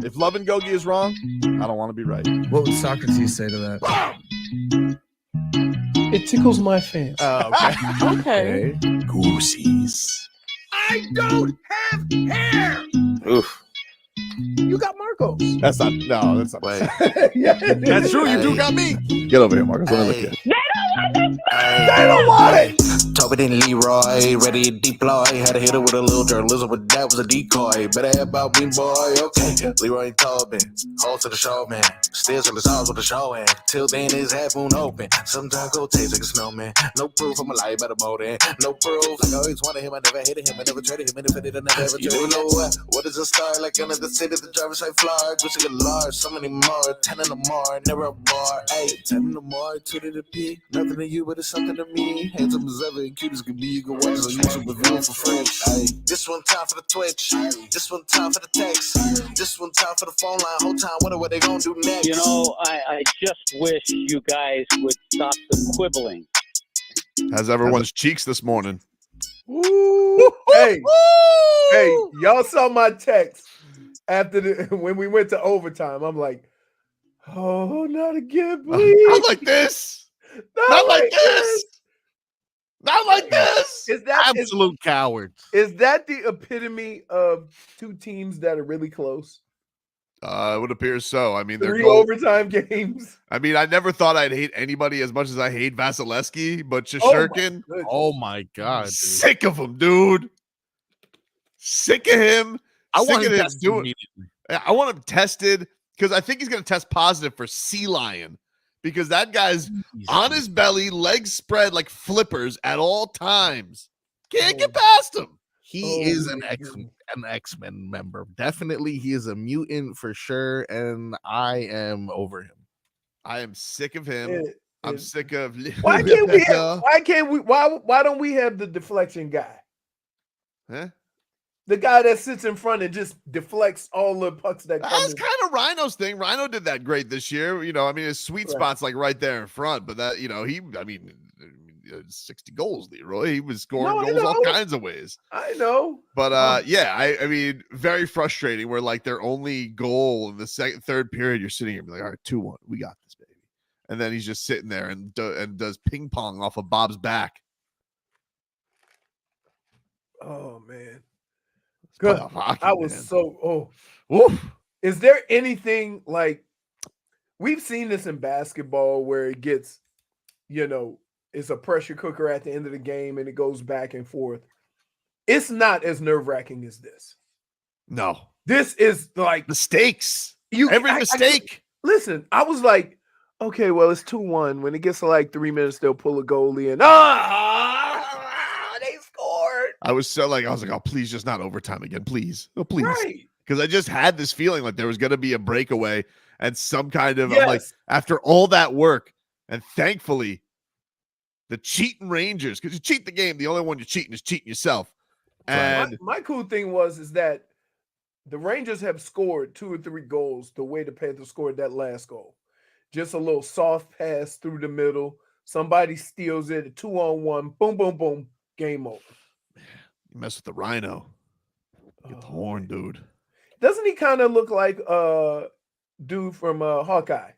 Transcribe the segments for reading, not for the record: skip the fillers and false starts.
If Love and Gogi is wrong, I don't want to be right. What would Socrates say to that? It tickles my fancy. Okay. Goosies. I don't have hair. Oof. You got Marcos. That's not. Wait. Yeah. That's true. You do got me. Get over here, Marcus. Let me look at you. I don't want it. Tobin and Leroy, ready to deploy. Had to hit it with a little journalism, but that was a decoy. Better have about me, boy. Okay. Leroy and Tobin, hold to the show, man. Still till it's all with the show, and till then his half moon open. Sometimes go taste like a snowman. No proof, I'm a lie about a motor. No proof. Like I always wanted him, I never hated him, I never traded him, and if I did, I never ever traded him. You know what is a star? Like another city, the driver's side floor. Wish I could large, so many more. 10 in the more, never a bar. 8, 10 in the more, 2 to the P. Nothing to you, but it's something to me. Handsome as ever, and cute as could be. You can watch on YouTube with room for French. Ay. This one time for the Twitch. This one time for the text. This one time for the phone line. Whole time wonder what they gonna do next. You know, I just wish you guys would stop the quibbling. How's everyone's cheeks this morning? Ooh. Hey, y'all saw my text after when we went to overtime. I'm like, oh, not again, please. Not like this. Not like this. Not like this. Is that Absolute cowards. Is that the epitome of two teams that are really close? It would appear so. I mean, 3 overtime games. I mean, I never thought I'd hate anybody as much as I hate Vasilevsky, but Shesterkin, Oh my God, dude. sick of him, dude. Sick of him. I Sick want of him him tested doing. immediately. I want him tested because I think he's going to test positive for sea lion because that guy's on his belly, legs spread like flippers at all times. Can't get past him. He is an X-Men member. Definitely, he is a mutant for sure, and I am over him. I am sick of him. I'm sick of. Why can't we? Why don't we have the deflection guy? Huh? The guy that sits in front and just deflects all the pucks that come That's in. kind of Rhino's thing. Rhino did that great this year. You know, I mean, his sweet spot's like right there in front, but that, you know, 60 goals, Leroy. He was scoring goals all kinds of ways. I know. But I mean, very frustrating where like their only goal in the third period, you're sitting here and be like, all right, 2-1, we got this, baby. And then he's just sitting there and does ping pong off of Bob's back. Oh man. Good. Hockey, I was man. so Oof. Is there anything like we've seen this in basketball where it gets, you know, it's a pressure cooker at the end of the game and it goes back and forth. It's not as nerve-wracking as this. No. This is like mistakes. Every mistake. Listen, I was like, okay, well, it's 2-1. When it gets to like 3 minutes, they'll pull a goalie and they scored. I was like, oh, please, just not overtime again, please. Oh, please. Right. Because I just had this feeling like there was going to be a breakaway and some kind of, I'm like, after all that work, and thankfully, the cheating Rangers, because you cheat the game, the only one you're cheating is cheating yourself. And my cool thing is that the Rangers have scored 2 or 3 goals the way the Panthers scored that last goal. Just a little soft pass through the middle. Somebody steals it, a 2-on-1, boom, boom, boom, game over. You mess with the Rhino. Get the horn, dude. Doesn't he kind of look like dude from Hawkeye?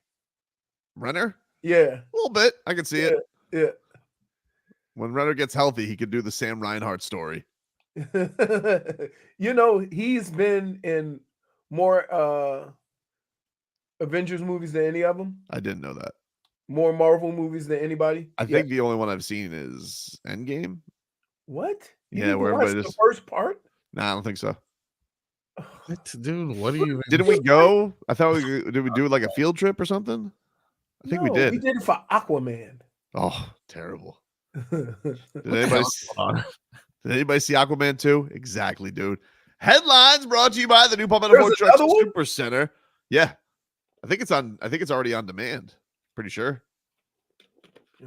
Renner? Yeah. A little bit. I can see it. Yeah. When Renner gets healthy, he could do the Sam Reinhart story. You know, he's been in more Avengers movies than any of them. I didn't know that. More Marvel movies than anybody. I think the only one I've seen is Endgame. What? Yeah, where everybody the first part? No, I don't think so. What, dude? What are you? Didn't we go? I thought did we do like a field trip or something? I think we did. We did it for Aquaman. Oh, terrible. Did anybody see Aquaman 2? Exactly, dude. Headlines brought to you by the new Palmetto Truck Super Center. Yeah. I think it's already on demand. Pretty sure.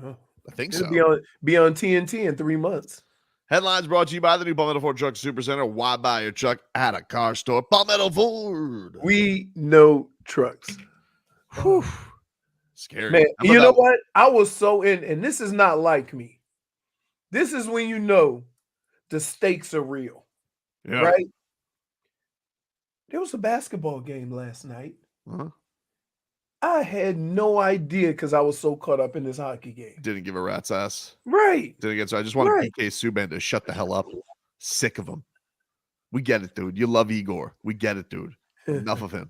Oh, I think it'll so. Be on TNT in 3 months. Headlines brought to you by the new Palmetto Ford Truck Super Center. Why buy your truck at a car store? Palmetto Ford. We know trucks. Whew. Scary. Man, you know what? I was so in, and this is not like me. This is when you know the stakes are real. Yeah. Right? There was a basketball game last night. Huh? I had no idea because I was so caught up in this hockey game. Didn't give a rat's ass. Right. Didn't get so. I just wanted Right. PK Subban to shut the hell up. Sick of him. We get it, dude. You love Igor. We get it, dude. Enough of him.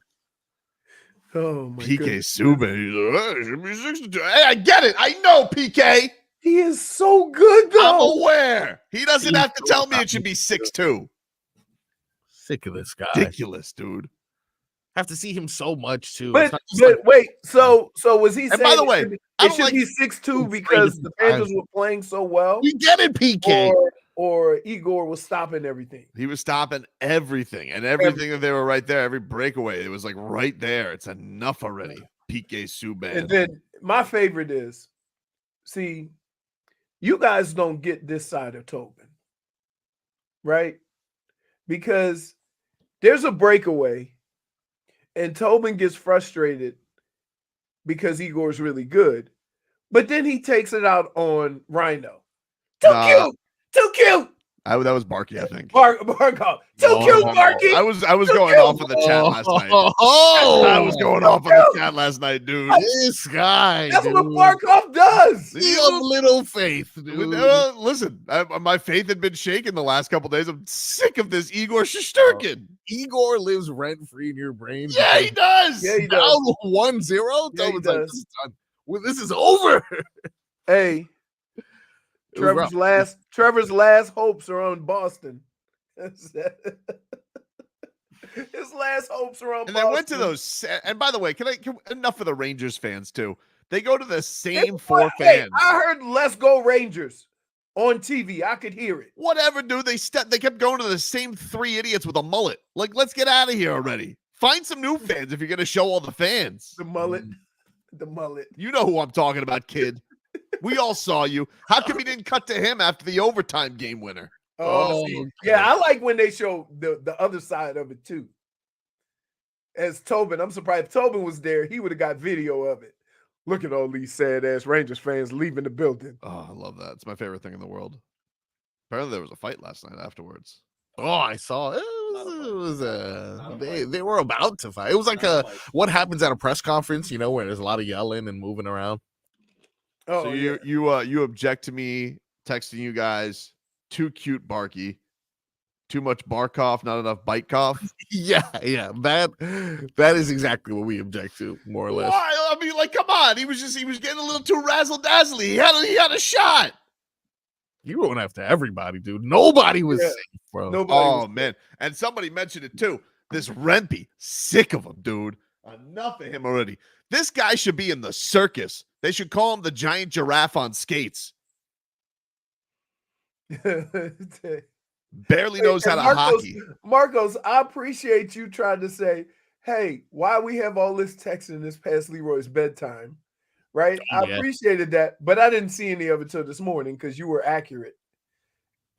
Oh my PK goodness. Subban. He's like, it should be 6-2. Hey, I get it. I know, PK. He is so good, though. I'm aware. He doesn't have to tell me it should be 6-2. Sick of this guy. Ridiculous, dude. Have to see him so much too. But, It's not just but like- wait, so was he And saying by the way, I it don't should like- be 6-2 because the Panthers were playing so well? we get it, PK. Or Igor was stopping everything. He was stopping everything and everything that they were right there. Every breakaway, it was like right there. It's enough already. PK Subban. And then my favorite is, see, you guys don't get this side of Tobin, right? Because there's a breakaway and Tobin gets frustrated because Igor's really good. But then he takes it out on Rhino. Too cute. Too cute. That was Barky, I think. Barkov. Too cute, Barky. I was Too going cute. off of the chat last night. Oh, I was going off on the chat last night, dude. this guy. That's dude. what Barkov does. You have little faith, dude. Listen, my faith had been shaken the last couple days. I'm sick of this Igor Shesterkin. Igor lives rent free in your brain. Yeah, he does. Yeah, he does. Down 1-0. Yeah, he Tobin's like, does. this is done. Well, this is over. Hey, It was Trevor's last hopes are on Boston. His last hopes are on And Boston. they went to those. And by the way, enough of the Rangers fans too. They go to the same It's four what- hey, fans. I heard "Let's Go Rangers" on TV. I could hear it. Whatever, dude. They kept going to the same three idiots with a mullet. Like, let's get out of here already. Find some new fans if you're gonna show all the fans. The mullet, the mullet. You know who I'm talking about, kid. We all saw you. How come you didn't cut to him after the overtime game winner? Oh, see, yeah. I like when they show the other side of it too. As Tobin, I'm surprised if Tobin was there, he would have got video of it. Look at all these sad ass Rangers fans leaving the building. Oh, I love that. It's my favorite thing in the world. Apparently, there was a fight last night afterwards. Oh, I saw it. They were about to fight. It was like what happens at a press conference, you know, where there's a lot of yelling and moving around. Oh, So yeah. you object to me texting you guys too cute Barky, too much Barkov, not enough bite cough. Yeah. That is exactly what we object to, more or less. Why? I mean, like, come on. He was getting a little too razzle dazzly. He had a shot. You went after everybody, dude. Nobody was Yeah. safe, bro. Nobody Oh was- man. And somebody mentioned it too. This Rempe, sick of him, dude. Enough of him already. This guy should be in the circus. They should call him the giant giraffe on skates. Barely knows how to hockey. Marcos, I appreciate you trying to say, hey, why we have all this texting this past Leroy's bedtime, right? I Yeah. appreciated that, but I didn't see any of it till this morning because you were accurate.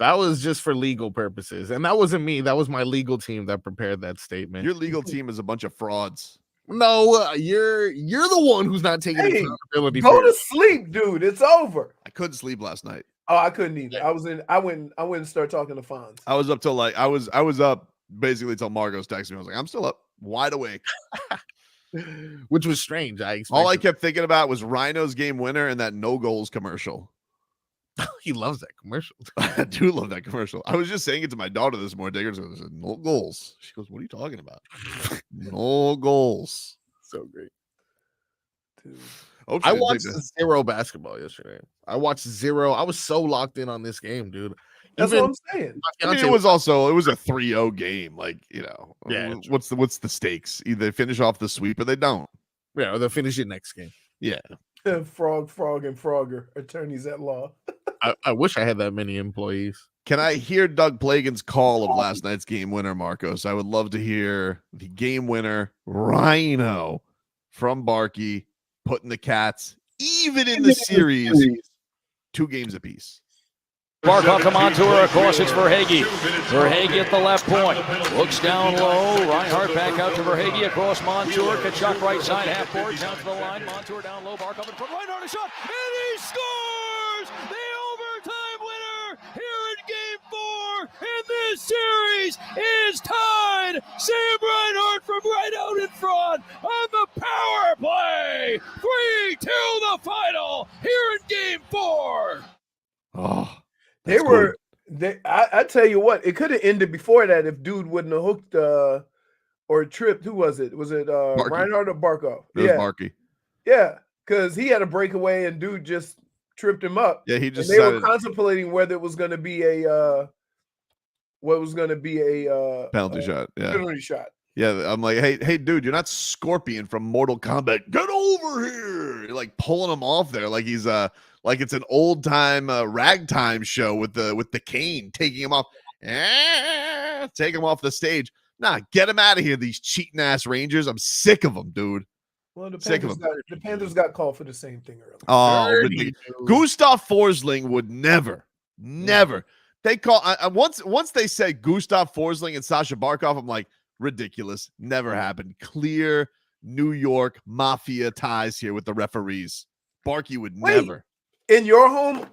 That was just for legal purposes. And that wasn't me. That was my legal team that prepared that statement. Your legal team is a bunch of frauds. No, you're the one who's not taking Hey, accountability Go for to it. sleep, dude. It's over. I couldn't sleep last night. Oh, I couldn't either. I went and started talking to Fonz. I was up till like I was up basically till Margot's texting me. I was like, I'm still up, wide awake. Which was strange. All I kept thinking about was Rhino's game winner and that no goals commercial. He loves that commercial. I do love that commercial. I was just saying it to my daughter this morning. Digger said, no goals. She goes, what are you talking about? No goals. So great. Dude. Hope she I didn't watched take that. zero basketball yesterday. I watched zero. I was so locked in on this game, dude. That's Even what I'm saying. my I mean, fiance it was a 3-0 game. Like, you know, Yeah. what's the stakes? Either they finish off the sweep or they don't. yeah, they'll finish it next game. Yeah. Frog, and Frogger, attorneys at law. I wish I had that many employees. Can I hear Doug Plagan's call of last night's game winner, Marcos? I would love to hear the game winner, Rhino, from Barky, putting the Cats even in the series 2 games apiece. Barkov to Montour, of course, it's Verhaeghe. Verhaeghe at the left point. Looks down low. Reinhart back out to Verhaeghe across Montour. Tkachuk right side, half board, down to the line. Montour down low. Barkov in front. Reinhart a shot, and he scores! The overtime winner here in Game 4 in this series is tied. Sam Reinhart from right out in front on the power play. 3-2 the final here in Game 4. Oh, They were. I tell you what, it could have ended before that if dude wouldn't have hooked or tripped. Who was it? Was it Reinhart or Barkov? It was Barky. Yeah, because he had a breakaway and dude just tripped him up. Yeah, he just. And they were contemplating whether it was going to be a penalty shot. Yeah, penalty shot. Yeah, I'm like, hey, dude, you're not Scorpion from Mortal Kombat. Get over here! You're like pulling him off there, like he's like it's an old time ragtime show with the cane, taking him off, take him off the stage. Nah, get him out of here, these cheating ass Rangers. I'm sick of them, dude. Well, the Panthers got called for the same thing earlier. Oh, Gustav Forsling would never. They call once they said Gustav Forsling and Sasha Barkov, I'm like, ridiculous. Never happened. Clear New York mafia ties here with the referees. Barky would never. In your home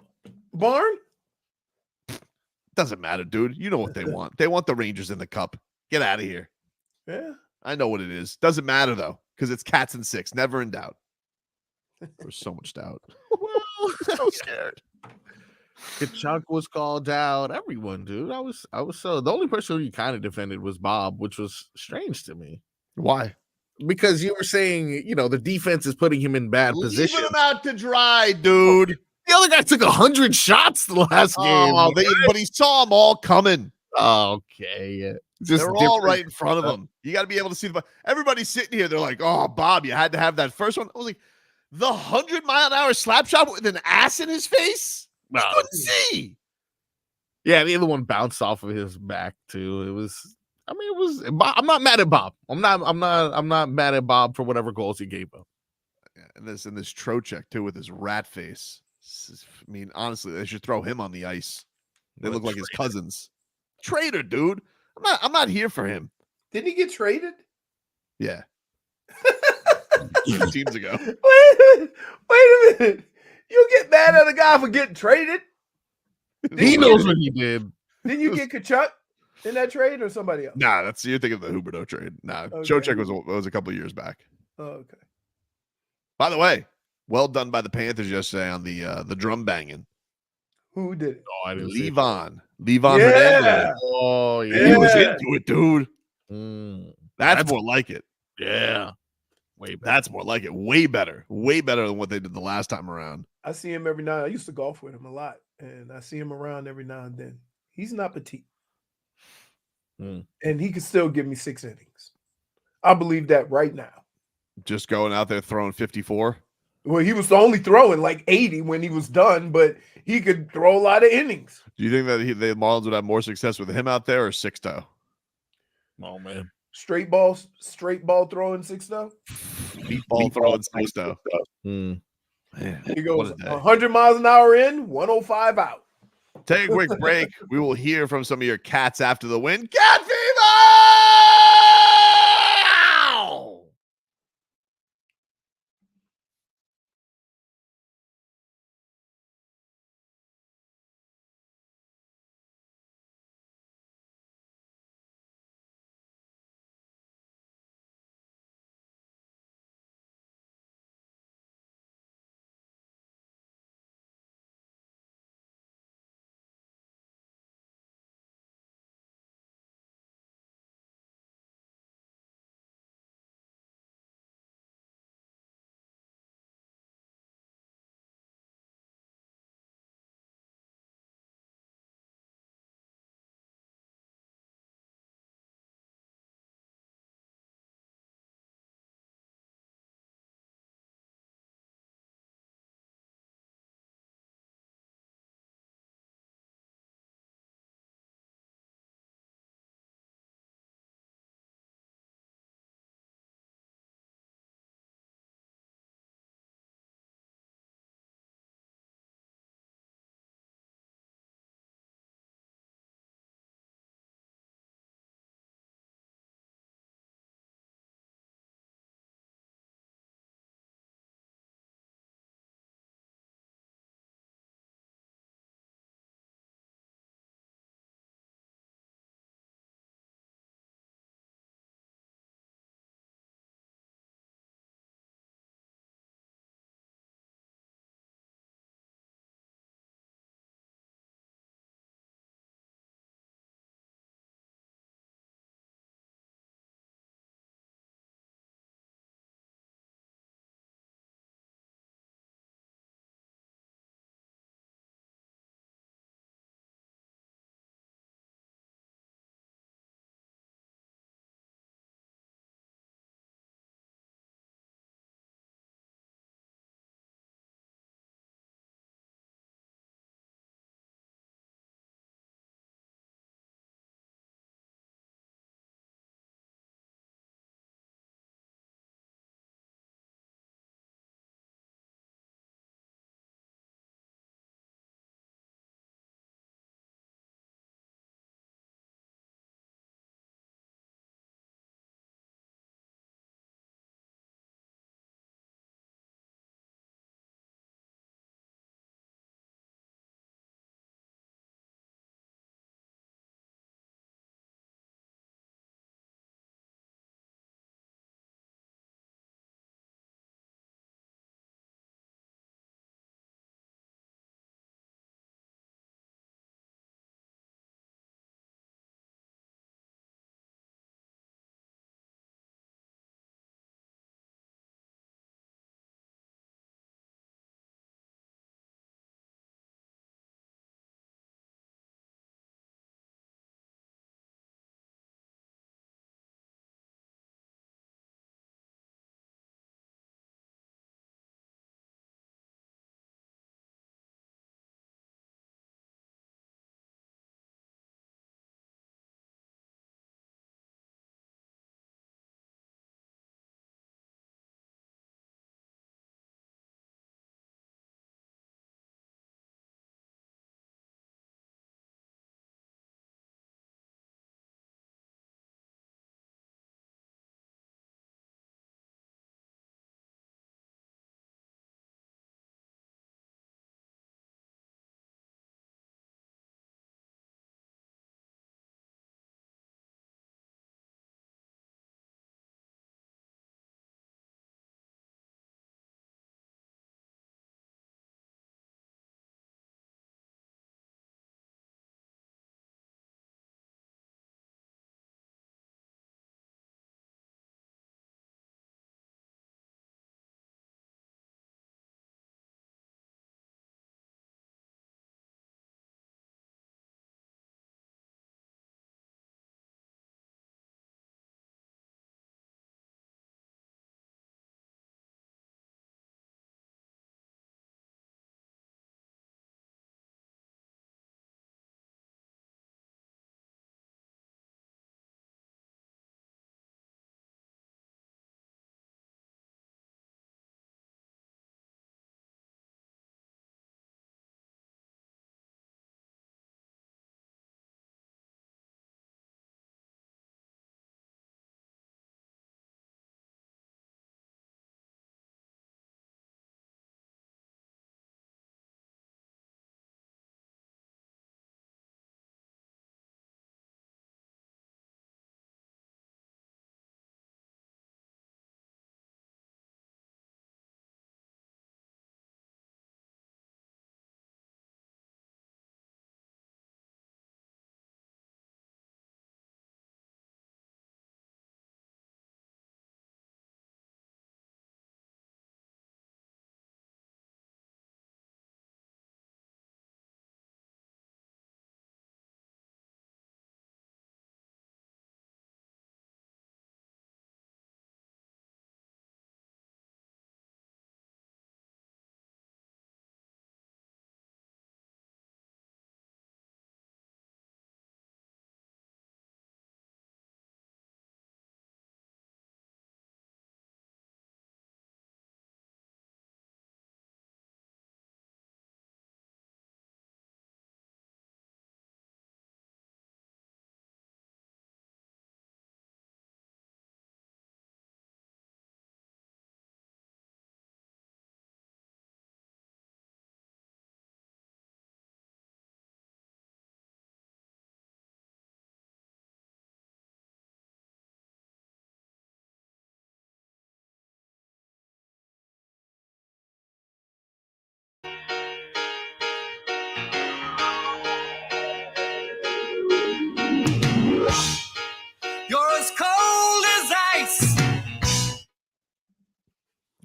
barn? Doesn't matter, dude. You know what they want. They want the Rangers in the cup. Get out of here. Yeah. I know what it is. Doesn't matter, though, because it's cats and six. Never in doubt. There's so much doubt. Well, so scared. Tkachuk was called out. Everyone, dude. I was so the only person who you kind of defended was Bob, which was strange to me. Why? Because you were saying, the defense is putting him in bad position. Leaving him out to dry, dude. The other guy took 100 shots the last game. But he saw them all coming. Okay, yeah. They're all right in front of him. You got to be able to see everybody's sitting here. They're like, "Oh, Bob, you had to have that first one." I was like, the 100-mile-an-hour slap shot with an ass in his face. No. I couldn't see. Yeah, the other one bounced off of his back too. It was. I'm not mad at Bob. I'm not mad at Bob for whatever goals he gave up. Yeah, and this Trocheck too with his rat face. I mean, honestly, they should throw him on the ice. They look like his cousins. Traitor, dude. I'm not here for him. Didn't he get traded? Yeah. 2 teams ago. Wait a minute. You get mad at a guy for getting traded? He knows what he did. Didn't you get Tkachuk in that trade or somebody else? Nah, you're thinking of the Huberdeau trade. Nah, okay. Trocheck was a couple of years back. Oh, okay. By the way, well done by the Panthers yesterday on the drum banging. Who did it? Oh, I didn't Levon Hernandez. Oh, yeah. He was into it, dude. That's more like it. Yeah. Way better. That's more like it. Way better. Way better than what they did the last time around. I see him every now. I used to golf with him a lot, and I see him around every now and then. He's not petite. And he can still give me 6 innings. I believe that right now. Just going out there throwing 54. Well, he was only throwing like 80 when he was done, but he could throw a lot of innings. Do you think that the Marlins would have more success with him out there or Sixto? Oh man, straight ball throwing Sixto, deep ball throwing Sixto. Man, he goes 100 miles an hour in, 105 out. Take a quick break. We will hear from some of your cats after the win. Cat fever!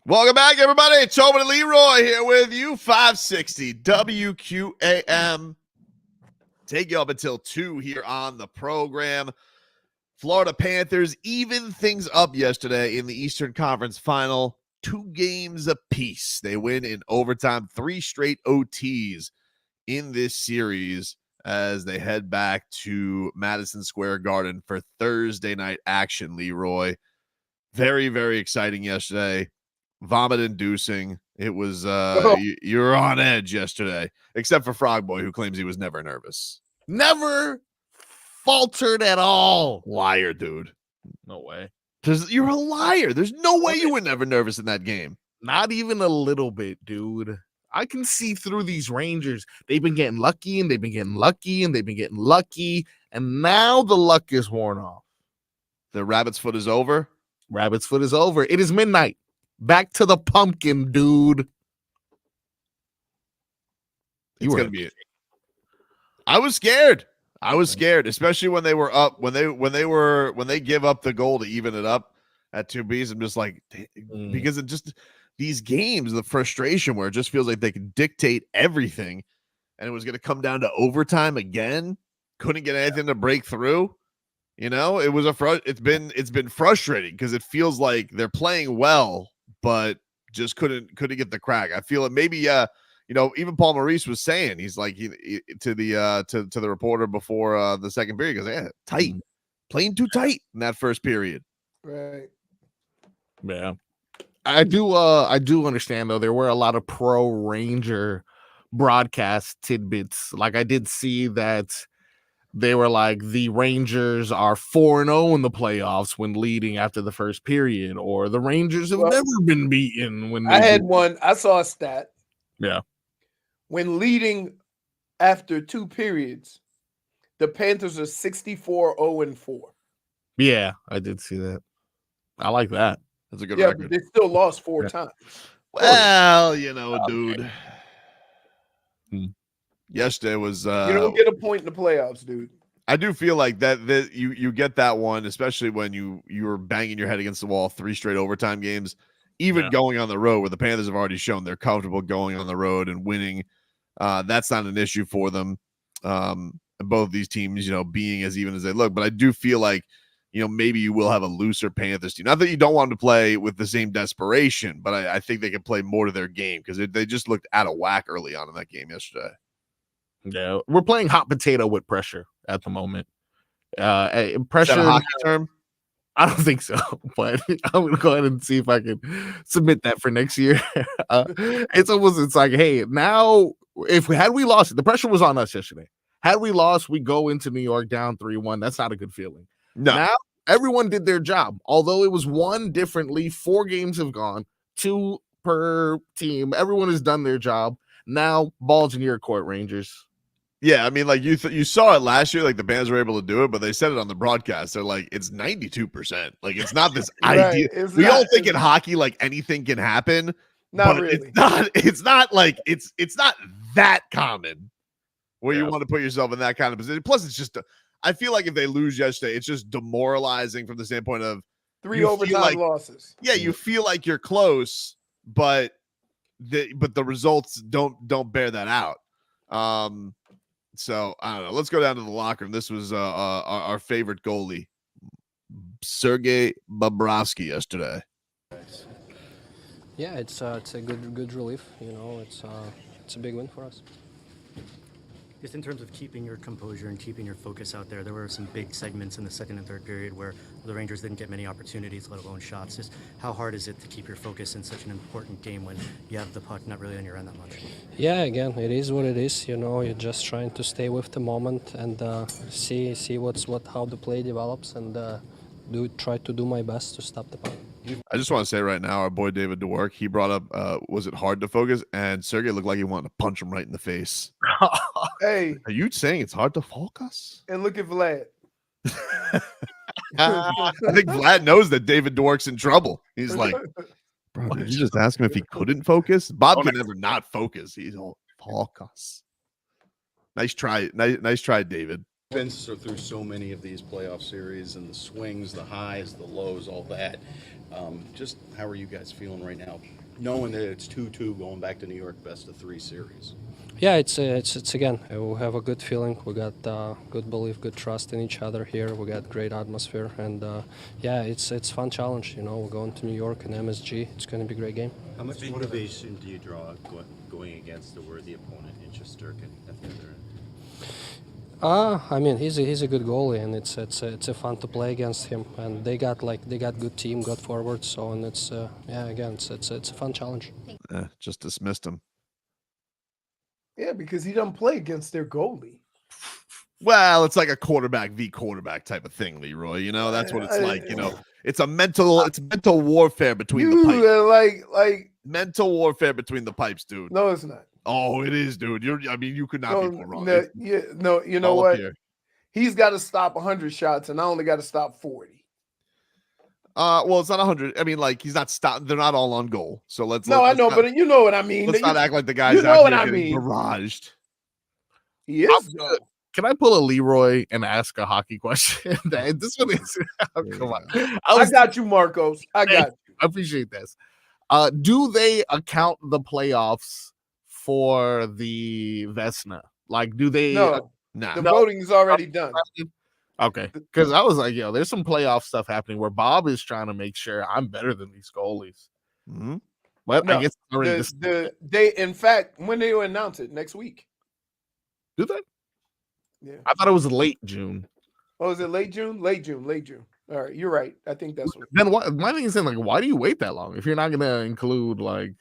Welcome back, everybody. Tobin and Leroy here with you. 560 WQAM. Take you up until 2 here on the program. Florida Panthers even things up yesterday in the Eastern Conference Final. 2 games apiece. They win in overtime, 3 straight OTs in this series as they head back to Madison Square Garden for Thursday night action, Leroy. Very, very exciting yesterday. Vomit inducing. It was you were on edge yesterday, except for Frog Boy, who claims he was never nervous. Never faltered at all. Liar, dude. No way. You're a liar. There's no way you were never nervous in that game. Not even a little bit, dude. I can see through these Rangers. They've been getting lucky and they've been getting lucky and they've been getting lucky. And now the luck is worn off. The rabbit's foot is over. Rabbit's foot is over. It is midnight. Back to the pumpkin, dude. It's gonna be it. I was scared. I was scared, especially when they were up, when they give up the goal to even it up at 2Bs. I'm just like, because it just these games, the frustration where it just feels like they can dictate everything, and it was going to come down to overtime again. Couldn't get anything to break through. You know, it was it's been frustrating because it feels like they're playing well, but just couldn't get the crack. I feel it maybe you know, even Paul Maurice was saying, he's like to the reporter before the second period, he goes, yeah, tight, playing too tight in that first period. Right. Yeah. I do understand though. There were a lot of pro Ranger broadcast tidbits. Like I did see that they were like the Rangers are 4-0 in the playoffs when leading after the first period, or the Rangers have never been beaten when I had one. I saw a stat. Yeah. When leading after 2 periods, the Panthers are 64-0-4. Yeah, I did see that. I like that. That's a good record. But they still lost 4 times. Well, you know, dude. Yesterday was you don't get a point in the playoffs, dude. I do feel like that you get that one, especially when you were banging your head against the wall 3 straight overtime games, even going on the road where the Panthers have already shown they're comfortable going on the road and winning. That's not an issue for them. Both of these teams, you know, being as even as they look, but I do feel like, you know, maybe you will have a looser Panthers team. Not that you don't want them to play with the same desperation, but I think they can play more to their game because they just looked out of whack early on in that game yesterday. Yeah, we're playing hot potato with pressure at the moment. Pressure. Is that a hockey term? I don't think so, but I'm gonna go ahead and see if I can submit that for next year. It's like, hey, now had we lost, the pressure was on us yesterday. Had we lost, we go into New York down 3-1. That's not a good feeling. No. Now everyone did their job. Although it was won differently, 4 games have gone, 2 per team. Everyone has done their job. Now ball's in your court, Rangers. Yeah, I mean, like you saw it last year, like the Panthers were able to do it, but they said it on the broadcast. They're like, it's 92%. Like it's not this idea. We all think in hockey, like anything can happen. Not really. It's not like it's not that common where you want to put yourself in that kind of position. Plus, it's just I feel like if they lose yesterday, it's just demoralizing from the standpoint of 3 overtime losses. Yeah, you feel like you're close, but the results don't bear that out. So I don't know. Let's go down to the locker room. This was our favorite goalie, Sergei Bobrovsky, yesterday. Yeah, it's a good relief. You know, it's a big win for us. Just in terms of keeping your composure and keeping your focus out there were some big segments in the second and third period where the Rangers didn't get many opportunities, let alone shots. Just how hard is it to keep your focus in such an important game when you have the puck not really on your end that much? Yeah, again, it is what it is. You know, you're just trying to stay with the moment and see how the play develops and try to do my best to stop the puck. I just want to say right now, our boy David DeWork, he brought up, was it hard to focus? And Sergei looked like he wanted to punch him right in the face. Hey. Are you saying it's hard to focus? And look at Vlad. I think Vlad knows that David DeWork's in trouble. He's like, bro, did you just ask him if he couldn't focus? Bob can never not focus. He's all focus. Nice try. Nice try, David. been through so many of these playoff series and the swings, the highs, the lows, all that. Just how are you guys feeling right now, knowing that it's 2-2 going back to New York best of 3 series? Yeah, it's again, we have a good feeling. We got good belief, good trust in each other here. We got great atmosphere, and yeah, it's fun challenge. You know, we're going to New York and MSG. It's going to be a great game. How much motivation do you draw going against a worthy opponent in Shesterkin at the other end? I mean, he's a good goalie, and it's a fun to play against him. And they got good team, good forwards. So, and it's yeah, again, it's a fun challenge. Just dismissed him. Yeah, because he doesn't play against their goalie. Well, it's like a quarterback v quarterback type of thing, Leroy. You know, that's what it's like. You know, it's mental warfare between the pipes. Like mental warfare between the pipes, dude. No, it's not. Oh, it is, dude. I mean, you could not be more wrong. You know what? He's got to stop 100 shots, and I only got to stop 40. Well, it's not 100. I mean, like, he's not stopped. They're not all on goal. So let's. I know, but you know what I mean. Let's not act like the guys out here getting barraged. He is. Can I pull a Leroy and ask a hockey question? This one is. Come on. I got you, Marcos. I got you. I appreciate this. Do they account the playoffs for the Vesna? Like, do they? No. The voting is already done. Okay, because I was like, there's some playoff stuff happening where Bob is trying to make sure I'm better than these goalies. Mm-hmm. But no, I guess they, in fact, when they will announce it next week. Do they? Yeah, I thought it was late June. Oh, is it late June? Late June. All right, you're right. I think that's what. Then what? My thing is like, why do you wait that long if you're not going to include like,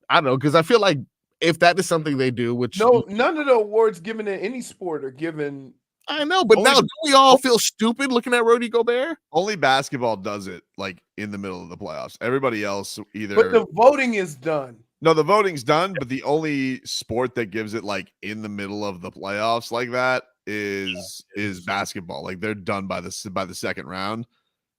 I don't know, because I feel like if that is something they do, which none of the awards given in any sport are given. I know, but now do we all feel stupid looking at Rudy Gobert? Only basketball does it like in the middle of the playoffs. Everybody else either. But the voting is done. No, the voting's done, but the only sport that gives it like in the middle of the playoffs like that is basketball. Like they're done by the second round.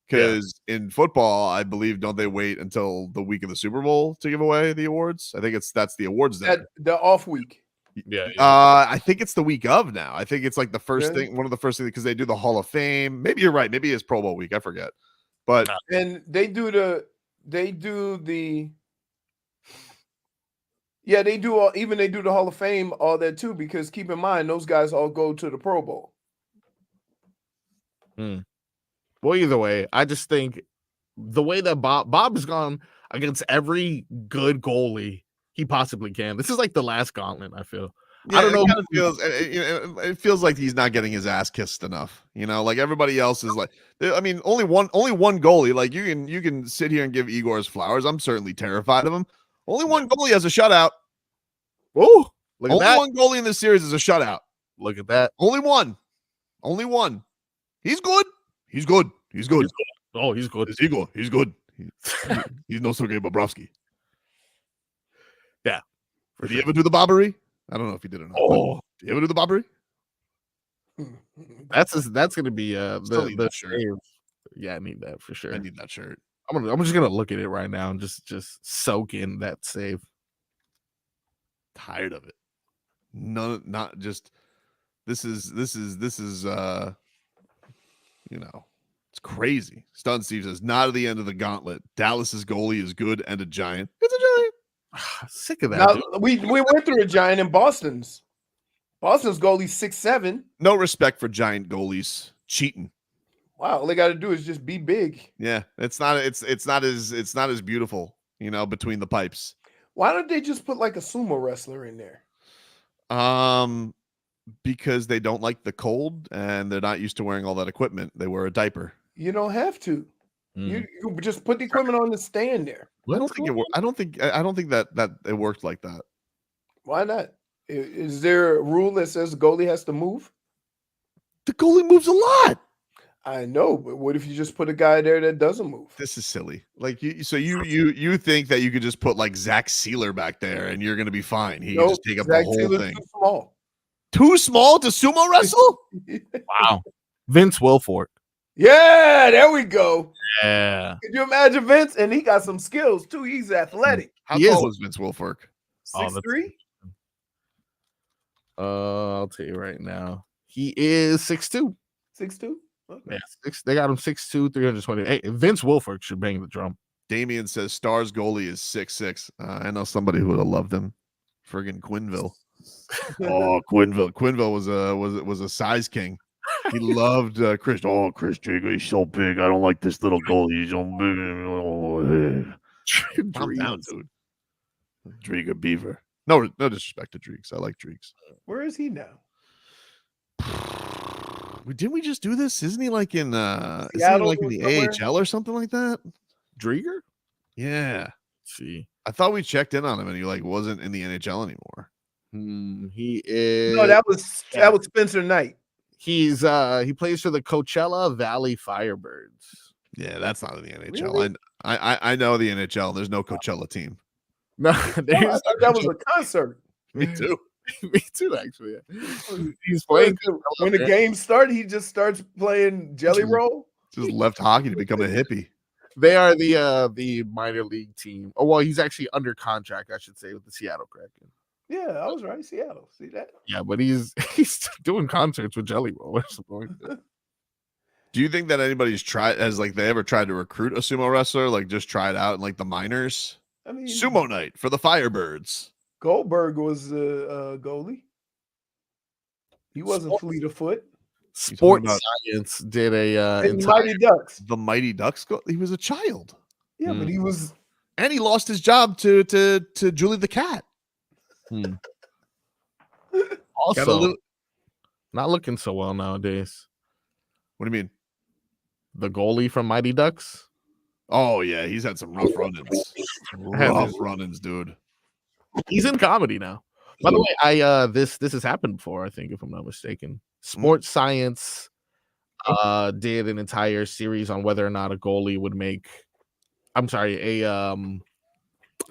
Because in football, I believe, don't they wait until the week of the Super Bowl to give away the awards? I think that's the awards day. The off week. Yeah. I think it's the week of now. I think it's like the first thing, one of the first things, because they do the Hall of Fame. Maybe you're right. Maybe it's Pro Bowl week. I forget. But and they do the they do the Hall of Fame, all that too, because keep in mind those guys all go to the Pro Bowl. Well, either way, I just think the way that Bob has gone against every good goalie he possibly can. This is like the last gauntlet, I feel. Yeah, I don't know. It feels like he's not getting his ass kissed enough. You know, like everybody else is like. I mean, only one goalie. Like you can sit here and give Igor his flowers. I'm certainly terrified of him. Only one goalie has a shutout. Whoa! Only one goalie in this series is a shutout. Look at that. Only one. He's good. He's good. Oh, he's good. It's Igor. He's good. He's no Sergei Bobrovsky. Yeah. Did he ever do the bobbery? I don't know if he did or not. Oh, did he ever do the bobbery? That's gonna be the shirt. save. Yeah, I need that for sure. I need that shirt. I'm just gonna look at it right now and just soak in that save. Tired of it. Not just. This is you know, it's crazy. Stun Steve says, not at the end of the gauntlet. Dallas's goalie is good and a giant. It's a giant. Sick of that. Now, we went through a giant in Boston's. Boston's goalie's 6'7". No respect for giant goalies cheating. Wow, all they got to do is just be big. Yeah, it's not as beautiful, you know, between the pipes. Why don't they just put like a sumo wrestler in there? Because they don't like the cold and they're not used to wearing all that equipment. They wear a diaper. You don't have to. You just put the equipment on the stand there. I don't think that it worked like that. Why not? Is there a rule that says the goalie has to move? The goalie moves a lot. I know, but what if you just put a guy there that doesn't move? This is silly. Like you think that you could just put like Zach Sealer back there and you're gonna be fine. He can just take up the whole thing. Too small. Too small to sumo wrestle? Wow. Vince Wilfork. Yeah, there we go. Yeah. Could you imagine Vince? And he got some skills too. He's athletic. How tall is Vince Wilfork? 6'3". I'll tell you right now. He is 6'2". 6'2"? Okay. Yeah, they got him 6'2", 320. Hey, Vince Wilfork should bang the drum. Damian says Stars goalie is 6'6". I know somebody who would have loved him. Friggin' Quinville. Oh, Quinville. Quinville was a size king. He loved Chris. Oh, Chris Driga, he's so big. I don't like this little goalie. He's so big. Oh, calm down, dude. Driga Beaver. No disrespect to Dreeks. I like Dreeks. Where is he now? Didn't we just do this? Isn't he like in isn't he Seattle like in the somewhere? AHL or something like that? Drieger? Yeah. Let's see. I thought we checked in on him and he like wasn't in the NHL anymore. He is. No, that was Spencer Knight. He plays for the Coachella Valley Firebirds. Yeah, that's not in the NHL. Really? I know the NHL. There's no Coachella team. No, I thought that was a concert. Me too. Me too, actually. He's playing. When the game started, he just starts playing Jelly Roll. Just left hockey to become a hippie. They are the minor league team. Oh, well, he's actually under contract, I should say, with the Seattle Kraken. Yeah, I was right. Seattle. See that? Yeah, but he's doing concerts with Jelly Roll. What's the point? Do you think that anybody's they ever tried to recruit a sumo wrestler, like just try it out in like the minors? I mean, Sumo night for the Firebirds. Goldberg was a goalie. He wasn't fleet of foot. Sports Science did a Mighty Ducks. The Mighty Ducks. He was a child. Yeah, but he was, and he lost his job to Julie the Cat. Also, not looking so well nowadays. What do you mean? The goalie from Mighty Ducks. Oh yeah, he's had some rough run-ins. Rough run-ins, dude. He's in comedy now. By the way, this has happened before, I think, if I'm not mistaken. Sports Science did an entire series on whether or not a goalie would make a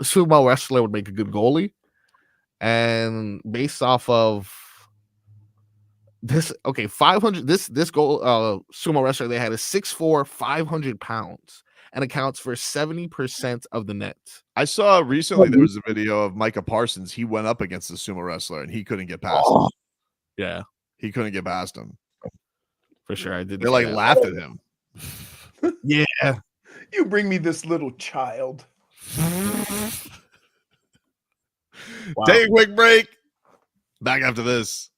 sumo wrestler would make a good goalie. And based off of this, 500, this goal sumo wrestler they had is 6'4", 500 pounds. And accounts for 70% of the net. I saw recently there was a video of Micah Parsons. He went up against the sumo wrestler and he couldn't get past him. Yeah. He couldn't get past him. For sure. I did. They like laughed at him. Yeah. You bring me this little child. Wow. Take a quick break. Back after this.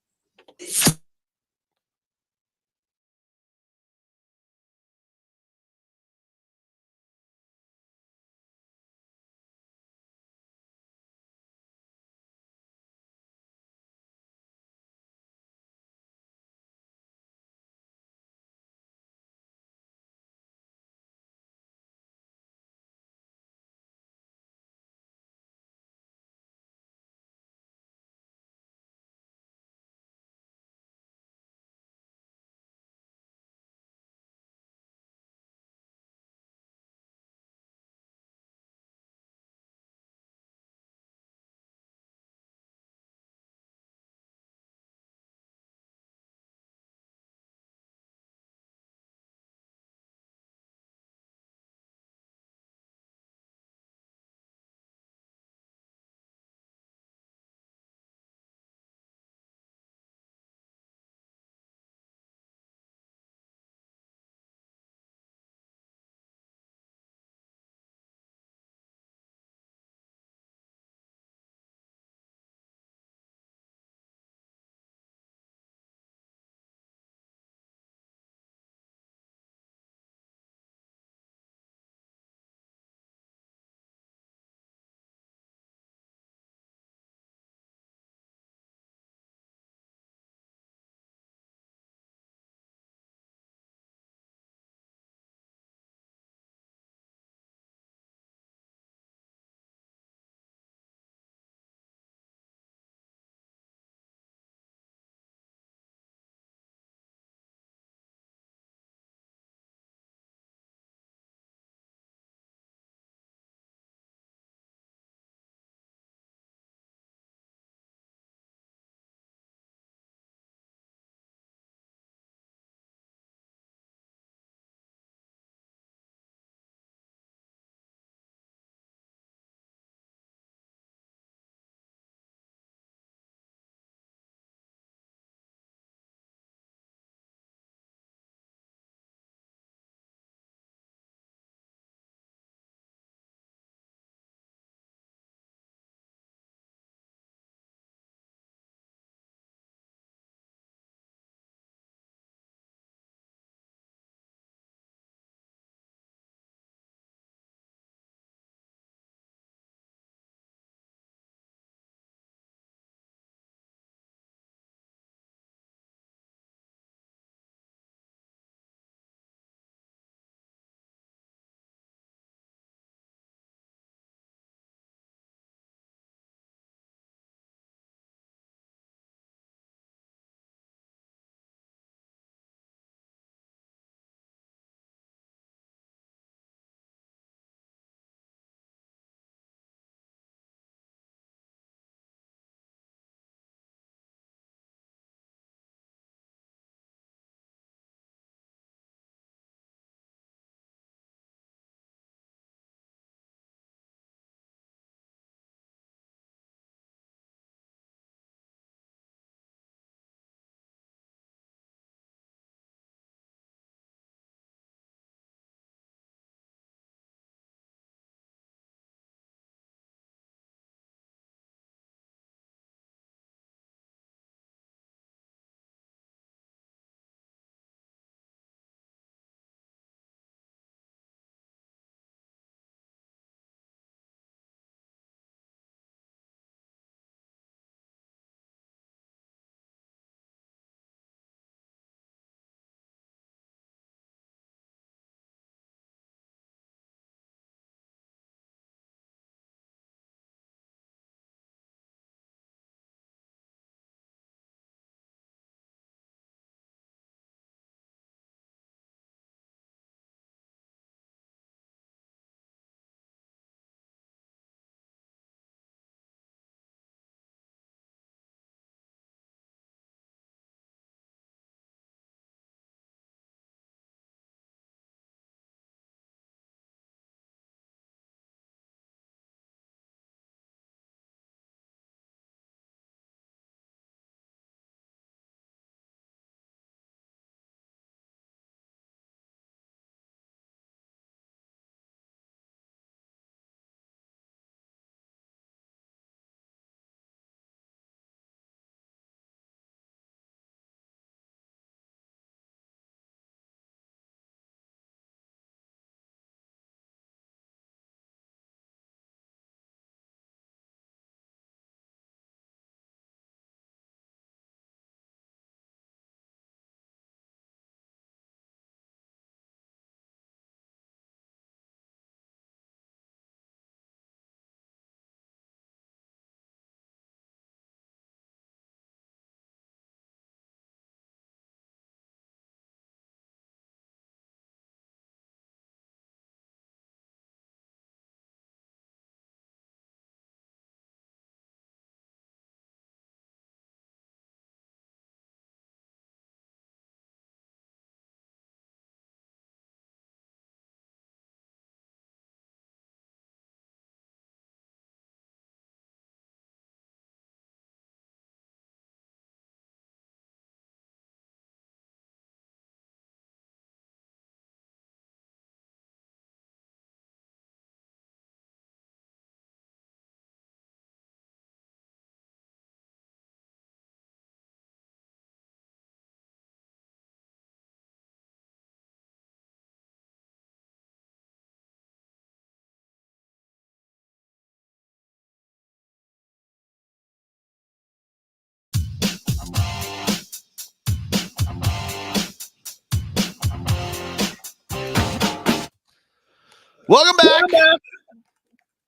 Welcome back.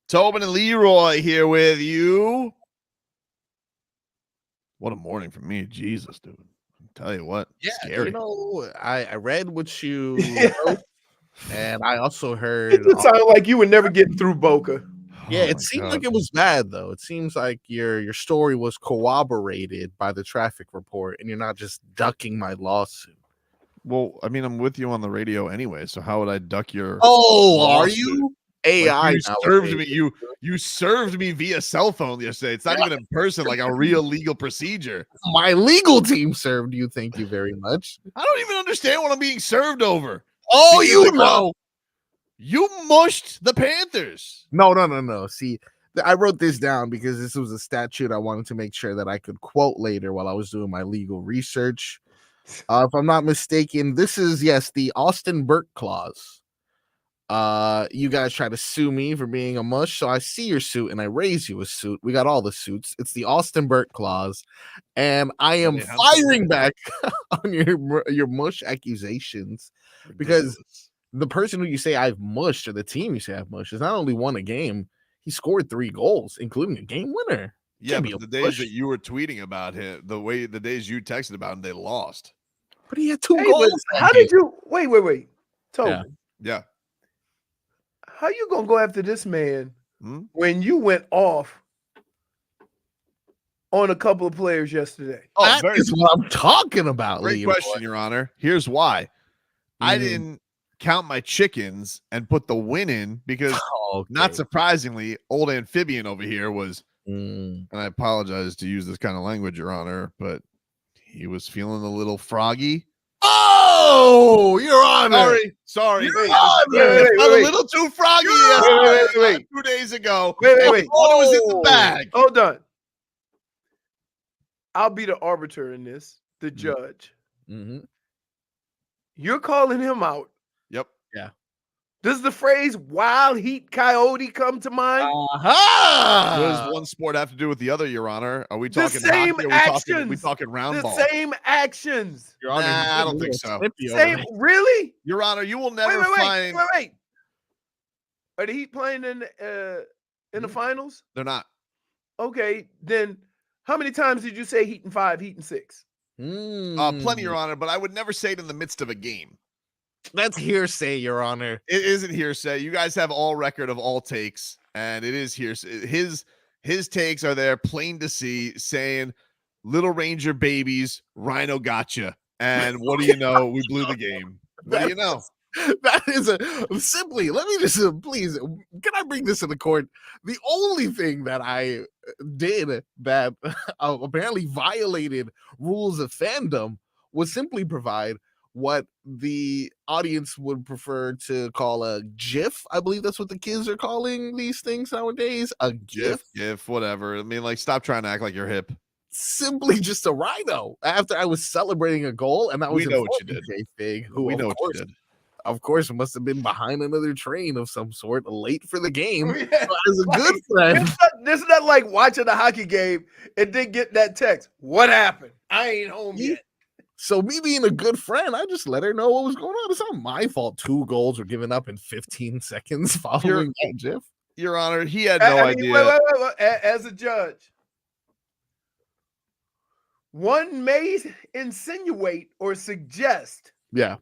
Tobin and Leroy here with you. What a morning for me. Jesus, dude. I'll tell you what. Yeah, scary. you know, I read what you wrote, and I also It heard. just sounded like you were never getting through Boca. Yeah, Oh it my seemed God. like it was bad though. It seems like your story was corroborated by the traffic report, and you're not just ducking my lawsuit. Well, I mean, I'm with you on the radio anyway, so how would I duck your Oh, are lawsuit? you? Like, AI you served nowadays. me. You served me via cell phone yesterday. It's not even in person, like a real legal procedure. My legal team served you. Thank you very much. I don't even understand what I'm being served over. Oh, Because you the know. You mushed the Panthers. No. See, I wrote this down because this was a statute I wanted to make sure that I could quote later while I was doing my legal research. If I'm not mistaken, this is, yes, the Austin Burke clause. You guys try to sue me for being a mush, so I see your suit and I raise you a suit. We got all the suits. It's the Austin Burke clause, and I am firing back on your mush accusations because the person who you say I've mushed or the team you say I've mushed has not only won a game, he scored 3 goals, including a game winner. Yeah, Can't be but a the days mush. that you were tweeting about him, the days you texted about him, they lost. But he had 2 Hey, goals. but how did you wait? Tobin, Yeah. how you gonna go after this man Hmm? when you went off on a couple of players yesterday? Oh, That very is what I'm talking about. great Leroy. question, Your Honor. Here's why. I Mhm. didn't count my chickens and put the win in because, Okay. not surprisingly, old amphibian over here was, Mm. and I apologize to use this kind of language, Your Honor, but he was feeling a little froggy. Oh, Your Honor. Sorry. Your I was Honor. Wait, a wait. little too froggy Wait. 2 days ago. Wait. I thought it was in the bag. Hold on. I'll be the arbiter in this, the judge. Mhm. You're calling him out. Yep. Does the phrase "wild heat coyote" come to mind? What Aha! does one sport have to do with the other, Your Honor? Are we The talking same hockey? Are we actions. talking round The ball? same actions. Your Honor, Nah, he's I getting don't a think little so. snippy over Same, there. really? Your Honor, you will never find. Wait. Are the Heat playing in the finals? They're not. Okay, then how many times did you say Heat in 5, Heat in 6? Plenty, Your Honor, but I would never say it in the midst of a game. That's hearsay, Your Honor. It isn't hearsay. You guys have all record of all takes, and it is hearsay. His takes are there, plain to see, saying "Little Ranger babies, Rhino gotcha," and what do you know? We blew the game. What do you know? That is simply. Let me just please. Can I bring this to the court? The only thing that I did that apparently violated rules of fandom was simply provide what the audience would prefer to call a GIF. I believe that's what the kids are calling these things nowadays. A GIF. GIF, whatever. I mean, like, stop trying to act like you're hip. Simply just a rhino after I was celebrating a goal, and that was We know what you did. JFig, who We of know what course, you did. of course, must have been behind another train of some sort, late for the game. Oh, yeah. So as a good friend, This is not like watching a hockey game and then get that text. What happened? I ain't home yet. so me being a good friend, I just let her know what was going on. It's not my fault 2 goals were given up in 15 seconds following that GIF. Your Honor, he had no I mean, idea. wait. As a judge, one may insinuate or suggest Yeah.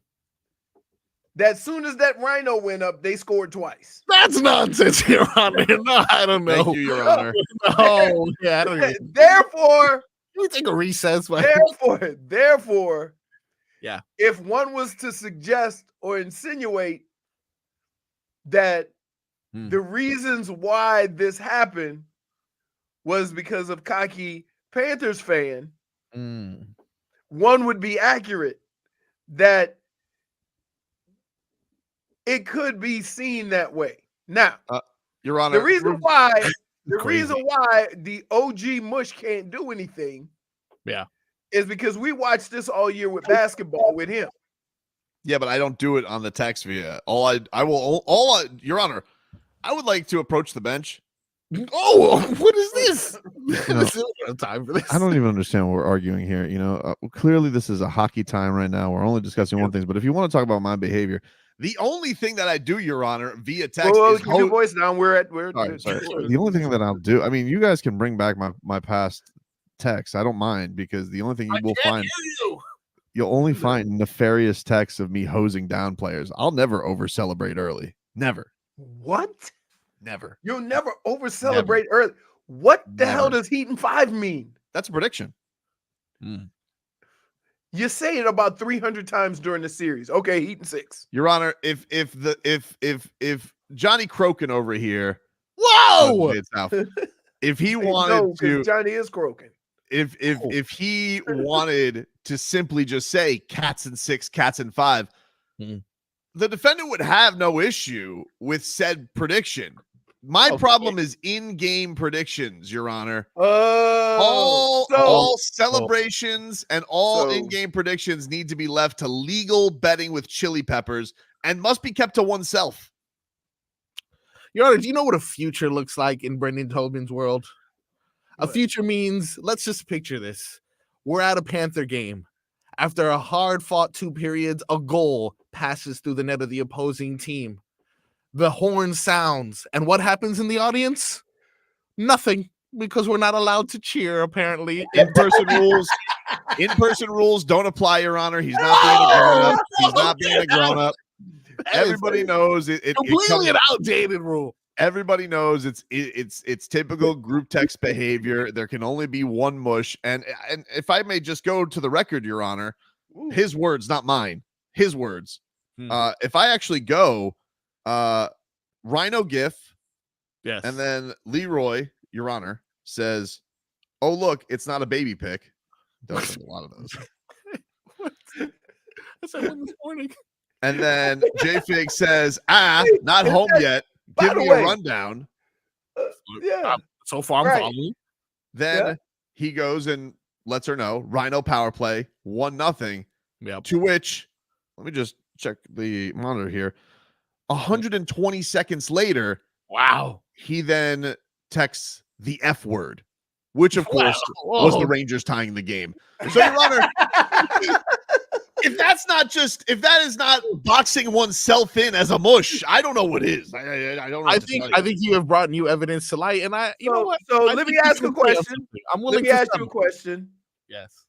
that soon as that rhino went up, they scored twice. That's nonsense, Your Honor. No, I don't know. Thank you, Your Honor. No, yeah, I don't even. Therefore, Can we take a recess? therefore, Yeah. if one was to suggest or insinuate that the reasons why this happened was because of cocky Panthers fan, one would be accurate that it could be seen that way. Now, Your Honor, the reason why Crazy. the OG Mush can't do anything, Yeah, is because we watched this all year with basketball with him. yeah, but I don't do it on the text via. Your Honor, I would like to approach the bench. Oh, what is this? know, This is no time for this. I don't even understand what we're arguing here. Clearly this is a hockey time right now. We're only discussing one thing, but if you want to talk about my behavior, The only thing that I do, Your Honor, via text Whoa, is keep your voice down. We're sorry. The only thing that I'll do, I mean, you guys can bring back my past texts. I don't mind, because the only thing you will find, you'll only find nefarious texts of me hosing down players. I'll never over celebrate early. Never. What? Never. You'll never over celebrate early. What the hell does Heaton 5 mean? That's a prediction. You say it about 300 times during the series. Okay, Heaton 6. Your Honor, if Johnny Crokin over here, whoa, if he wanted to, Johnny is croaking. If he wanted to simply just say cats and 6, cats and 5, the defendant would have no issue with said prediction. My problem is in-game predictions, Your Honor. All celebrations and all in-game predictions need to be left to legal betting with chili peppers and must be kept to oneself. Your Honor, do you know what a future looks like in Brendan Tobin's world? A future means, let's just picture this. We're at a Panther game. After a hard-fought 2 periods, a goal passes through the net of the opposing team. The horn sounds, and what happens in the audience? Nothing, because we're not allowed to cheer, apparently. In-person rules don't apply, Your Honor. He's not being a grown-up. He's not being a grown-up. Everybody knows it. Completely an outdated rule. Everybody knows it's typical group text behavior. There can only be one mush, and if I may just go to the record, Your Honor, his words, not mine. His words. If I actually go. Rhino GIF, yes, and then Leroy, Your Honor, says, "Oh look, it's not a baby pic." Does a lot of those. I said one this morning. And then JFig says, not home yet. Give me a rundown. So far, I'm following. Then he goes and lets her know Rhino power play 1-0. Yep. To which, let me just check the monitor here. 120 seconds later, he then texts the F word, which of course was the Rangers tying the game. So, Your Honor, if that is not boxing oneself in as a mush, I don't know what is. I don't know. I think you have brought new evidence to light, and you know what? So let me ask a question. Let me ask you a question. Yes.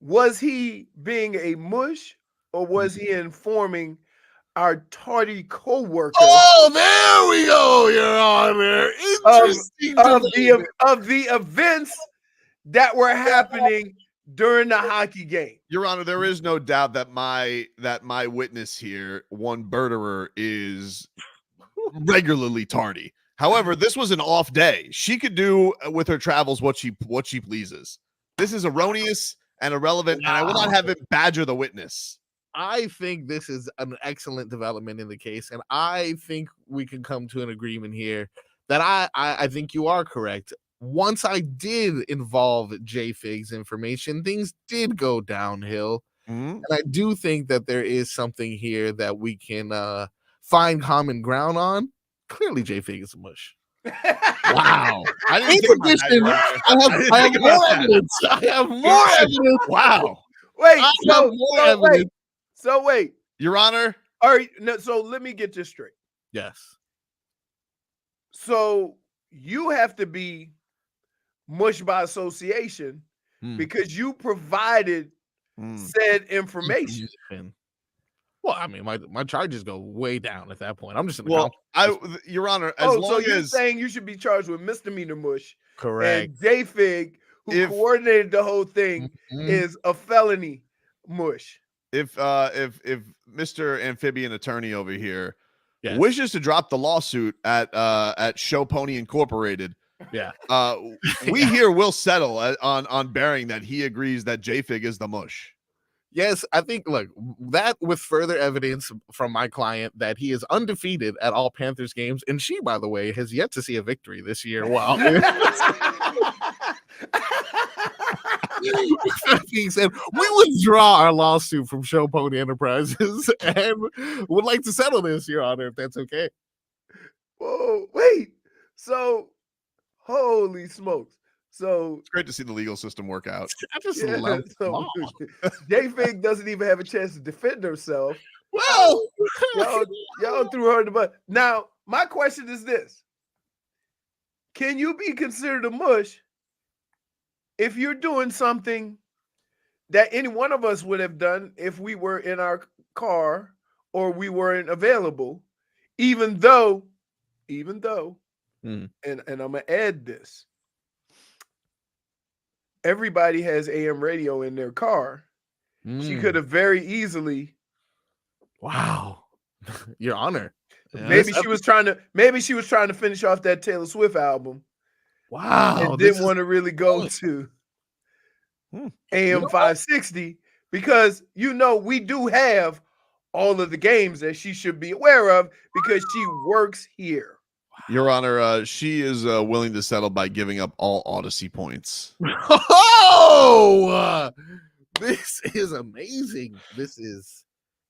Was he being a mush, or was he informing our tardy co-worker? Oh, there we go, Your Honor. Interesting. Of the events that were happening during the hockey game. Your Honor, there is no doubt that my witness here, one birderer, is regularly tardy. However, this was an off day. She could do with her travels what she pleases. This is erroneous and irrelevant, and I will not have him badger the witness. I think this is an excellent development in the case, and I think we can come to an agreement here that I think you are correct. Once I did involve JFig's information, things did go downhill. And I do think that there is something here that we can find common ground on. Clearly, JFig is a mush. Wow. I have more evidence. I have more evidence. Wow. Wait, So wait, Your Honor. All right. No, so let me get this straight. Yes. So you have to be mush by association because you provided said information. Well, I mean, my charges go way down at that point. I'm just Your Honor, so you're saying you should be charged with misdemeanor mush. Correct. And JFig, who coordinated the whole thing, is a felony mush. If Mr. Amphibian Attorney over here wishes to drop the lawsuit at Show Pony Incorporated, we here will settle on bearing that he agrees that JFig is the mush. Yes, I think, look, that with further evidence from my client that he is undefeated at all Panthers games, and she, by the way, has yet to see a victory this year. Wow. That being said, we withdraw our lawsuit from Show Pony Enterprises and would like to settle this, Your Honor, if that's okay. Whoa, wait. So, holy smokes. So it's great to see the legal system work out. JFig doesn't even have a chance to defend herself. Whoa! Y'all threw her in the butt. Now, my question is this. Can you be considered a mush if you're doing something that any one of us would have done if we were in our car or we weren't available, even though, and I'm going to add this, everybody has AM radio in their car. She could have very easily. Wow. Your Honor. Maybe she was trying to finish off that Taylor Swift album. Wow. And didn't want to really go to AM 560 because we do have all of the games that she should be aware of because she works here. Your Honor, she is willing to settle by giving up all Odyssey points. Oh, this is amazing. This is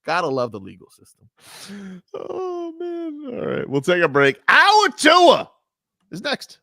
gotta love the legal system. Oh man! All right, we'll take a break. Our Tua is next.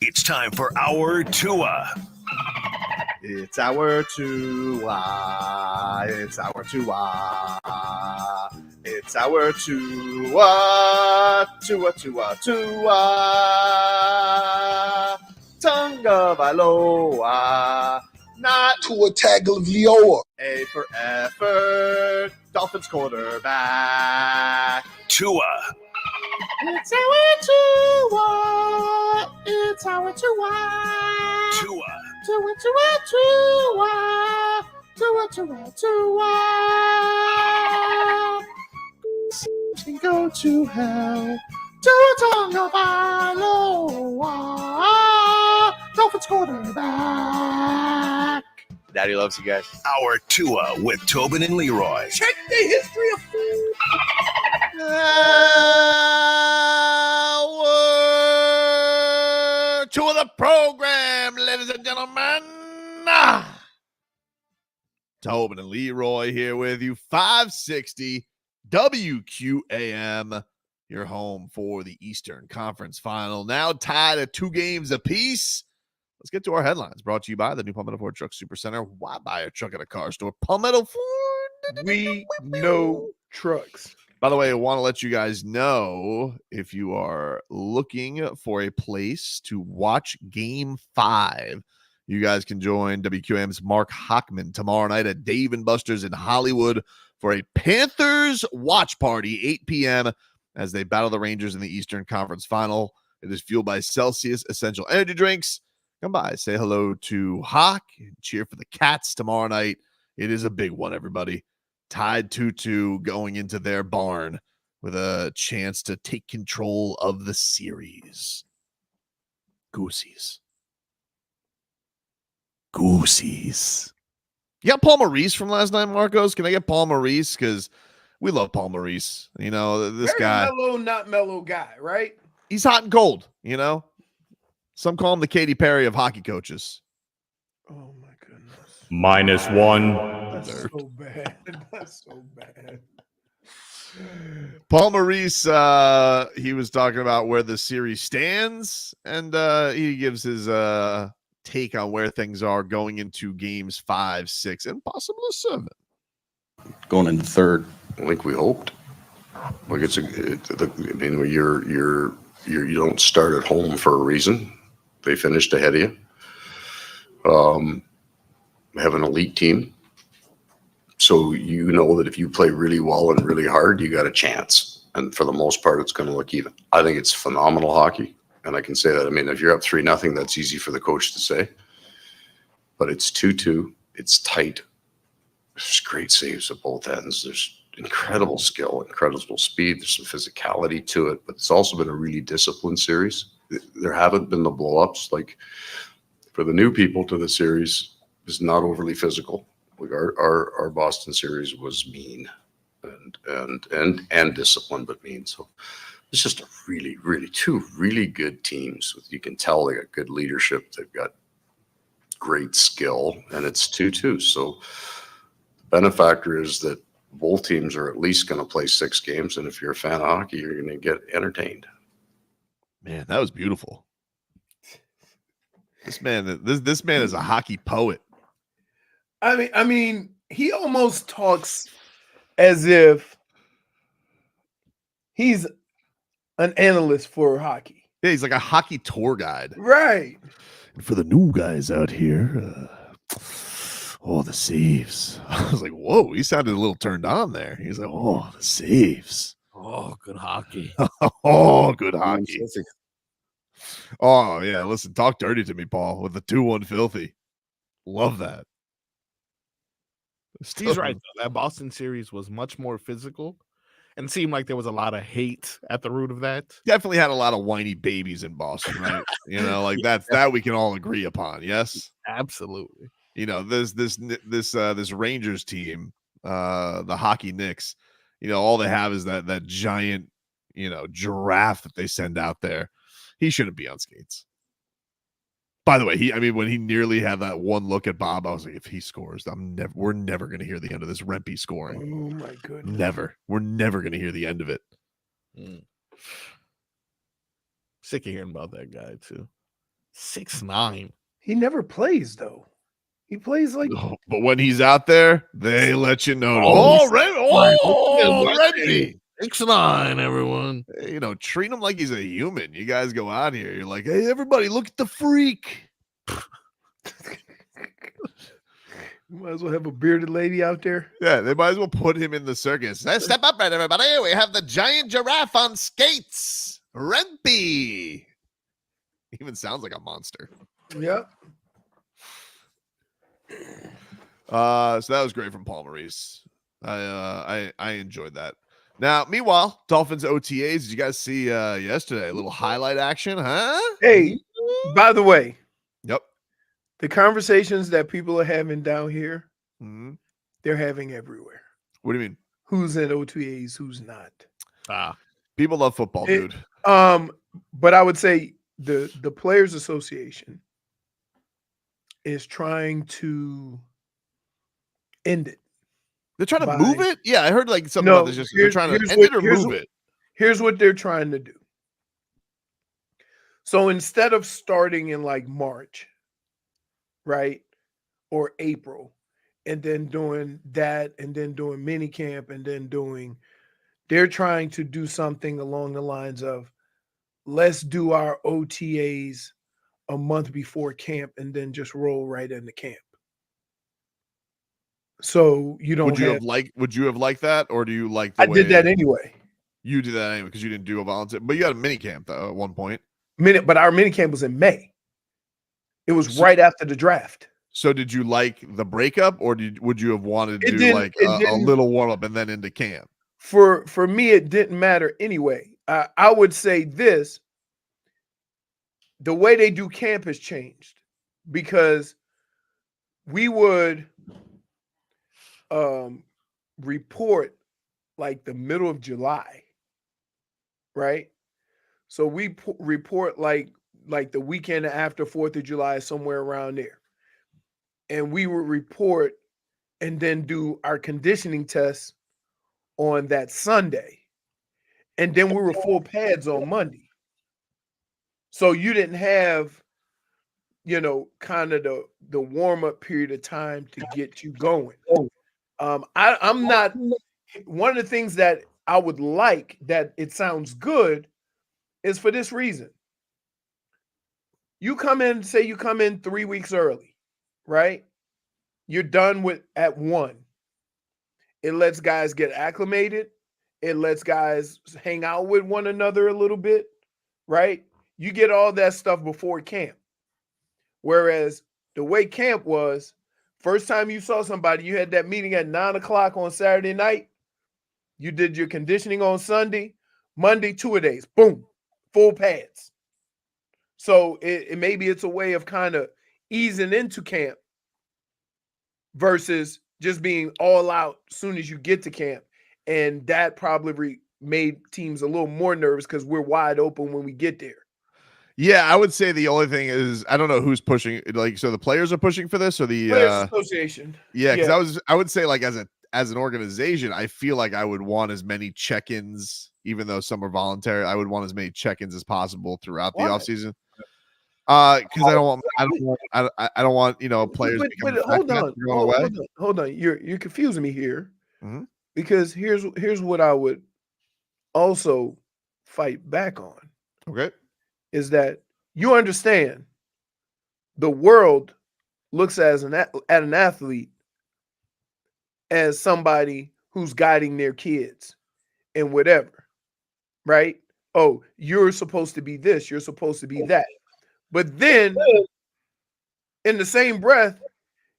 It's time for our Tua. It's our Tua. It's our Tua. It's our Tua. Tua, Tua, Tua. Tagovailoa. Not Tua Tagovailoa. A for effort. Dolphins quarterback. Tua. It's our Tua. It's our Tua. Tua. Tua, Tua, Tua. Tua, Tua, Tua. Can go to hell. Tua Tagovailoa. Dolphins quarterback. Daddy loves you guys. Our Tua with Tobin and Leroy. Check the history of food. Our Tua the program, ladies and gentlemen. Tobin and Leroy here with you. 560 WQAM. Your home for the Eastern Conference Final. Now tied at 2 games apiece. Let's get to our headlines. Brought to you by the new Palmetto Ford Truck Supercenter. Why buy a truck at a car store? Palmetto Ford. We know trucks. By the way, I want to let you guys know if you are looking for a place to watch Game 5, you guys can join WQM's Mark Hockman tomorrow night at Dave & Buster's in Hollywood for a Panthers watch party, 8 p.m., as they battle the Rangers in the Eastern Conference Final. It is fueled by Celsius Essential Energy Drinks. Come by, say hello to Hawk, and cheer for the Cats tomorrow night. It is a big one, everybody. Tied 2-2 going into their barn with a chance to take control of the series. Goosies. Goosies. You got Paul Maurice from last night, Marcos? Can I get Paul Maurice? Because we love Paul Maurice. You know, this Very guy. mellow, not mellow guy, right? He's hot and cold, you know? Some call him the Katy Perry of hockey coaches. Oh, my goodness. -1. That's so bad. That's so bad. Paul Maurice, he was talking about where the series stands, and he gives his take on where things are going into games 5, 6, and possibly 7. Going into third, like we hoped. Like you don't start at home for a reason. They finished ahead of you. Have an elite team. So you know that if you play really well and really hard, you got a chance. And for the most part, it's going to look even. I think it's phenomenal hockey. And I can say that. I mean, if you're up 3-0, that's easy for the coach to say. But it's 2-2. It's tight. There's great saves at both ends. There's incredible skill, incredible speed. There's some physicality to it. But it's also been a really disciplined series. There haven't been the blow-ups. Like, for the new people to the series, it's not overly physical. Like our Boston series was mean and disciplined, but mean. So it's just a really, really 2 really good teams. You can tell they got good leadership. They've got great skill, and it's 2-2. So the benefactor is that both teams are at least going to play 6 games, and if you're a fan of hockey, you're going to get entertained. Man, that was beautiful. This man is a hockey poet. I mean, he almost talks as if he's an analyst for hockey. Yeah, he's like a hockey tour guide. Right. And for the new guys out here, the saves. I was like, whoa, he sounded a little turned on there. He's like, oh, the saves. Oh, good hockey. Oh, good hockey. Oh, yeah. Listen, talk dirty to me, Paul, with the 2-1 filthy. Love that. He's right, though. That Boston series was much more physical and seemed like there was a lot of hate at the root of that. Definitely had a lot of whiny babies in Boston, right? You know, like that we can all agree upon. Yes, absolutely. You know, this Rangers team, the Hockey Knicks. You know, all they have is that giant, giraffe that they send out there. He shouldn't be on skates. By the way, when he nearly had that one look at Bob, I was like, if he scores, we're never going to hear the end of this Rempe scoring. Oh my goodness. Never. We're never going to hear the end of it. Sick of hearing about that guy too. 6'9". He never plays though. He plays like. But when he's out there, they let you know. Reggie. 6'9", everyone. You know, treat him like he's a human. You guys go out here. You're like, hey, everybody, look at the freak. You might as well have a bearded lady out there. Yeah, they might as well put him in the circus. Let's step up, right, everybody. We have the giant giraffe on skates. Rempy. Even sounds like a monster. Yep. So that was great from Paul Maurice. I enjoyed that. Now, meanwhile, Dolphins OTAs. Did you guys see yesterday a little highlight action? Huh? Hey, by the way. Yep. The conversations that people are having down here, they're having everywhere. What do you mean? Who's in OTAs? Who's not? People love football, dude. But I would say the Players Association is trying to end it. They're trying to move it? Yeah, I heard like something about this. Just they're trying to end it or move it. Here's what they're trying to do. So instead of starting in like March, right, or April, and then doing that, and then doing mini camp, and then they're trying to do something along the lines of, let's do our OTAs a month before camp and then just roll right into camp. So you don't. Would you have liked that, or do you like? The I did that anyway. You did that anyway because you didn't do a volunteer, but you had a mini camp though at one point. But our mini camp was in May. It was right after the draft. So did you like the breakup, or would you have wanted to do like a little warm up and then into camp? For me, it didn't matter anyway. I would say this: the way they do camp has changed because we would report like the middle of July, right? So we report like the weekend after 4th of July, somewhere around there. And we would report and then do our conditioning tests on that Sunday. And then we were full pads on Monday. So you didn't have, kind of the warm-up period of time to get you going. I'm not – one of the things that I would like that it sounds good is for this reason. You come in 3 weeks early, right? You're done at 1. It lets guys get acclimated. It lets guys hang out with one another a little bit, right? You get all that stuff before camp. Whereas the way camp was, first time you saw somebody, you had that meeting at 9 o'clock on Saturday night. You did your conditioning on Sunday. Monday, 2-a-days. Boom. Full pads. So maybe it's a way of kind of easing into camp versus just being all out as soon as you get to camp. And that probably made teams a little more nervous because we're wide open when we get there. Yeah, I would say the only thing is I don't know who's pushing. Like, so the players are pushing for this, or the Players Association. Yeah, because I would say like as an organization, I feel like I would want as many check-ins, even though some are voluntary. I would want as many check-ins as possible throughout the offseason. Because I don't want players. But hold on. You're confusing me here, because here's what I would also fight back on. Okay, is that you understand the world looks at an athlete as somebody who's guiding their kids and whatever, right? Oh, you're supposed to be this, you're supposed to be that. But then in the same breath,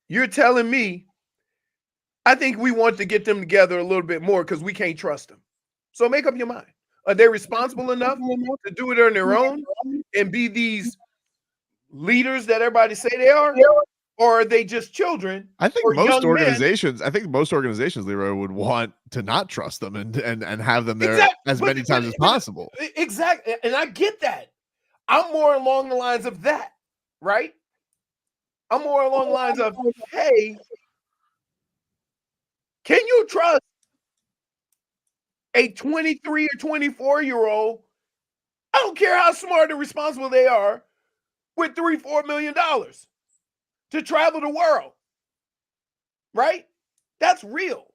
you're telling me, I think we want to get them together a little bit more because we can't trust them. So make up your mind. Are they responsible enough to do it on their own and be these leaders that everybody say they are? Or are they just children? I think most organizations, Leroy, would want to not trust them and have them there as many times as possible. Exactly. And I get that. I'm more along the lines of that, right? I'm more along the lines of, hey, can you trust a 23 or 24-year-old? I don't care how smart and responsible they are. with $3-4 million to travel the world. Right? That's real.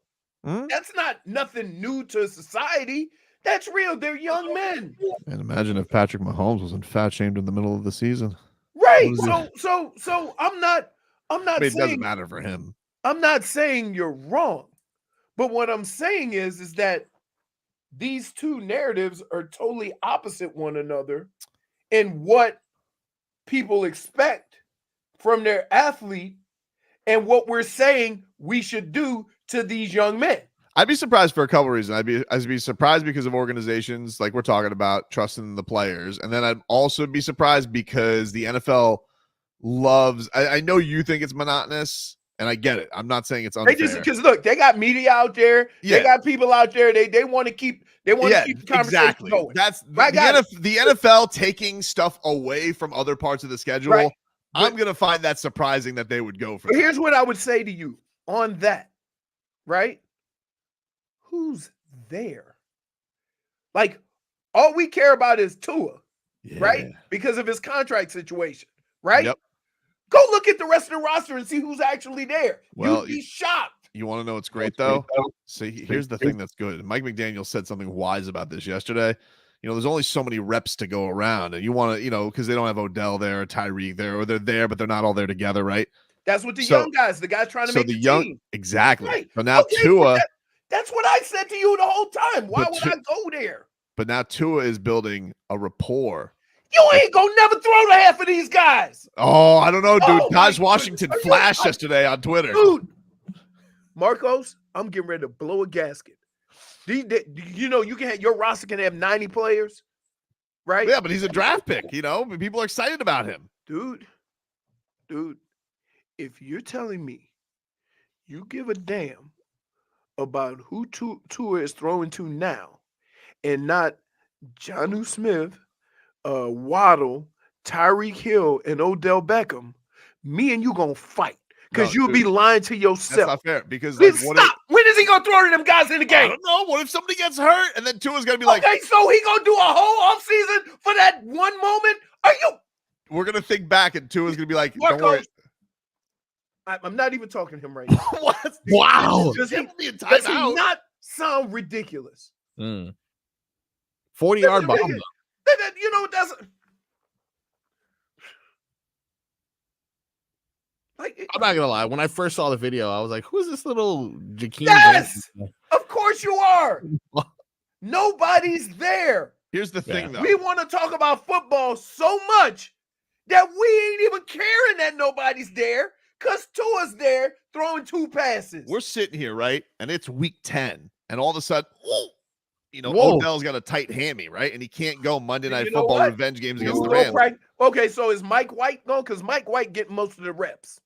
That's not nothing new to society. That's real. They're young men. And imagine if Patrick Mahomes wasn't fat shamed in the middle of the season. Right. So I'm not I mean, it saying doesn't matter for him. I'm not saying you're wrong. But what I'm saying is that these two narratives are totally opposite one another in what people expect from their athlete and what we're saying we should do to these young men. I'd be surprised for a couple reasons. I'd be surprised because of organizations like we're talking about trusting the players. And then I'd also be surprised because the NFL loves, I know you think it's monotonous, and I get it. I'm not saying it's unfair. Because look, they got media out there. Yeah. They got people out there. They want to keep the conversation going. That's the NFL taking stuff away from other parts of the schedule. Right. I'm going to find that surprising that they would go for that. Here's what I would say to you on that, right? Who's there? Like, all we care about is Tua, right? Because of his contract situation, right? Yep. Go look at the rest of the roster and see who's actually there. Well, You'd be shocked. You want to know what's great, though? See, here's the thing that's good. Mike McDaniel said something wise about this yesterday. You know, there's only so many reps to go around, and you want to, you know, because they don't have Odell there or Tyreek there, or they're there, but they're not all there together, right? That's what the young guys, the guys trying to make the team. Exactly. Right. So now Tua. That's what I said to you the whole time. Why would I go there? But now Tua is building a rapport. You ain't gonna never throw to half of these guys. Oh, I don't know, dude. Tahj Washington flashed yesterday on Twitter. Dude, Marcos, I'm getting ready to blow a gasket. You know, your roster can have 90 players, right? Yeah, but he's a draft pick, you know. People are excited about him. Dude, if you're telling me you give a damn about who Tua is throwing to now and not Jonnu Smith, Waddle, Tyreek Hill, and Odell Beckham, me and you gonna fight. Because you'll be lying to yourself. That's not fair. Because stop. When is he gonna throw to them guys in the game? I don't know. What if somebody gets hurt and then Tua's gonna be like, okay, so he gonna do a whole offseason for that one moment? Are you? We're gonna think back, and Tua's gonna be like, Marcos, don't worry. I'm not even talking to him right now. What? Wow. Does he not sound ridiculous? 40-yard bomb. You know, that's like. I'm not gonna lie. When I first saw the video, I was like, "Who's this little Jakeem?" Yes, of course you are. Nobody's there. Here's the thing, though. We want to talk about football so much that we ain't even caring that nobody's there because Tua's there throwing 2 passes. We're sitting here, right? And it's week 10. And all of a sudden, you know, Whoa. Odell's got a tight hammy, right? And he can't go Monday Night Football revenge games against the Rams. Okay, so is Mike White going? Because Mike White getting most of the reps.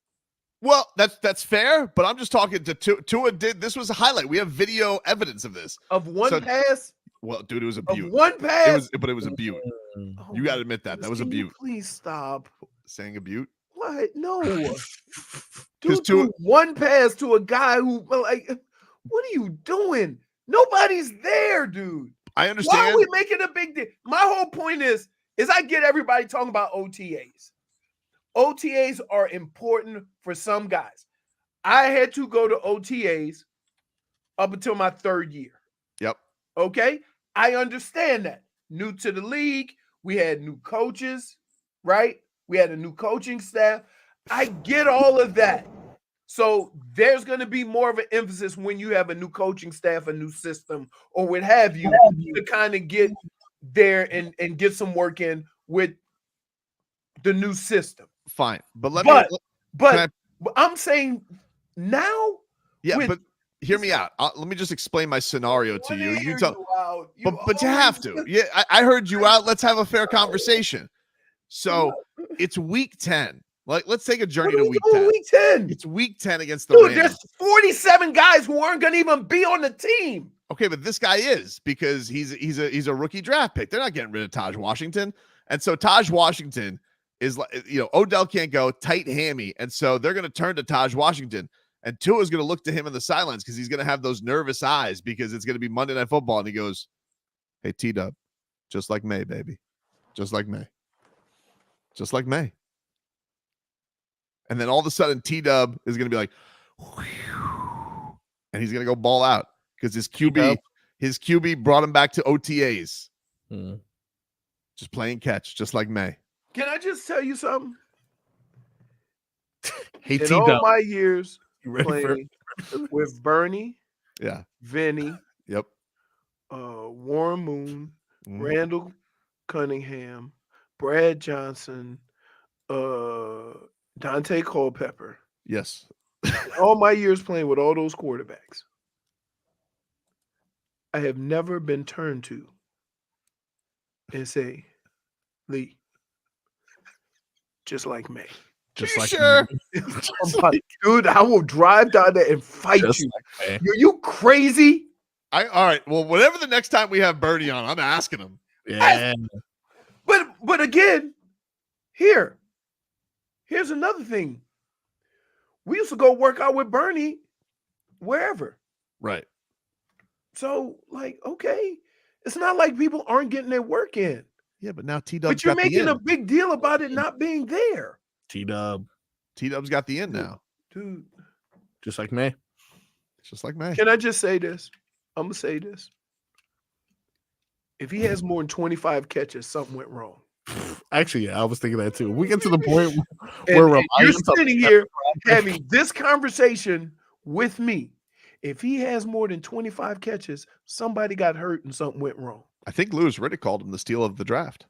Well, that's fair, but I'm just talking to Tua. This was a highlight. We have video evidence of this. Of one pass? Well, dude, it was a beaut. Of one pass? But it was a beaut. You got to admit that. That was a beaut. Please stop. Saying a beaut? What? No. Dude, one pass to a guy who, like, what are you doing? Nobody's there, dude. I understand. Why are we making a big deal? My whole point is I get everybody talking about OTAs. OTAs are important for some guys. I had to go to OTAs up until my 3rd year. Yep. Okay? I understand that. New to the league, we had new coaches, right? We had a new coaching staff. I get all of that. So there's going to be more of an emphasis when you have a new coaching staff, a new system, or what have you, to kind of get there and get some work in with the new system. Fine. But I'm saying now. Yeah, but hear me out. Let me just explain my scenario to you. You tell, but you have to. Yeah, I heard you out. Let's have a fair conversation. So it's week 10. Like, let's take a journey to week 10. Week 10. It's week 10 against the Rams. There's 47 guys who aren't going to even be on the team. Okay, but this guy is, because he's a rookie draft pick. They're not getting rid of Tahj Washington. And so Tahj Washington is like, you know, Odell can't go, tight hammy. And so they're going to turn to Tahj Washington. And Tua's going to look to him in the sidelines because he's going to have those nervous eyes because it's going to be Monday Night Football. And he goes, "Hey, T-Dub, just like May, baby. Just like May. Just like May." And then all of a sudden, T-Dub is going to be like, whew, and he's going to go ball out because his QB brought him back to OTAs. Just playing catch, just like May. Can I just tell you something? Hey, in T-Dub. all my years playing with Bernie, Vinny, Warren Moon, Randall Cunningham, Brad Johnson, Dante Culpepper. Yes. All my years playing with all those quarterbacks, I have never been turned to and say, Lee, just like May. Just like sure? Dude, I will drive down there and fight Just you. like Are you crazy? All right. Well, whatever the next time we have Bernie on, I'm asking him. Yeah. But again, here's another thing. We used to go work out with Bernie wherever. Right. So, like, okay, it's not like people aren't getting their work in. Yeah, but now T-Dub's But you're got the making in. a big deal about it not being there. T-Dub's got the in now. Dude. Just like May. Just like May. Can I just say this? I'm going to say this. If he has more than 25 catches, something went wrong. Actually, yeah, I was thinking that too. We get to the point And where you're sitting here having this conversation with me. If he has more than 25 catches, somebody got hurt and something went wrong. I think Louis Riddick called him the steal of the draft.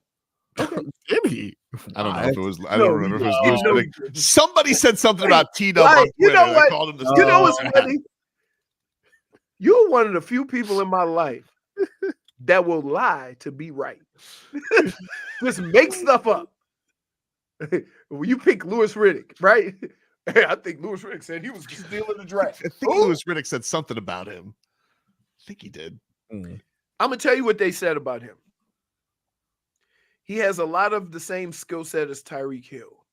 Did he? I don't know if it was. I don't remember if it was Louis Riddick. Somebody said something about T-Dub on Twitter. You know what? Called him the You steal know of what's the draft. funny? You're one of the few people in my life that will lie to be right. Just make stuff up. When you pick Louis Riddick, right? I think Louis Riddick said he was stealing the draft. I think Louis Riddick said something about him. I think he did. I'm going to tell you what they said about him. He has a lot of the same skill set as Tyreek Hill.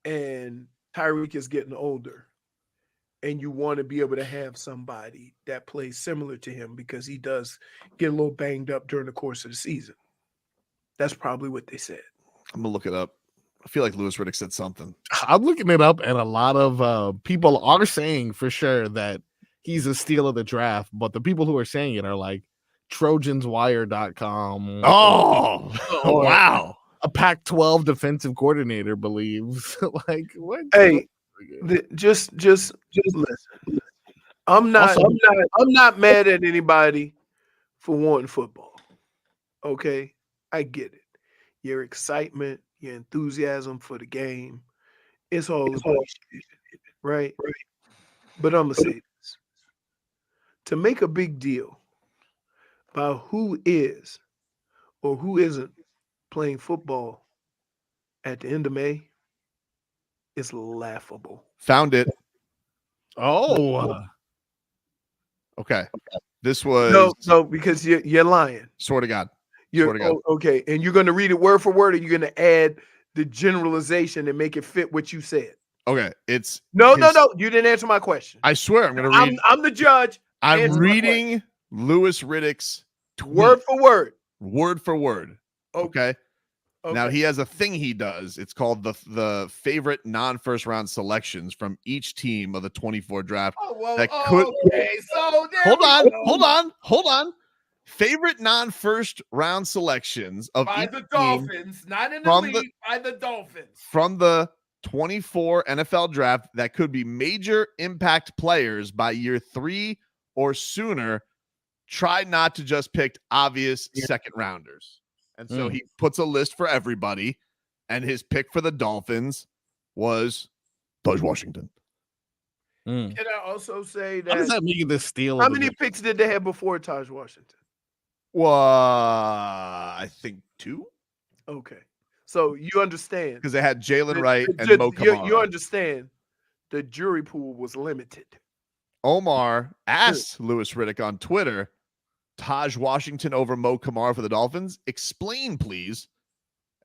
And Tyreek is getting older. And you want to be able to have somebody that plays similar to him because he does get a little banged up during the course of the season. That's probably what they said. I'm going to look it up. I feel like Louis Riddick said something. I'm looking it up, and a lot of people are saying for sure that he's a steal of the draft, but the people who are saying it are like TrojansWire.com. Oh, wow. A Pac-12 defensive coordinator believes. Like, what? Hey, just listen. I'm not mad at anybody for wanting football. Okay, I get it. Your excitement, your enthusiasm for the game, it's all appreciated, right? But I'm gonna say this: to make a big deal about who is or who isn't playing football at the end of May is laughable. Found it. Oh. Okay. This was no, because you're lying. Swear to God. Okay, and you're going to read it word for word, or you're going to add the generalization and make it fit what you said. Okay, it's no. You didn't answer my question. I swear I'm going to read. I'm the judge. I'm reading Louis Riddick's tweet, word for word. Word for word. Okay. Now he has a thing he does. It's called the favorite non-first round selections from each team of the 24 draft. Hold on. Favorite non-first round selections of by each the team Dolphins, not in the league, by the Dolphins. From the 24 NFL draft that could be major impact players by year 3 or sooner. Try not to just pick obvious second rounders. And so he puts a list for everybody, and his pick for the Dolphins was Tahj Washington. Can I also say that? How does that make this steal? How many picks did they have before Tahj Washington? Well, I think 2. Okay. So you understand. Because they had Jalen Wright and Mo Kamara. You understand the jury pool was limited. Omar asked Louis Riddick on Twitter, Tahj Washington over Mo Kamara for the Dolphins? Explain, please.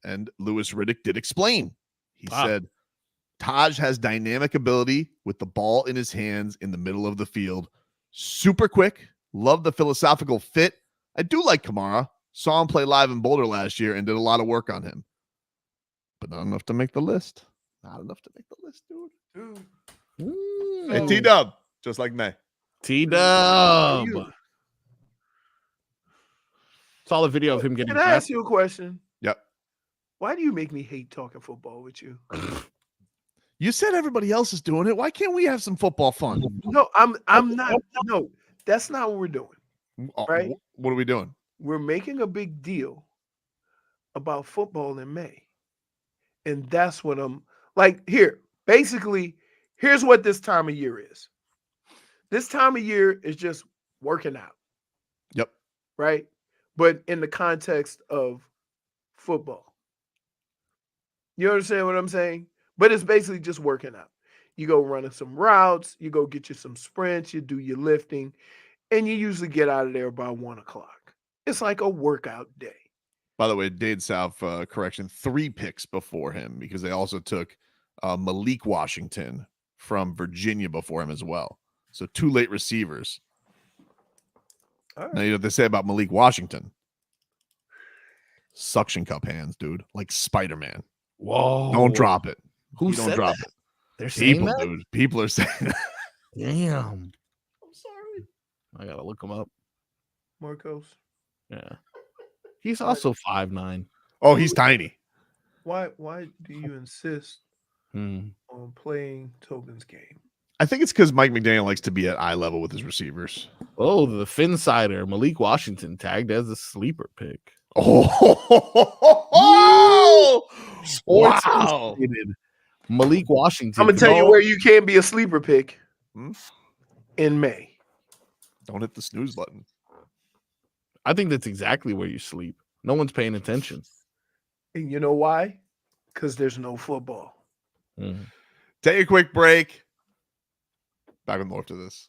And Louis Riddick did explain. He said, Tahj has dynamic ability with the ball in his hands in the middle of the field. Super quick. Love the philosophical fit. I do like Kamara. Saw him play live in Boulder last year and did a lot of work on him. But not enough to make the list. Not enough to make the list, dude. Dude. Hey, T-Dub, just like May. T-Dub. Saw the video of him getting Can I ask you a question? Yep. Why do you make me hate talking football with you? You said everybody else is doing it. Why can't we have some football fun? No, I'm not. No, that's not what we're doing. Right? What are we doing? We're making a big deal about football in May. And that's what I'm like here. Basically, here's what this time of year is. This time of year is just working out. Yep. Right? But in the context of football. You understand what I'm saying? But it's basically just working out. You go running some routes, you go get you some sprints, you do your lifting, and you usually get out of there by 1 o'clock. It's like a workout day. By the way, Dade South, correction, 3 picks before him because they also took Malik Washington from Virginia before him as well. So 2 late receivers. All right. Now, you know what they say about Malik Washington? Suction cup hands, dude. Like Spider-Man. Whoa. Don't drop it. Who don't said drop that? it. They're saying People, that? dude. People are saying that. Damn. I'm sorry. I gotta look him up. Marcos. Yeah. He's also 5'9". Oh, he's tiny. Why do you insist on playing Tobin's game? I think it's because Mike McDaniel likes to be at eye level with his receivers. Oh, the Finsider, Malik Washington tagged as a sleeper pick. Oh, wow. Malik Washington. I'm gonna tell you where you can't be a sleeper pick in May. Don't hit the snooze button. I think that's exactly where you sleep. No one's paying attention. And you know why? Because there's no football. Take a quick break. Back with more to this.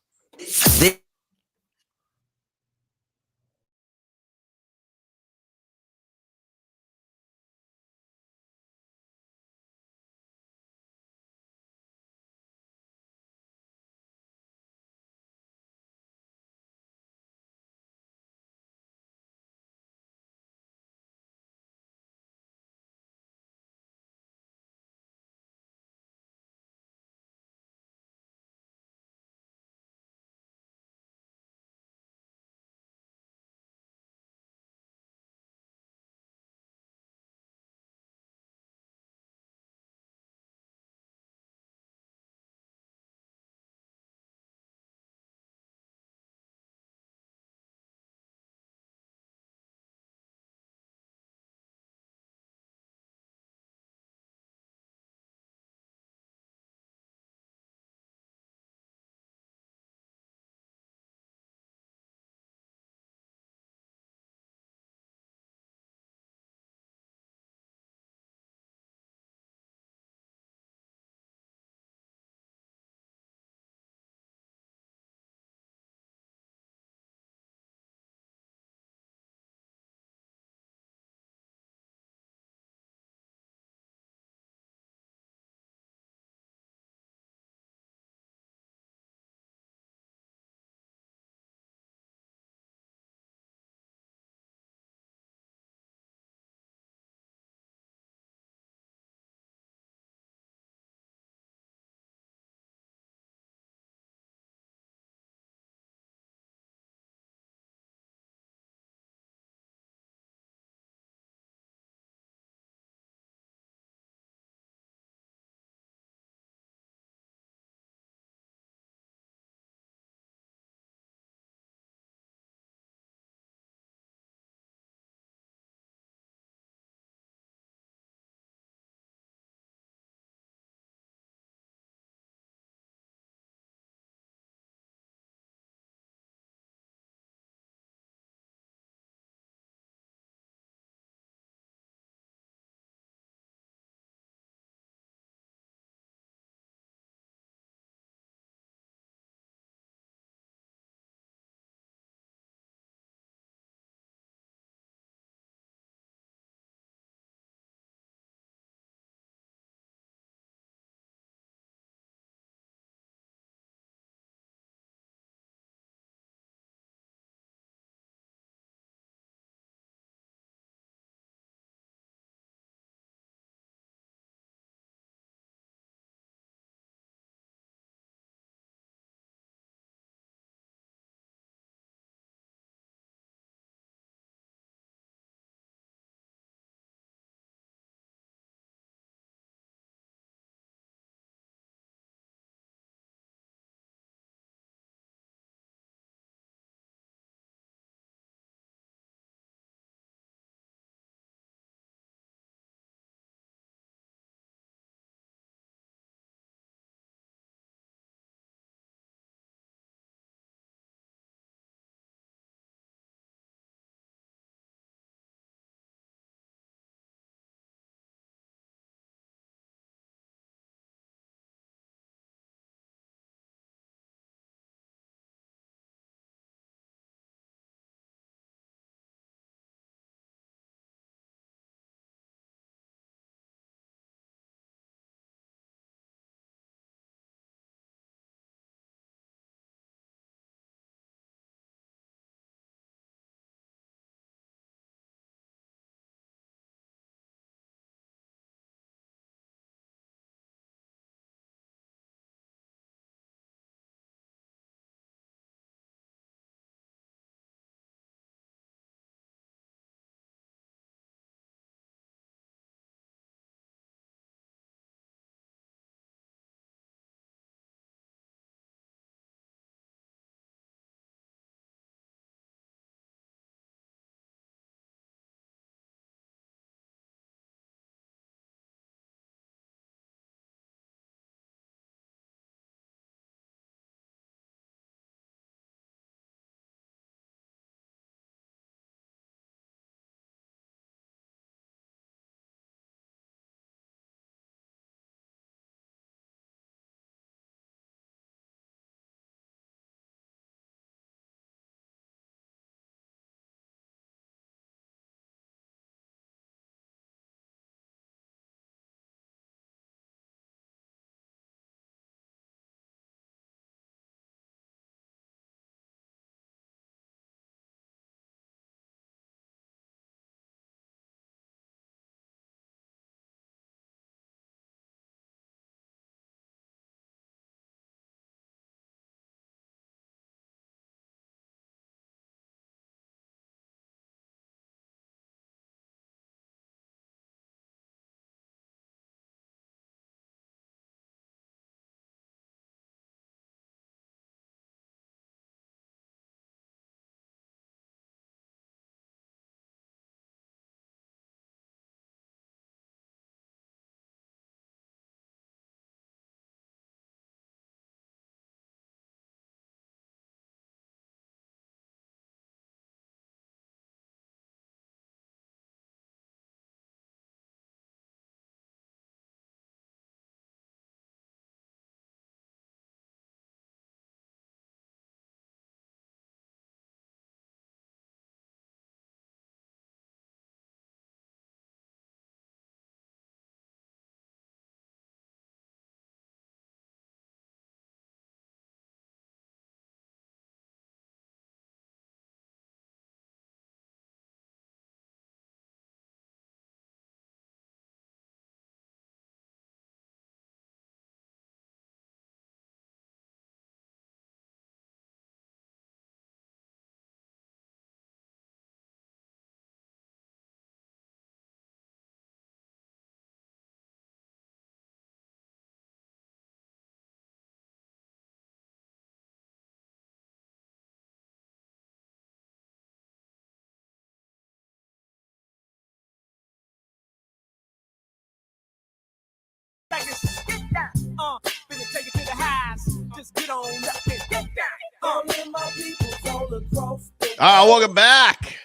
Welcome back.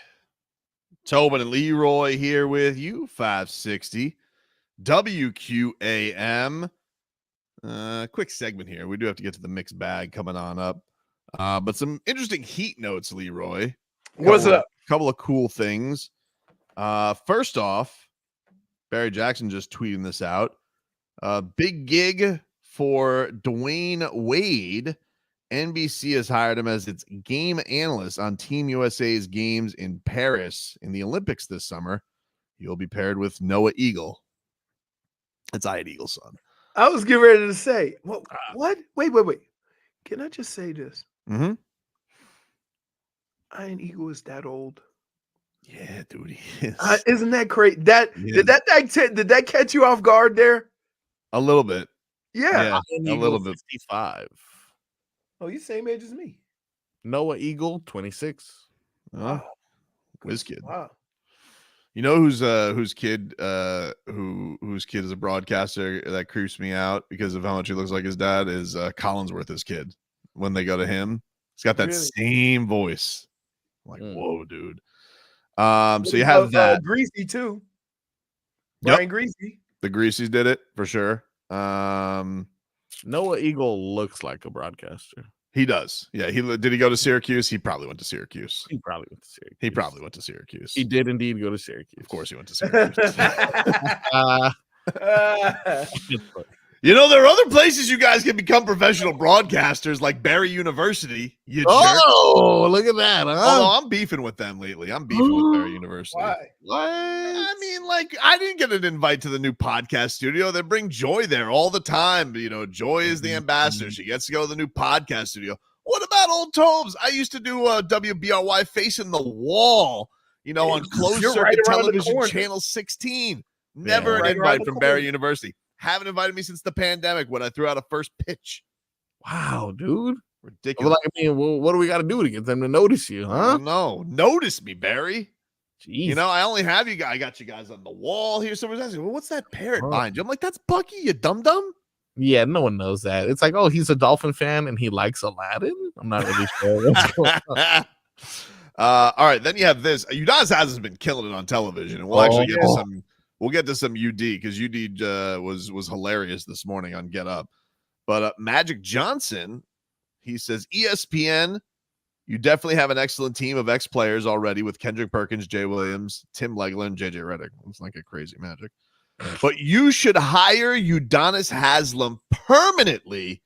Tobin and Leroy here with you, 560 WQAM. Quick segment here. We do have to get to the mixed bag coming on up. But some interesting Heat notes, Leroy. What's up? Couple of cool things. First off, Barry Jackson just tweeting this out. Big gig for Dwyane Wade. NBC has hired him as its game analyst on Team USA's games in Paris in the Olympics this summer. He'll be paired with Noah Eagle. It's Ian Eagle's son. I was getting ready to say, what? Wait. Can I just say this? Mm-hmm. Ian Eagle is that old. Yeah, dude, he is. Isn't that crazy? Did that catch you off guard there? A little bit. Yeah, a little bit. 65. Oh, you same age as me. Noah Eagle, 26. Wow. Whiz kid. Wow. You know whose kid is a broadcaster that creeps me out because of how much he looks like his dad is Collinsworth's kid. When they go to him, he's got that same voice. I'm like, whoa, dude. So you have that. Greasy too. Yep. Brian Greasy. The Greasies did it for sure. Noah Eagle looks like a broadcaster. He does. Yeah. Did he go to Syracuse? He probably went to Syracuse. He probably went to Syracuse. He did indeed go to Syracuse. Of course he went to Syracuse. You know, there are other places you guys can become professional broadcasters, like Barry University. You jerk. Look at that. Huh? Although I'm beefing with them lately. I'm beefing with Barry University. Why? What? I mean, like, I didn't get an invite to the new podcast studio. They bring Joy there all the time. You know, Joy is the ambassador. She gets to go to the new podcast studio. What about old Tobes? I used to do a WBRY Facing the Wall, you know, on closed circuit television, channel 16. Never an invite from Barry University. Haven't invited me since the pandemic when I threw out a first pitch. Wow, dude. Ridiculous. What do we got to do to get them to notice you, huh? No, notice me, Barry. Jeez. You know, I only have you guys. I got you guys on the wall here. Someone's asking, well, what's that parrot behind you? I'm like, that's Bucky, you dum-dum. Yeah, no one knows that. It's like, oh, he's a Dolphin fan and he likes Aladdin. I'm not really sure what's going on. All right, then you have this. Udonis has been killing it on television, and we'll actually get to some. We'll get to some UD because UD was hilarious this morning on Get Up. But Magic Johnson, he says, ESPN, you definitely have an excellent team of ex-players already with Kendrick Perkins, Jay Williams, Tim Legler, and JJ Redick. It's like a crazy Magic. But you should hire Udonis Haslem permanently.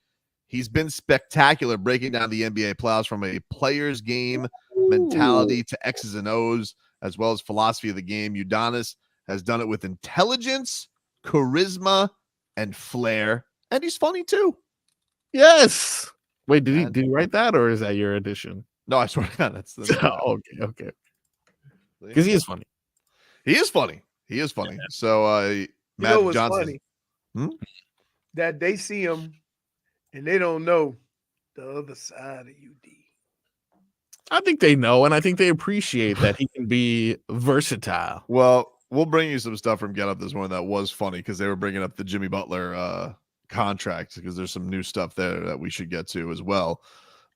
He's been spectacular breaking down the NBA playoffs from a player's game mentality to X's and O's, as well as philosophy of the game. Udonis has done it with intelligence, charisma, and flair. And he's funny too. Yes. Wait, did he write that, or is that your addition? No, I swear to God, that's okay. Because he is funny. He is funny. Yeah. So Matt Johnson. Funny? That they see him and they don't know the other side of UD. I think they know, and I think they appreciate that he can be versatile. Well, we'll bring you some stuff from Get Up this morning that was funny because they were bringing up the Jimmy Butler contract because there's some new stuff there that we should get to as well.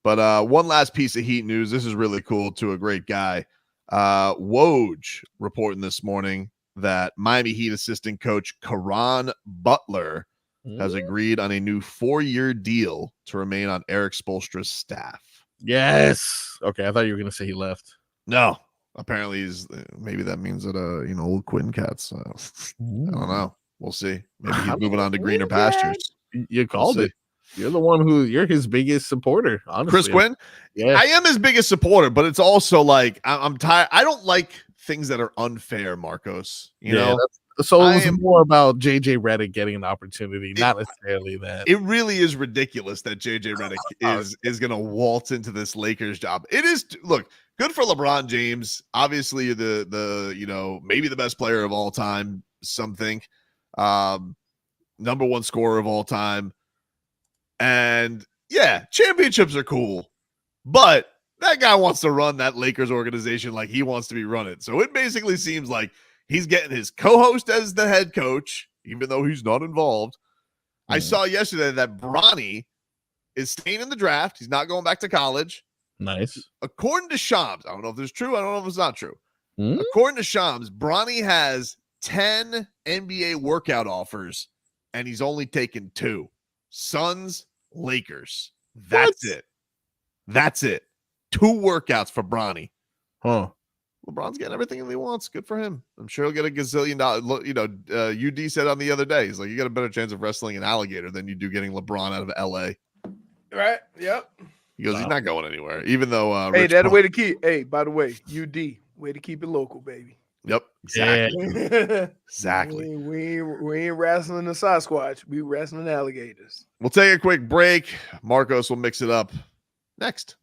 But one last piece of Heat news. This is really cool to a great guy. Woj reporting this morning that Miami Heat assistant coach Caron Butler has agreed on a new 4-year deal to remain on Erik Spoelstra's staff. Yes. Okay, I thought you were going to say he left. No. Apparently, maybe that means that we'll quitting Cats. I don't know. We'll see. Maybe he's moving on to greener pastures. You called it. You're the one you're his biggest supporter, honestly. Chris Quinn? Yeah. I am his biggest supporter, but it's also like I'm tired. I don't like things that are unfair, Marcos. You know? So it was more about JJ Redick getting an opportunity, not necessarily that. It really is ridiculous that JJ Redick is going to waltz into this Lakers job. It is. Look, good for LeBron James. Obviously, the maybe the best player of all time. Some think number one scorer of all time. And yeah, championships are cool, but that guy wants to run that Lakers organization like he wants to be run it. So it basically seems like he's getting his co-host as the head coach, even though he's not involved. I saw yesterday that Bronny is staying in the draft. He's not going back to college. Nice. According to Shams, I don't know if this is true. I don't know if it's not true. According to Shams, Bronny has 10 NBA workout offers, and he's only taken 2. Suns, Lakers. That's it. That's it. 2 workouts for Bronny. Huh. LeBron's getting everything that he wants. Good for him. I'm sure he'll get a gazillion dollars. You know, UD said on the other day, he's like, you got a better chance of wrestling an alligator than you do getting LeBron out of LA. Right. Yep. He goes, he's not going anywhere. Even though, hey, that's a way to keep. Hey, by the way, UD, way to keep it local, baby. Yep. Exactly. Yeah. Exactly. We ain't wrestling the Sasquatch. We wrestling alligators. We'll take a quick break. Marcos will mix it up next.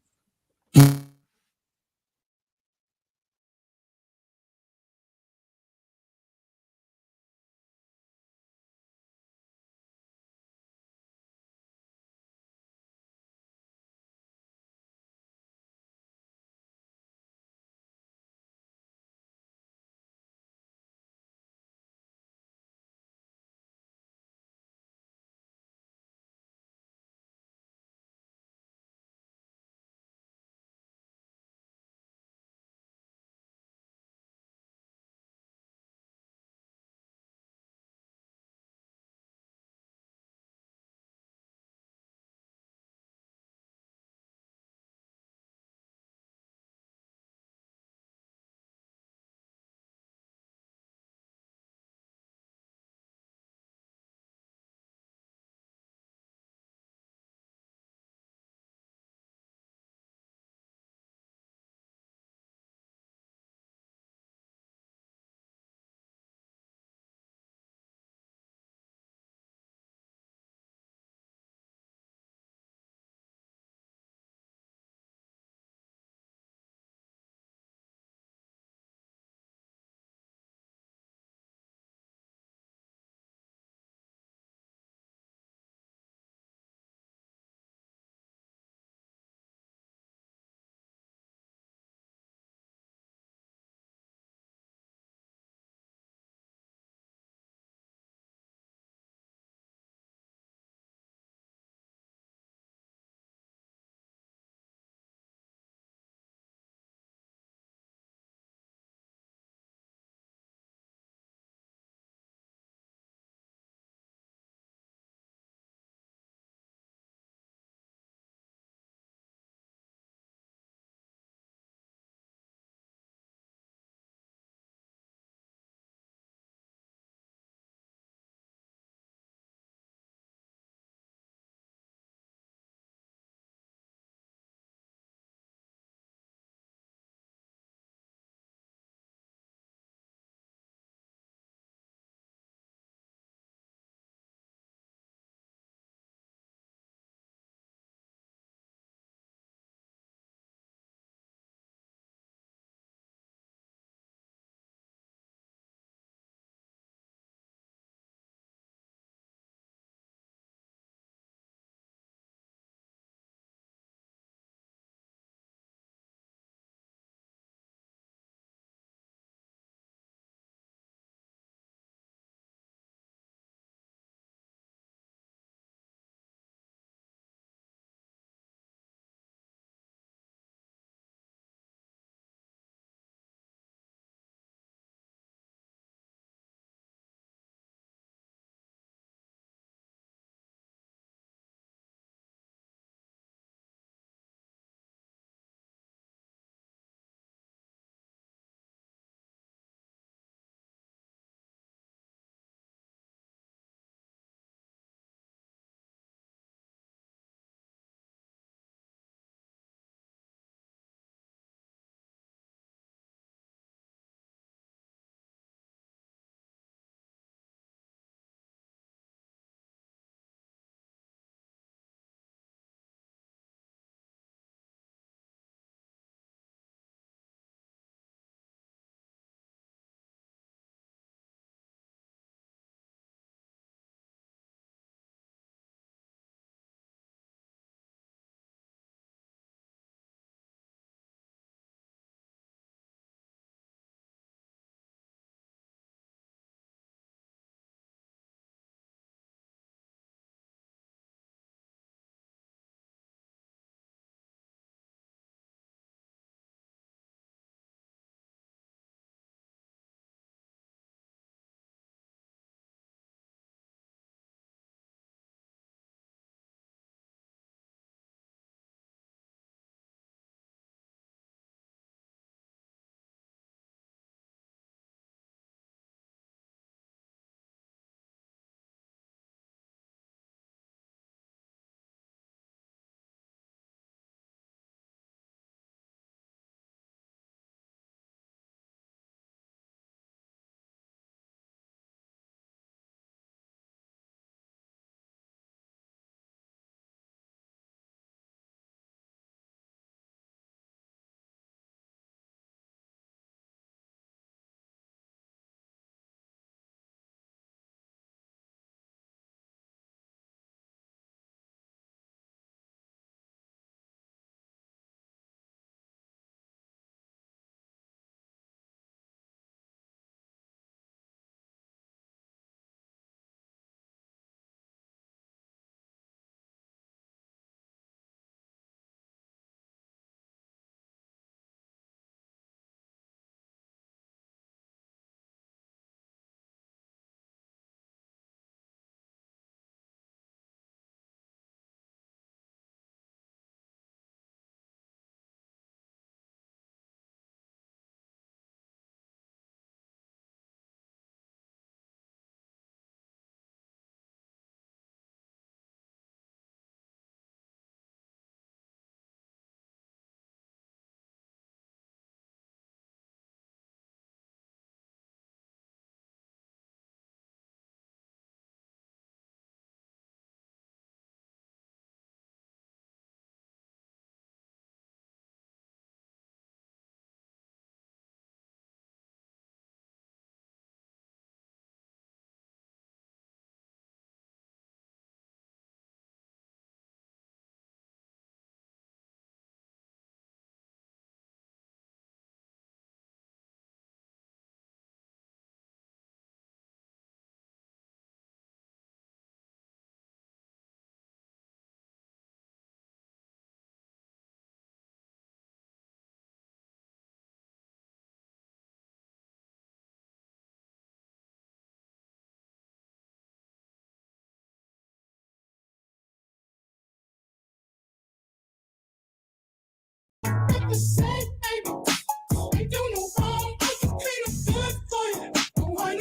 All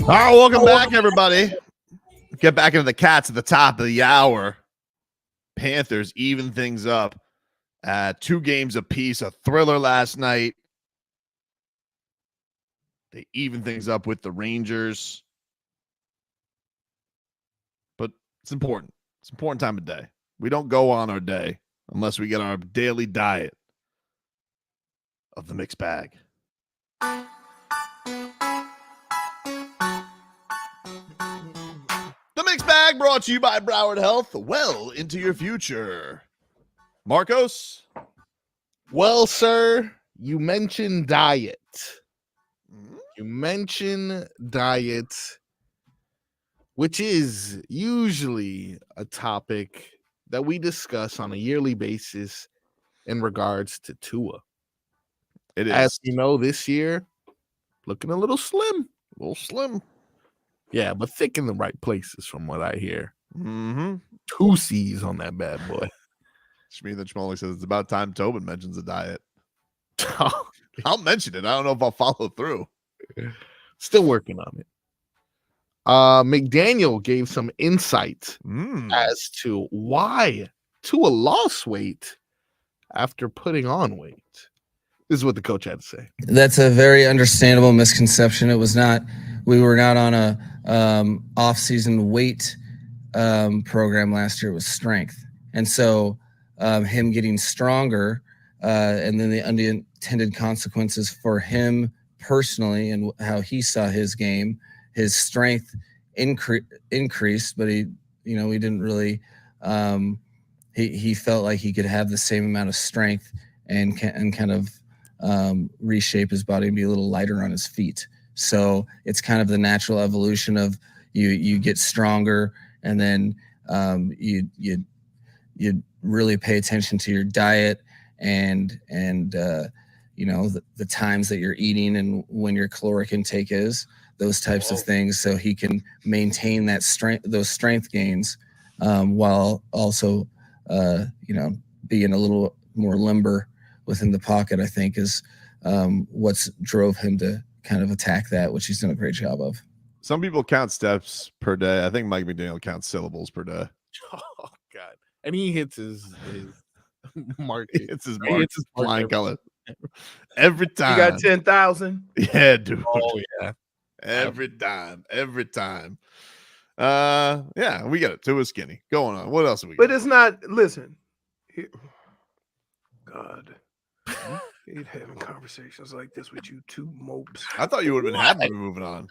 right, welcome back, everybody. Get back into the Cats at the top of the hour. Panthers even things up at 2 games apiece. A thriller last night. They even things up with the Rangers. But it's important. It's an important time of day. We don't go on our day unless we get our daily diet of the mixed bag. The mixed bag brought to you by Broward Health. Well into your future. Marcos? Well, sir, you mentioned diet. You mentioned diet, which is usually a topic that we discuss on a yearly basis in regards to Tua. It is. As you know, this year, looking a little slim. A little slim. Yeah, but thick in the right places from what I hear. Mm-hmm. 2 C's on that bad boy. Shmi the Schmolly says it's about time Tobin mentions the diet. I'll mention it. I don't know if I'll follow through. Still working on it. McDaniel gave some insight as to why Tua lost weight after putting on weight. This is what the coach had to say. That's a very understandable misconception. We were not on a off-season weight program last year. It was strength. And so him getting stronger and then the unintended consequences for him personally and how he saw his game, his strength increased, but he didn't really, he felt like he could have the same amount of strength and kind of reshape his body and be a little lighter on his feet. So it's kind of the natural evolution of you get stronger, and then you really pay attention to your diet and the times that you're eating and when your caloric intake is, those types of things, so he can maintain that those strength gains while also being a little more limber within the pocket, I think is what's drove him to kind of attack that, which he's done a great job of. Some people count steps per day. I think Mike McDaniel counts syllables per day. Oh God! And he hits his mark. It's his mark. It's his flying color every time. You got 10,000. Yeah, dude. Oh yeah. Every time. Yeah, we got it. Tua skinny. Going on. What else have we got? But it's not. Listen. God. I hate having conversations like this with you two mopes. I thought you would have been happy moving on.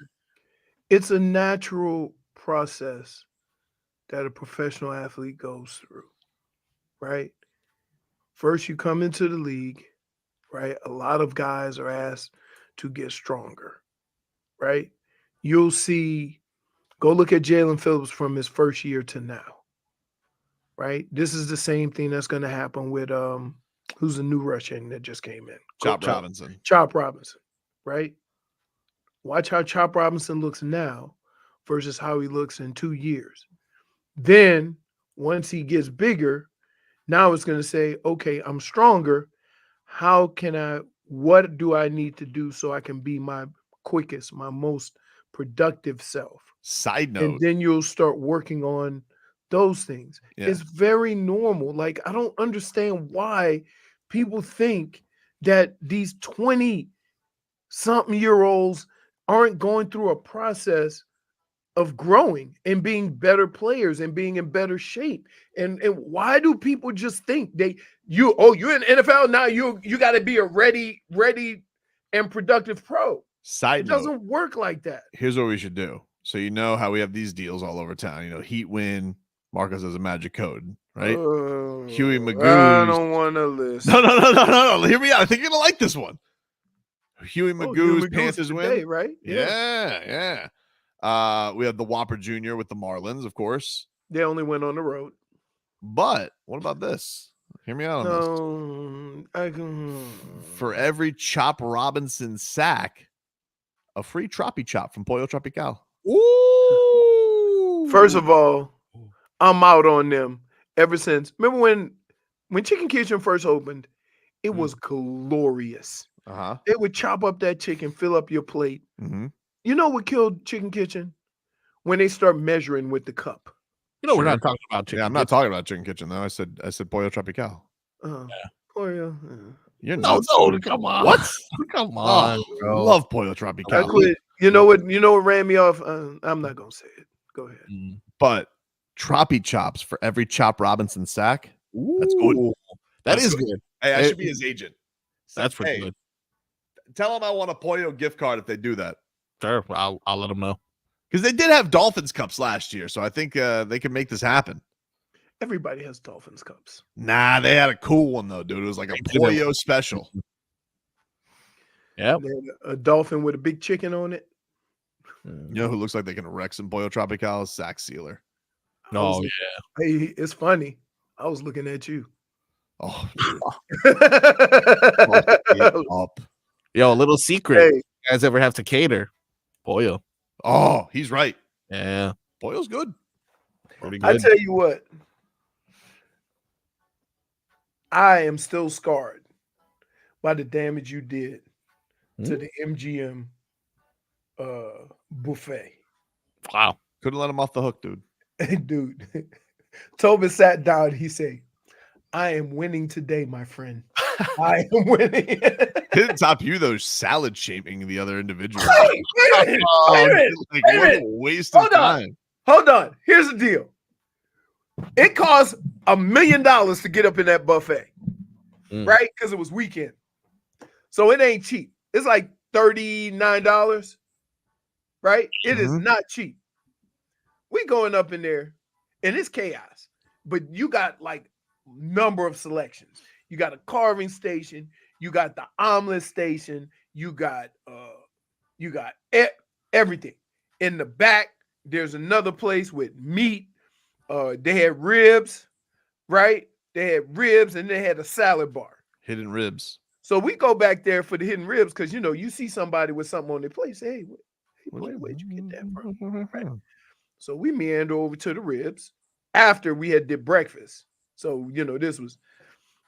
It's a natural process that a professional athlete goes through, right? First, you come into the league, right? A lot of guys are asked to get stronger, right? You'll see, go look at Jalen Phillips from his first year to now, right? This is the same thing that's going to happen with who's the new Russian that just came in? Chop Robinson. Chop Robinson, right? Watch how Chop Robinson looks now versus how he looks in 2 years. Then once he gets bigger, now it's going to say, okay, I'm stronger. What do I need to do so I can be my quickest, my most productive self? Side note. And then you'll start working on those things. Yeah. It's very normal. Like, I don't understand why people think that these 20-something-year-olds aren't going through a process of growing and being better players and being in better shape. And why do people just think you're in the NFL now, you got to be a ready and productive pro? Side It note, doesn't work like that. here's what we should do. So you know how we have these deals all over town. Heat win. Marcos has a magic code, right? Huey Magoo. I don't want to listen. No. Hear me out. I think you're gonna like this one. Huey Magoo's Panthers today, win, right? Yeah. We have the Whopper Jr. with the Marlins, of course. They only went on the road. But what about this? Hear me out on this. For every Chop Robinson sack, a free Troppy Chop from Pollo Tropical. Ooh. First of all, I'm out on them ever since. Remember when Chicken Kitchen first opened, It was glorious. Uh-huh. They would chop up that chicken, fill up your plate. Mm-hmm. You know what killed Chicken Kitchen? When they start measuring with the cup. You know, we're not talking about chicken. Yeah, I'm not talking about Chicken Kitchen though. I said Pollo Tropical. Pollo. You're No, nuts. come on. What? Come on, bro. Love Pollo Tropical. I quit. You know what ran me off? I'm not gonna say it. Go ahead. But Troppy chops for every Chop Robinson sack. That's good. That is good. Hey, I should be his agent. That's pretty good. Tell him I want a Pollo gift card if they do that. Sure, I'll let him know. Because they did have Dolphins cups last year, so I think they can make this happen. Everybody has Dolphins cups. Nah, they had a cool one though, dude. It was like a Pollo special. Yeah, a dolphin with a big chicken on it. You know who looks like they can wreck some Pollo Tropical? Zach Sealer. Oh yeah. Hey, it's funny. I was looking at you. Oh, up. Yo, a little secret. Hey. You guys ever have to cater? Pollo. Oh, he's right. Yeah. Pollo's good. Pretty good. I tell you what. I am still scarred by the damage you did to the MGM buffet. Wow. Couldn't let him off the hook, dude. Dude. Tobin sat down. He said, I am winning today, my friend. I am winning. It didn't top you, though, salad shaming the other individual. Wait a minute. Wait a minute. Like, Wait a what a minute. waste of time. Hold on. Here's the deal. It cost $1 million to get up in that buffet, right? Because it was weekend. So it ain't cheap. It's like $39, right? It is not cheap. We going up in there, and it's chaos. But you got like number of selections. You got a carving station. You got the omelet station. You got everything. In the back, there's another place with meat. They had ribs, right? They had ribs, and they had a salad bar. Hidden ribs. So we go back there for the hidden ribs because, you know, you see somebody with something on their plate. Say, hey, where'd you get that from? Right. So we meander over to the ribs after we had did breakfast. So, you know, this was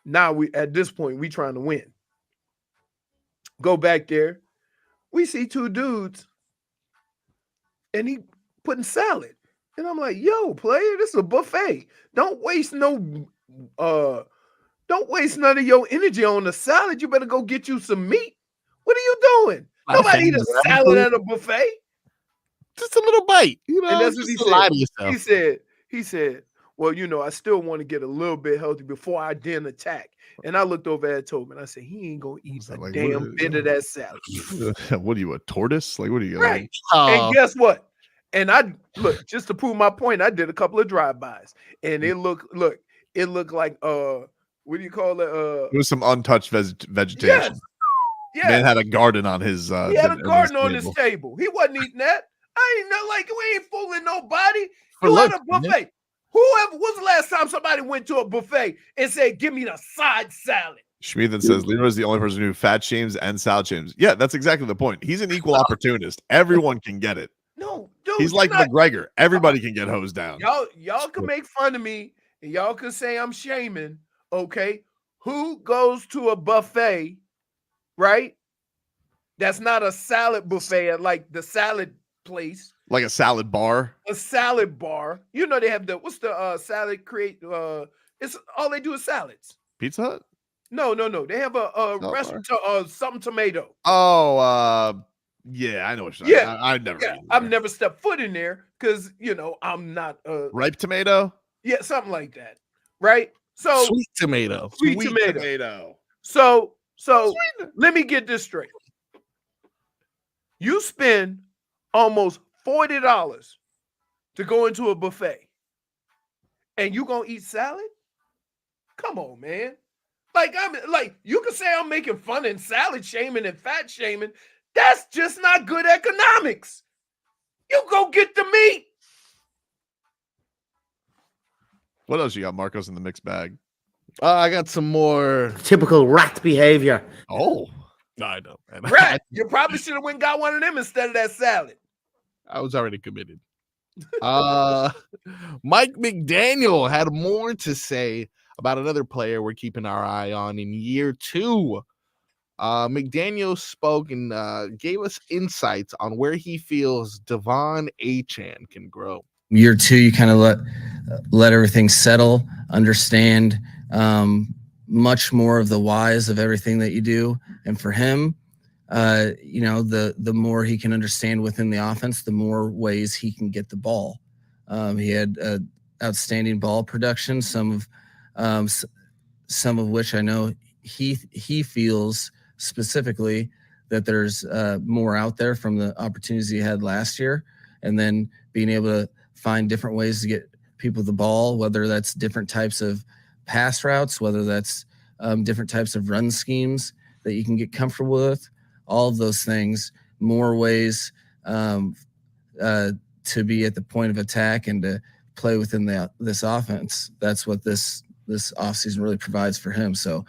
now at this point, we trying to win. Go back there. We see two dudes and he putting salad. And I'm like, yo, player, this is a buffet. Don't waste none of your energy on the salad. You better go get you some meat. What are you doing? Nobody eat a salad at a buffet. Just a little bite, you know. And that's what he said. Lie to yourself. He said, well, you know, I still want to get a little bit healthy before I then attack. And I looked over at Tobin. I said, he ain't gonna eat a damn bit of that salad. What are you, a tortoise? Like, what are you? Right. And guess what? And I look, just to prove my point, I did a couple of drive-bys, and it looked like what do you call it? It was some untouched vegetation. Yes. Man had a garden on his. He had a garden on his table. He wasn't eating that. I ain't not like we ain't fooling nobody. You had a buffet. Man. Whoever was the last time somebody went to a buffet and said, "Give me the side salad"? Schmieden says Leroy's the only person who fat shames and salad shames. Yeah, that's exactly the point. He's an equal opportunist. Everyone can get it. No, dude, he's like McGregor. Everybody can get hosed down. Y'all can make fun of me and y'all can say I'm shaming. Okay, who goes to a buffet, right? That's not a salad buffet at like the salad place. Like a salad bar. A salad bar. You know they have what's the salad create? It's all they do is salads. Pizza Hut? No. They have a restaurant, something tomato. Oh, yeah, I know what you're saying. Yeah, I've never stepped foot in there because you know I'm not ripe tomato. Yeah, something like that, right? So sweet tomato. Sweet tomato. So let me get this straight. You spend almost $40 to go into a buffet, and you gonna eat salad? Come on, man. Like you can say I'm making fun and salad shaming and fat shaming. That's just not good economics. You go get the meat. What else you got, Marcos, in the mixed bag? I got some more typical rat behavior. Oh, no, I don't. Rat. You probably should have went and got one of them instead of that salad. I was already committed. Mike McDaniel had more to say about another player we're keeping our eye on in year 2. McDaniel spoke and gave us insights on where he feels De'Von Achane can grow. Year 2, you kind of let everything settle, understand much more of the whys of everything that you do. And for him, the more he can understand within the offense, the more ways he can get the ball. He had outstanding ball production, some of which I know he feels specifically that there's more out there from the opportunities he had last year, and then being able to find different ways to get people the ball, whether that's different types of pass routes, whether that's different types of run schemes that you can get comfortable with, all of those things, more ways to be at the point of attack and to play within this offense. That's what this offseason really provides for him. So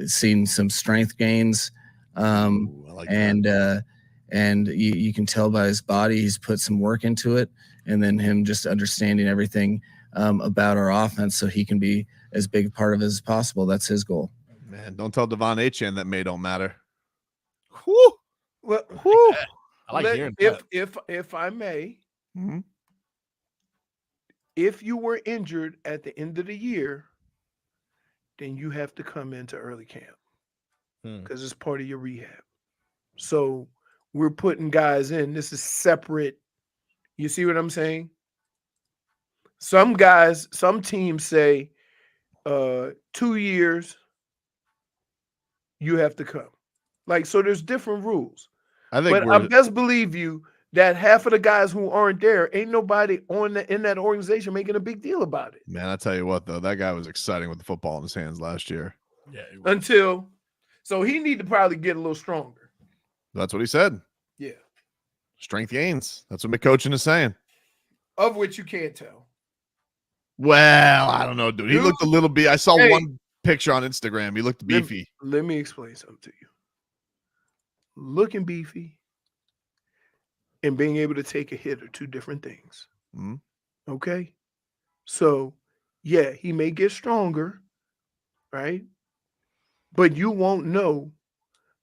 seen some strength gains, and you can tell by his body he's put some work into it, and then him just understanding everything about our offense so he can be as big a part of it as possible. That's his goal. Man, don't tell De'Von Achane that May don't matter. Whew. Well, I like hearing that. If I may, mm-hmm. If you were injured at the end of the year, then you have to come into early camp because it's part of your rehab. So we're putting guys in. This is separate. You see what I'm saying? Some teams say 2 years, you have to come. Like, so there's different rules. I best believe you that half of the guys who aren't there, ain't nobody in that organization making a big deal about it. Man, I tell you what, though, that guy was exciting with the football in his hands last year. Yeah. So he need to probably get a little stronger. That's what he said. Yeah. Strength gains. That's what McCoachin is saying. Of which you can't tell. Well, I don't know, dude. He looked a little bit. I saw one picture on Instagram. He looked beefy. Let me explain something to you. Looking beefy and being able to take a hit are two different things. Mm-hmm. Okay? So, yeah, he may get stronger, right? But you won't know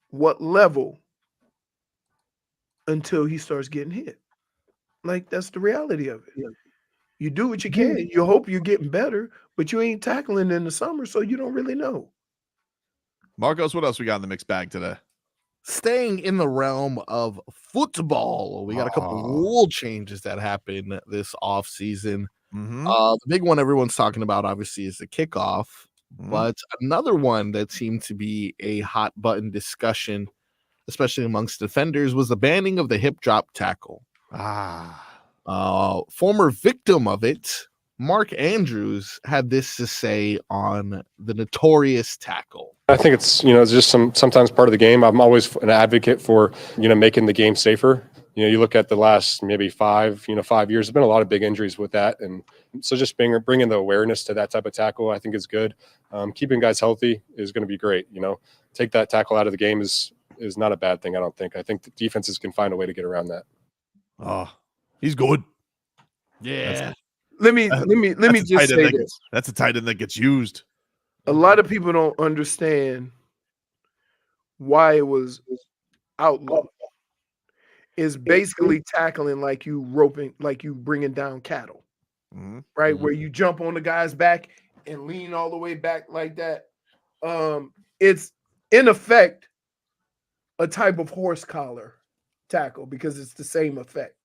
what level until he starts getting hit. Like, that's the reality of it. Yeah. You do what you can. You hope you're getting better, but you ain't tackling in the summer, so you don't really know. Marcos, what else we got in the mixed bag today? Staying in the realm of football, we got a couple rule changes that happened this offseason. Mm-hmm. The big one everyone's talking about, obviously, is the kickoff. Mm-hmm. But another one that seemed to be a hot button discussion, especially amongst defenders, was the banning of the hip drop tackle. Former victim of it, Mark Andrews, had this to say on the notorious tackle. I think it's just sometimes part of the game. I'm always an advocate for making the game safer. You look at the last maybe 5 years. There's been a lot of big injuries with that, and so just bringing the awareness to that type of tackle, I think is good. Keeping guys healthy is going to be great. Take that tackle out of the game is not a bad thing. I don't think. I think the defenses can find a way to get around that. Oh, he's good. Yeah. Let me just say this. That's a tight end that gets used. A lot of people don't understand why it was outlawed. It's basically tackling like you bringing down cattle, right? Where you jump on the guy's back and lean all the way back like that. It's in effect a type of horse collar tackle because it's the same effect.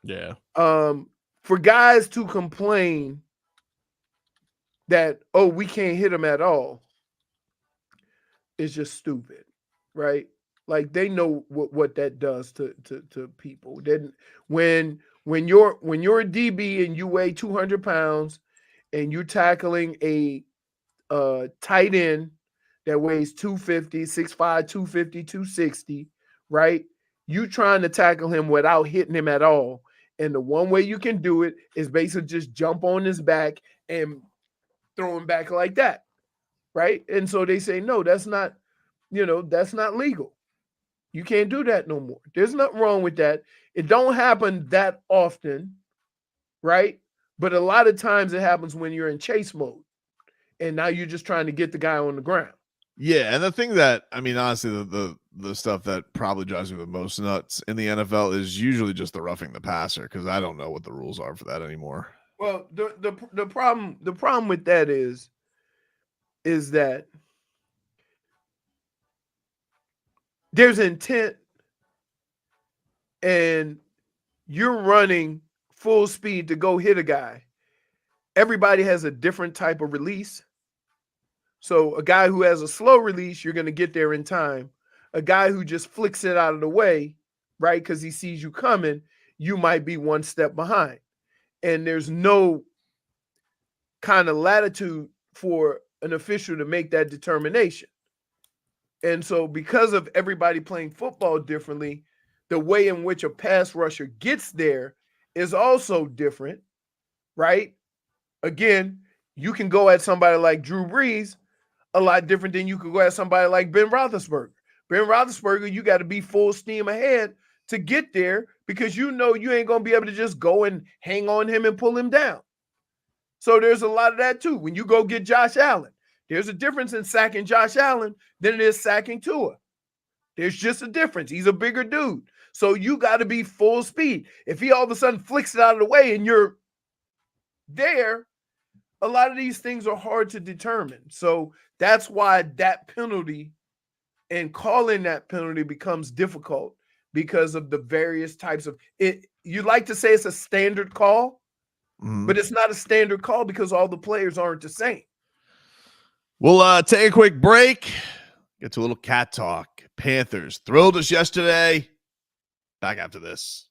Yeah. For guys to complain that, we can't hit him at all, is just stupid, right? Like, they know what that does to people. Then when you're a DB and you weigh 200 pounds and you're tackling a tight end that weighs 250, 6'5", 250, 260, right? You trying to tackle him without hitting him at all. And the one way you can do it is basically just jump on his back and throw him back like that, right? And so they say, no, that's not legal. You can't do that no more. There's nothing wrong with that. It don't happen that often, right? But a lot of times it happens when you're in chase mode. and now you're just trying to get the guy on the ground. Yeah, and the thing that, I mean, honestly, the stuff that probably drives me the most nuts in the NFL is usually just the roughing the passer, because I don't know what the rules are for that anymore. Well, the problem with that is that there's intent, and you're running full speed to go hit a guy. Everybody has a different type of release. So a guy who has a slow release, you're going to get there in time. A guy who just flicks it out of the way, right, because he sees you coming, you might be one step behind. And there's no kind of latitude for an official to make that determination. And so because of everybody playing football differently, the way in which a pass rusher gets there is also different, right? Again, you can go at somebody like Drew Brees a lot different than you could go at somebody like Ben Roethlisberger. Ben Roethlisberger, you got to be full steam ahead to get there, because you know you ain't going to be able to just go and hang on him and pull him down. So there's a lot of that too. When you go get Josh Allen, there's a difference in sacking Josh Allen than it is sacking Tua. There's just a difference. He's a bigger dude. So you got to be full speed. If he all of a sudden flicks it out of the way and you're there, a lot of these things are hard to determine. So that's why that penalty and calling that penalty becomes difficult, because of the various types of it. You like to say it's a standard call, but it's not a standard call because all the players aren't the same. We'll take a quick break. Get to a little cat talk. Panthers thrilled us yesterday. Back after this.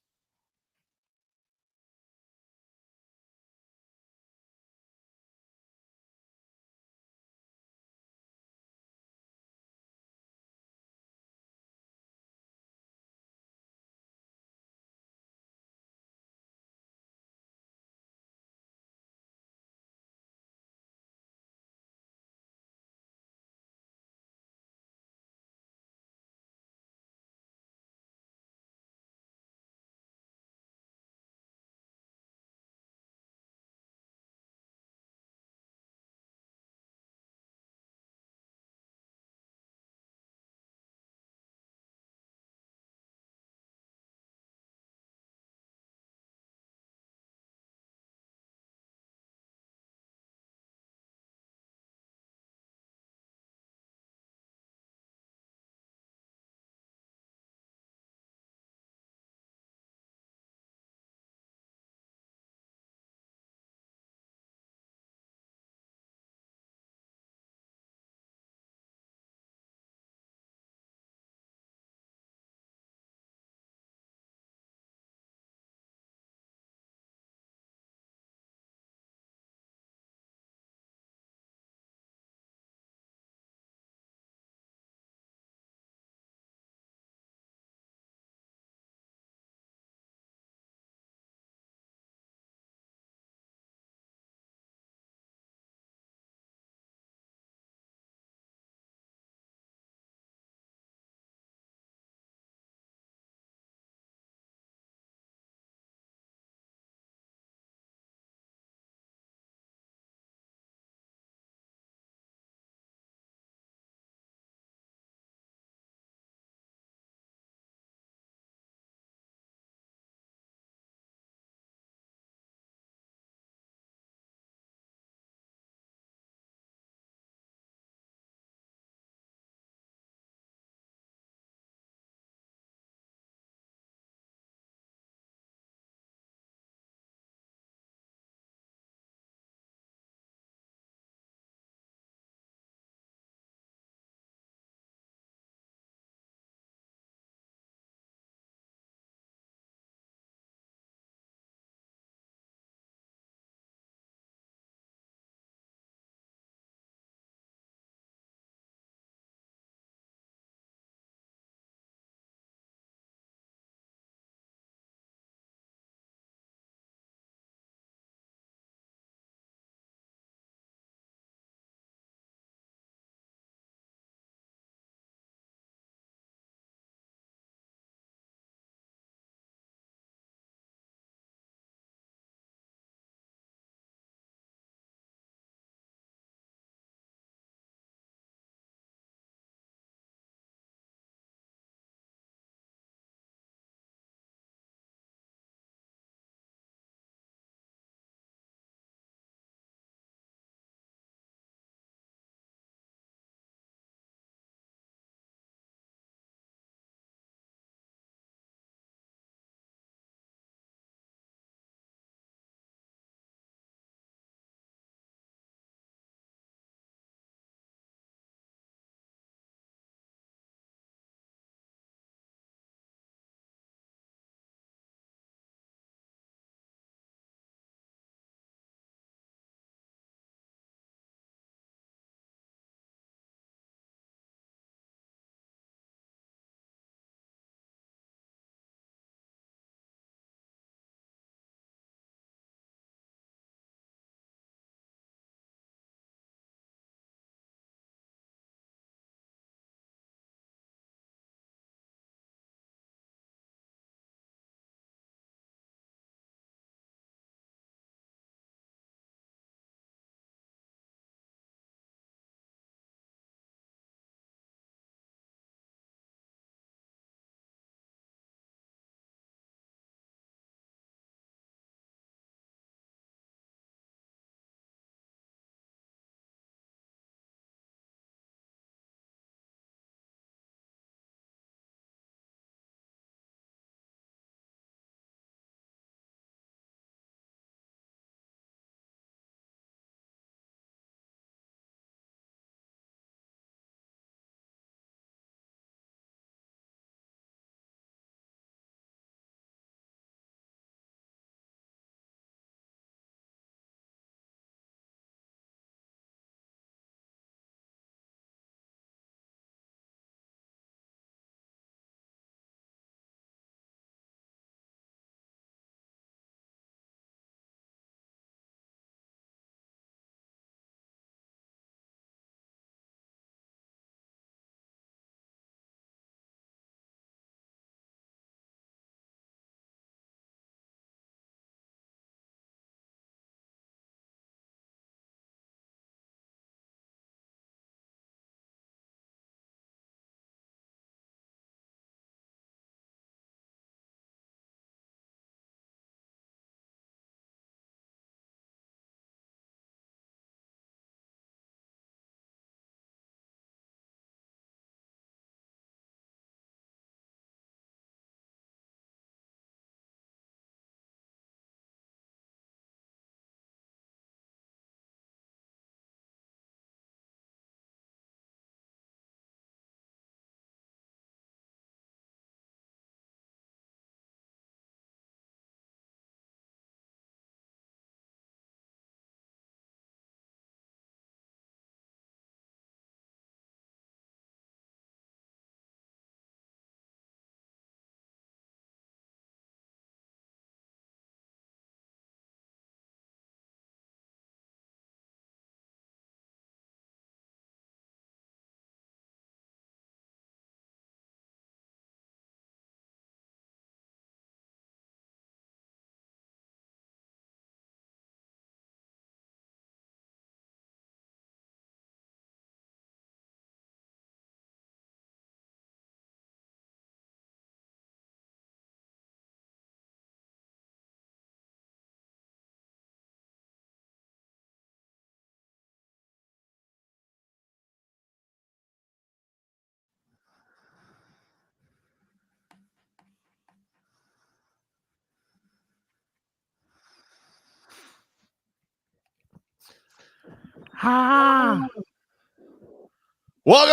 Welcome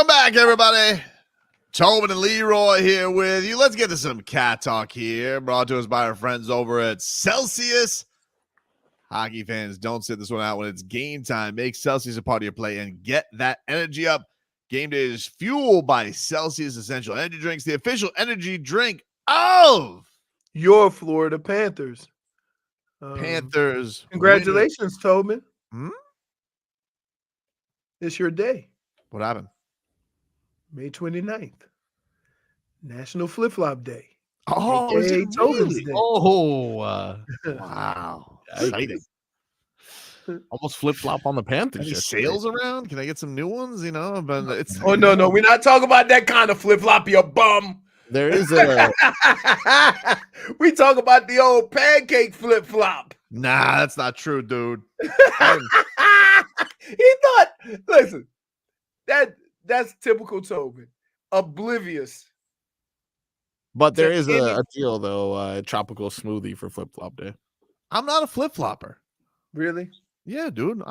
back, everybody. Tobin and Leroy here with you. Let's get to some cat talk here. Brought to us by our friends over at Celsius. Hockey fans, don't sit this one out when it's game time. Make Celsius a part of your play and get that energy up. Game day is fueled by Celsius Essential Energy Drinks, the official energy drink of your Florida Panthers. Panthers. Congratulations, Tobin. Hmm? It's your day. What happened? May 29th. National Flip-Flop Day. Oh, is it Tobin's really? Day. Oh, wow. Exciting. Almost flip-flop on the Panthers. Any sales around? Can I get some new ones? You know, but it's Oh, no. We're not talking about that kind of flip-flop, you bum. There is a we talk about the old pancake flip-flop. Nah, that's not true, dude. He thought, listen, that's typical Tobin. Oblivious. But there is a deal though, tropical smoothie for flip-flop day. I'm not a flip-flopper. Really? Yeah, dude.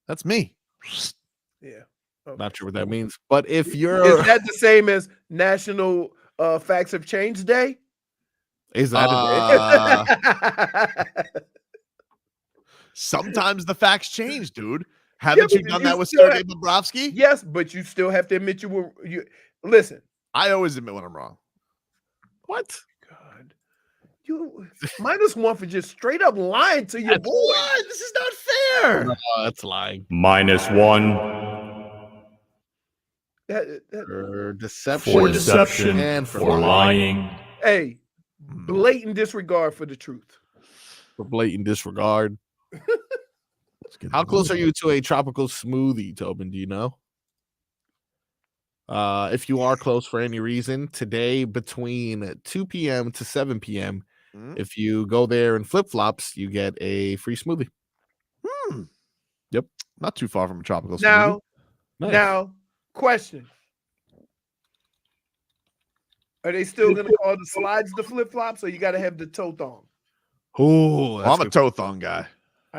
That's me. Yeah. Okay. Not sure what that means. But if you're Is that the same as National Facts Have Changed Day? Is that sometimes the facts change, dude. Haven't you done that with Sergei Bobrovsky? Yes, but you still have to admit you listen. I always admit when I'm wrong. What? God. You -1 for just straight up lying to your boy. What? This is not fair. No, that's lying. -1 for deception. For deception and for lying. Hey, blatant disregard for the truth. For blatant disregard. How close are you to a tropical smoothie, Tobin? Do you know? If you are close for any reason, today between 2 p.m. to 7 p.m., if you go there in flip-flops, you get a free smoothie. Yep. Not too far from a tropical smoothie. Now, question. Are they still going to call the slides the flip-flops, or you got to have the toe thong? Oh, I'm a toe thong guy.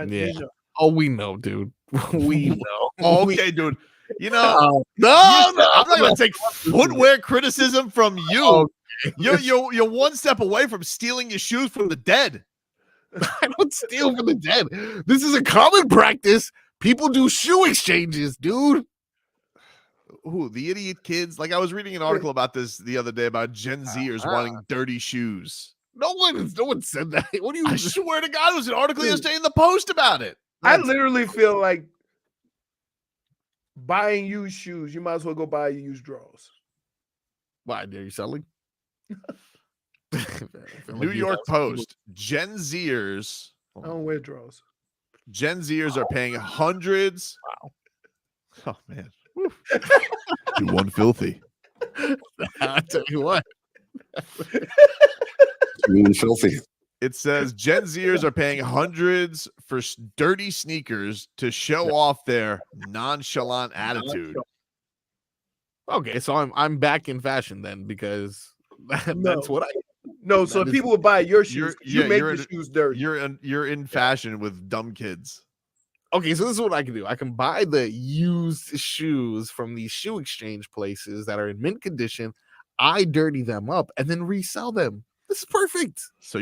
Yeah. Oh, we know, dude. We know. Okay, dude. You know, I'm not going to take footwear criticism from you. Okay. You're one step away from stealing your shoes from the dead. I don't steal from the dead. This is a common practice. People do shoe exchanges, dude. Who, the idiot kids? Like, I was reading an article about this the other day about Gen Zers wanting dirty shoes. No one said that. What do you? I swear to God, it was an article yesterday in the Post about it. I literally feel like buying used shoes, you might as well go buy used drawers. Why? Are you selling? New York Post. Gen Zers. I don't wear drawers. Gen Zers are paying hundreds. Wow. Oh, man. You won filthy. I'll tell you what. Filthy. It says Gen Zers are paying hundreds for dirty sneakers to show off their nonchalant attitude. Okay, so I'm back in fashion then, because that's what I. No, so people would buy your shoes. You make your shoes dirty. You're in fashion with dumb kids. Okay, so this is what I can do. I can buy the used shoes from these shoe exchange places that are in mint condition. I dirty them up and then resell them. This is perfect. So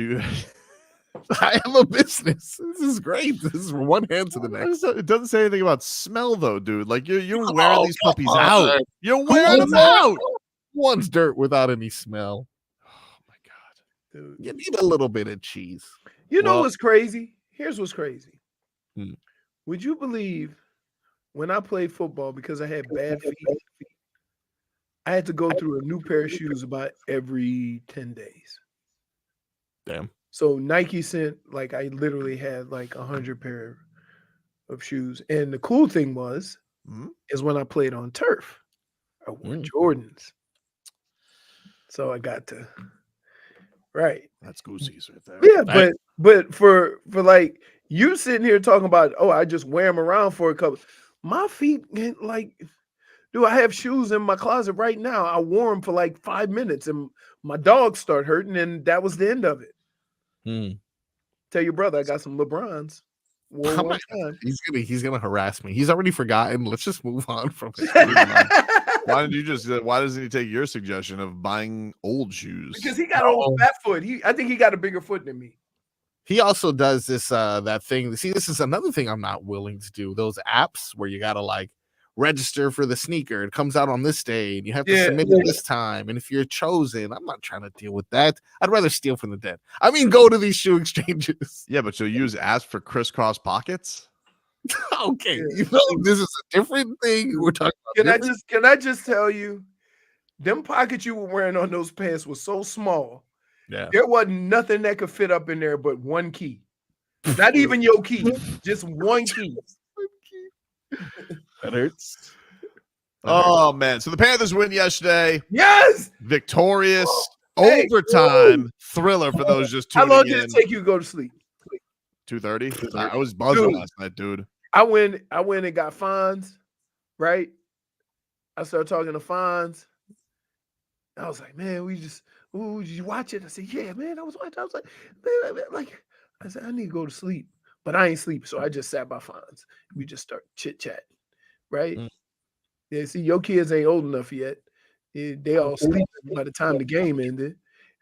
I have a business. This is great. This is from one hand to the next. It doesn't say anything about smell though, dude. Like you're wearing these puppies out. You're wearing them out. One's dirt without any smell. Oh my God, dude. You need a little bit of cheese. You know what's crazy? Here's what's crazy. Hmm. Would you believe when I played football, because I had bad feet, I had to go through a new pair of shoes about every 10 days. Damn. So Nike sent, like, I literally had like 100 pair of shoes. And the cool thing was, is when I played on turf, I wore Jordans. So I got to, right. That's Goosey's right there. Yeah, but for like you sitting here talking about, oh, I just wear them around for a couple. My feet get like, dude, I have shoes in my closet right now. I wore them for like 5 minutes and my dogs start hurting, and that was the end of it. Tell your brother I got some LeBrons. One more time. He's gonna harass me. He's already forgotten. Let's just move on from it. Why doesn't he take your suggestion of buying old shoes? Because he got old fat foot. I think he got a bigger foot than me. He also does this that thing. See, this is another thing I'm not willing to do. Those apps where you gotta like register for the sneaker. It comes out on this day, and you have to submit it this time. And if you're chosen, I'm not trying to deal with that. I'd rather steal from the dead. I mean, go to these shoe exchanges. Yeah, but you'll use apps for crisscross pockets. Okay, you know this is a different thing. We're talking about. Can I just tell you, them pockets you were wearing on those pants were so small. Yeah, there wasn't nothing that could fit up in there but one key. Not even your key, just one key. That hurts. Oh man! So the Panthers win yesterday. Yes, victorious overtime thriller for those just tuning in. How long did it take you to go to sleep? 2:30. I was buzzing last night, dude. I went and got Fonz. Right. I started talking to Fonz. I was like, man, did you watch it? I said, yeah, man. I was watching. I was like, man, I said, I need to go to sleep, but I ain't sleep, so I just sat by Fonz. We just start chit-chatting. Right? Yeah, see, your kids ain't old enough yet. They all sleep by the time the game ended.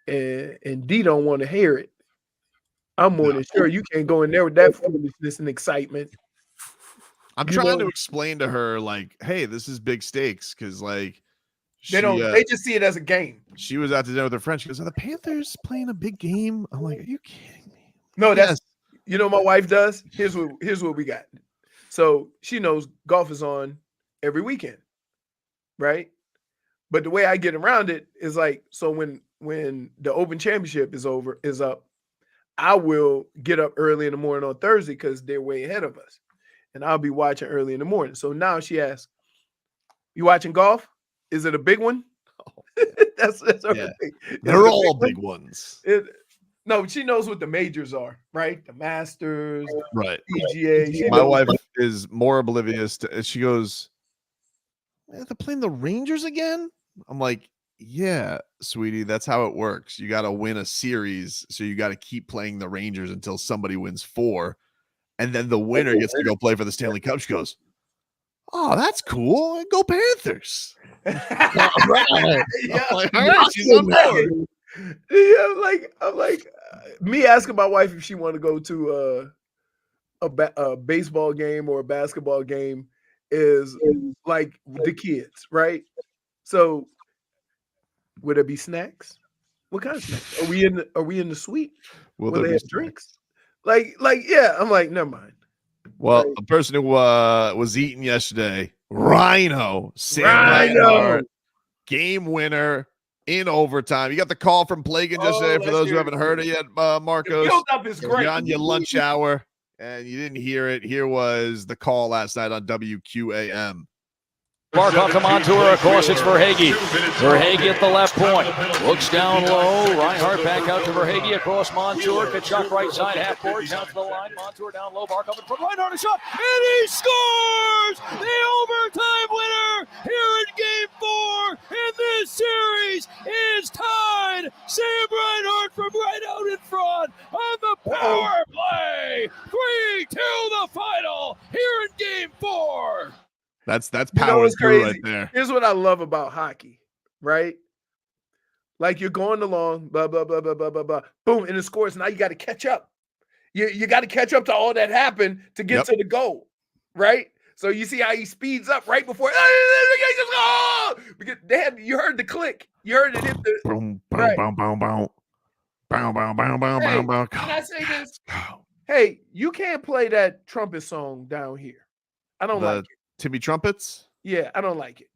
And D don't want to hear it. I'm more than sure you can't go in there with that foolishness and excitement. I'm trying to explain to her, like, hey, this is big stakes, because like they just see it as a game. She was out to dinner with her friend. She goes, are the Panthers playing a big game? I'm like, are you kidding me? No, that's you know what my wife does? Here's what we got. So she knows golf is on every weekend, right? But the way I get around it is like, so when the Open Championship is up, I will get up early in the morning on Thursday because they're way ahead of us, and I'll be watching early in the morning. So now she asks, "You watching golf? Is it a big one?" Oh. that's her thing. They're all big ones. No, she knows what the majors are, right? The Masters, right? PGA. My wife is more oblivious to. She goes, "They're playing the Rangers again." I'm like, "Yeah, sweetie, that's how it works. You got to win a series, so you got to keep playing the Rangers until somebody wins 4, and then the winner gets to go play for the Stanley Cup." She goes, "Oh, that's cool. Go Panthers!" Right. Yeah, like, all right, she's on board. Yeah, I'm like, me asking my wife if she want to go to a baseball game or a basketball game is like the kids, right? So, would there be snacks? What kind of snacks? Are we in the suite? Will they have drinks? Like, yeah. I'm like, never mind. Well, the person who was eating yesterday, Rhino, Reinhart, game winner in overtime. You got the call from Plagan yesterday. For those who haven't heard it yet, Marcos, the build-up is great. You're on your lunch hour, and you didn't hear it. Here was the call last night on WQAM. Barkov to Montour, of course, it's Verhaeghe. Verhaeghe at the left point. Looks down low. Reinhart back out to Verhaeghe across Montour. Tkachuk right side, half court, down to the line. Montour down low. Barkov in front. Reinhart a shot, and he scores! The overtime winner here in Game 4 in this series is tied. Sam Reinhart from right out in front on the power play. 3-2 the final here in Game 4. That's power through right there. Here's what I love about hockey, right? Like you're going along, blah, blah, blah, blah, blah, blah, blah. Boom, and it scores. Now you got to catch up. You got to catch up to all that happened to get to the goal, right? So you see how he speeds up right before. Because you heard the click. You heard it hit the boom, boom, boom, boom, boom. Boom, boom, boom, boom, boom, boom. Can I say this? Hey, you can't play that trumpet song down here. I don't like it. Timmy trumpets? Yeah, I don't like it.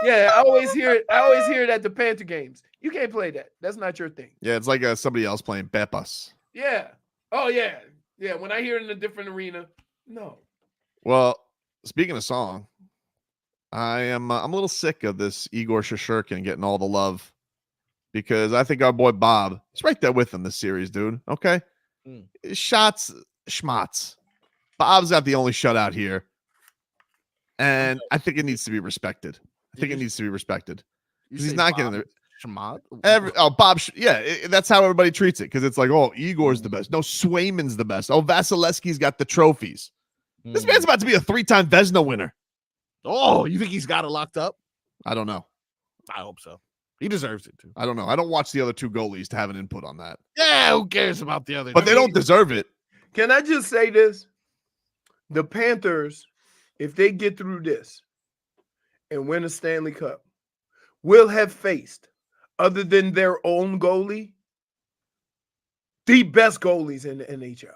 Yeah, I always hear it at the Panther games. You can't play that. That's not your thing. Yeah, it's like somebody else playing Pepas. Yeah. Oh yeah. Yeah. When I hear it in a different arena, no. Well, speaking of song, I'm a little sick of this Igor Shesterkin getting all the love, because I think our boy Bob is right there with him this series, dude. Okay, shots, schmatz. Bob's got the only shutout here. And I think it needs to be respected. Because he's not getting there. Schmott. That's how everybody treats it because it's like, oh, Igor's the best. No, Swayman's the best. Oh, Vasilevsky's got the trophies. This man's about to be a 3-time Vezina winner. Oh, you think he's got it locked up? I don't know. I hope so. He deserves it too. I don't know. I don't watch the other two goalies to have an input on that. Yeah, who cares about the other? But they don't deserve it. Can I just say this? The Panthers, if they get through this and win a Stanley Cup, will have faced, other than their own goalie, the best goalies in the NHL.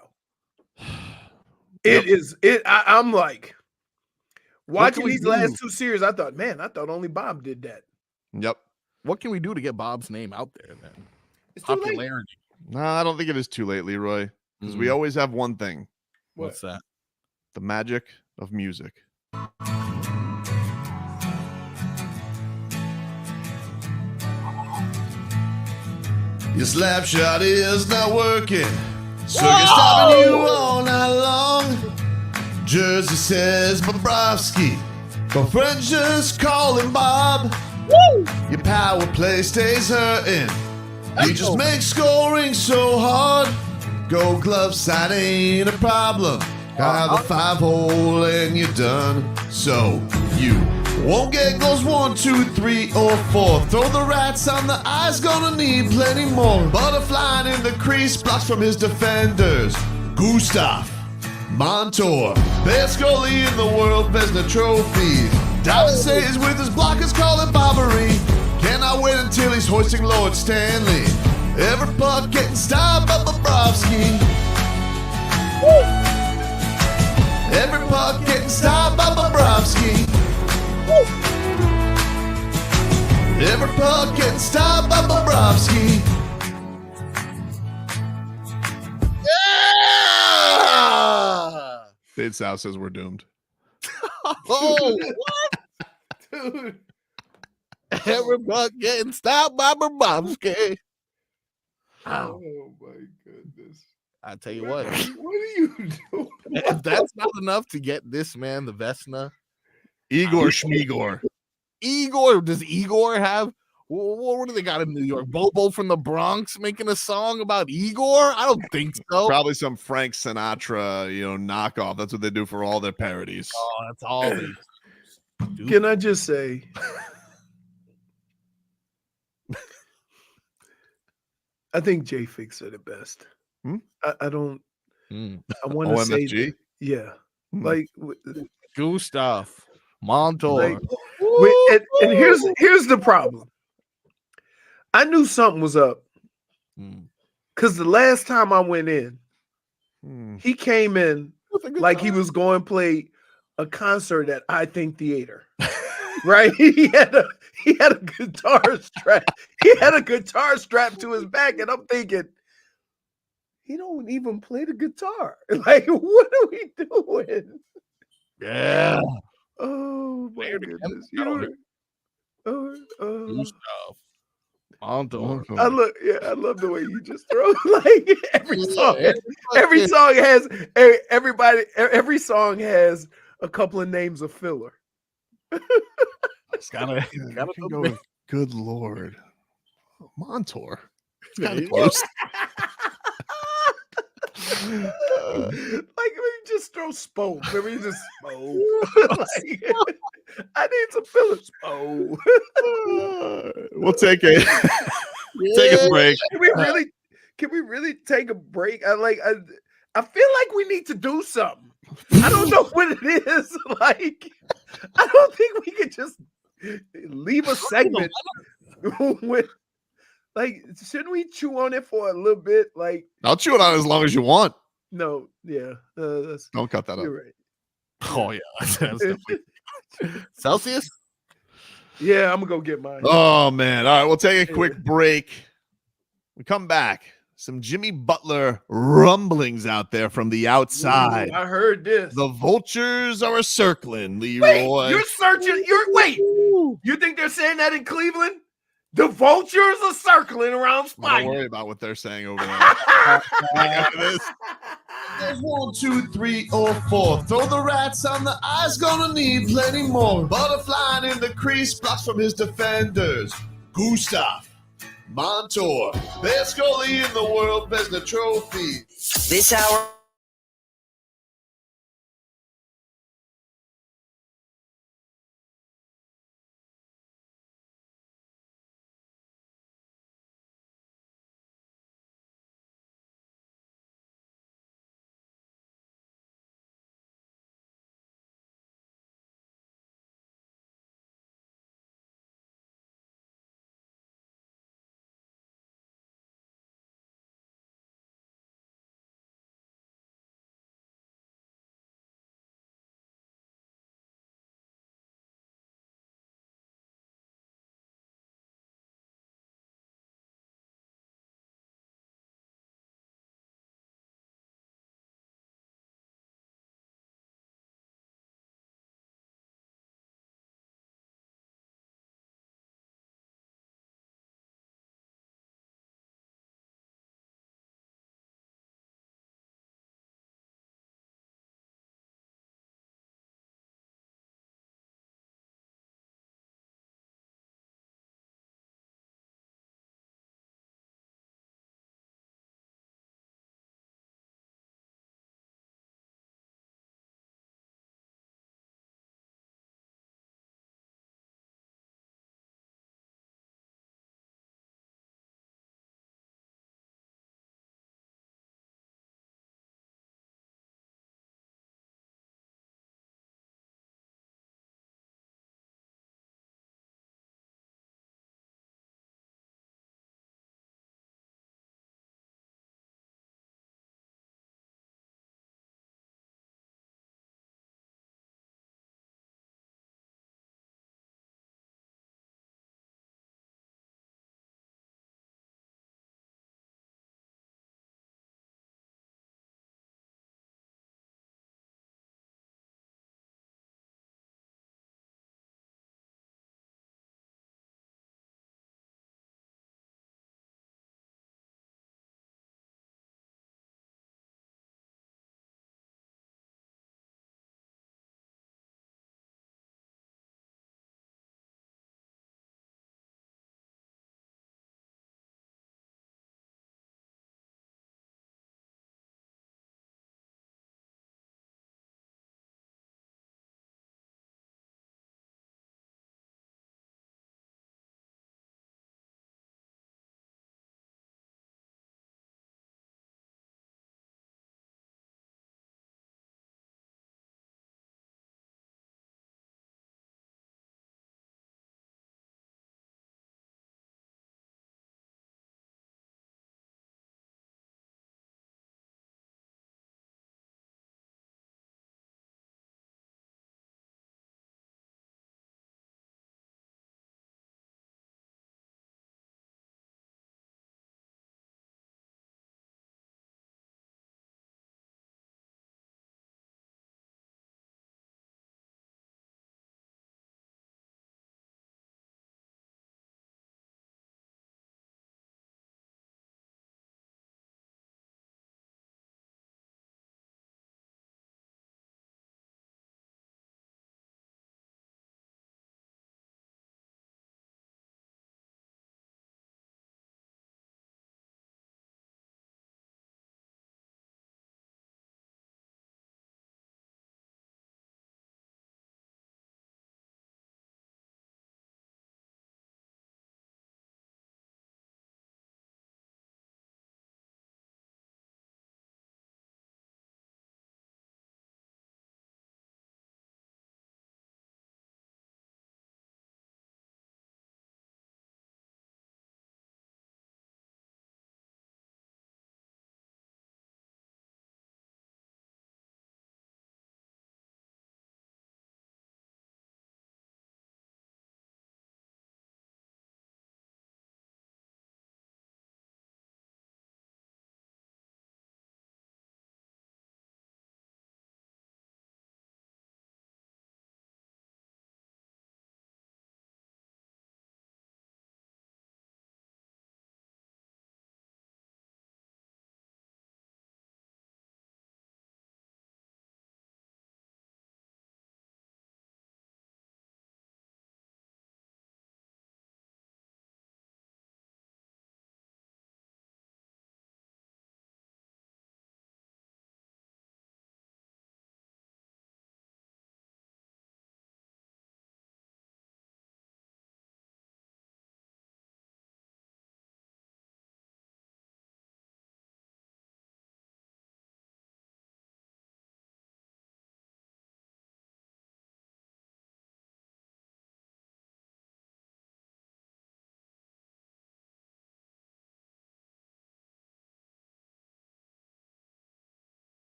I'm like, watching these last 2 series, I thought only Bob did that. Yep. What can we do to get Bob's name out there then? It's popularity. No, I don't think it is too late, Leroy. Because we always have one thing. What's that? The magic of music. Your slap shot is not working. Circuit stopping you all night long. Jersey says Bobrovsky, but friends just call him Bob. Woo! Your power play stays hurting. You just make scoring so hard. Gold glove side ain't a problem. Got the 5-hole and you're done. So you won't get goals 1, 2, 3, or 4. Throw the rats on the ice, gonna need plenty more. Butterfly in the crease, blocks from his defenders. Gustav Montour, best goalie in the world, Vezina trophy. Dallas says with his blockers, call it bobbery. Cannot wait until he's hoisting Lord Stanley. Every puck getting stopped by Bobrovsky. Every puck getting stopped by Bobrovsky. Every puck getting stopped by Bobrovsky. Yeah! Dade South says we're doomed. Oh, what? Dude. Every puck getting stopped by Bobrovsky. Oh my goodness. I tell you what. What are you doing? If that's not enough to get this man the Vezina. Igor Schmigor. Igor, does Igor have what do they got in New York? Bobo from the Bronx making a song about Igor? I don't think so. Probably some Frank Sinatra, knockoff. That's what they do for all their parodies. Oh, that's all they do. Can I just say, I think JFig said it best. I don't. I want to say, that, yeah, like Gustav Montour. Like, and here's the problem. I knew something was up because the last time I went in, he came in like he was going to play a concert at I Think Theater, right? He had a guitar strap. He had a guitar strapped to his back, and I'm thinking, he don't even play the guitar. Like, what are we doing? Yeah. Oh my goodness! I love the way you just throw like every song has a couple of names of filler. It's gotta go with good Lord. Montour. It's kind of close. Like maybe just throw Spo. Maybe just Spo. Like, I need some fillers. Spo. We'll take a break. Can we really take a break? I feel like we need to do something. I don't know what it is. Like, I don't think we could just leave a segment with. Like, shouldn't we chew on it for a little bit? Like, I'll chew it on as long as you want. No, yeah. Don't cut that up. You're right. Oh, yeah. Celsius? Yeah, I'm going to go get mine. Oh, man. All right, we'll take a quick break. We come back. Some Jimmy Butler rumblings out there from the outside. Ooh, I heard this. The vultures are circling, Leroy. Wait, you're searching. You think they're saying that in Cleveland? The vultures are circling around Spike. Don't worry about what they're saying over there. There's 1, 2, 3, or 4. Throw the rats on the ice, gonna need plenty more. Butterfly in the crease, blocks from his defenders. Gustav Montour. Best goalie in the world, Vezina Trophy. This hour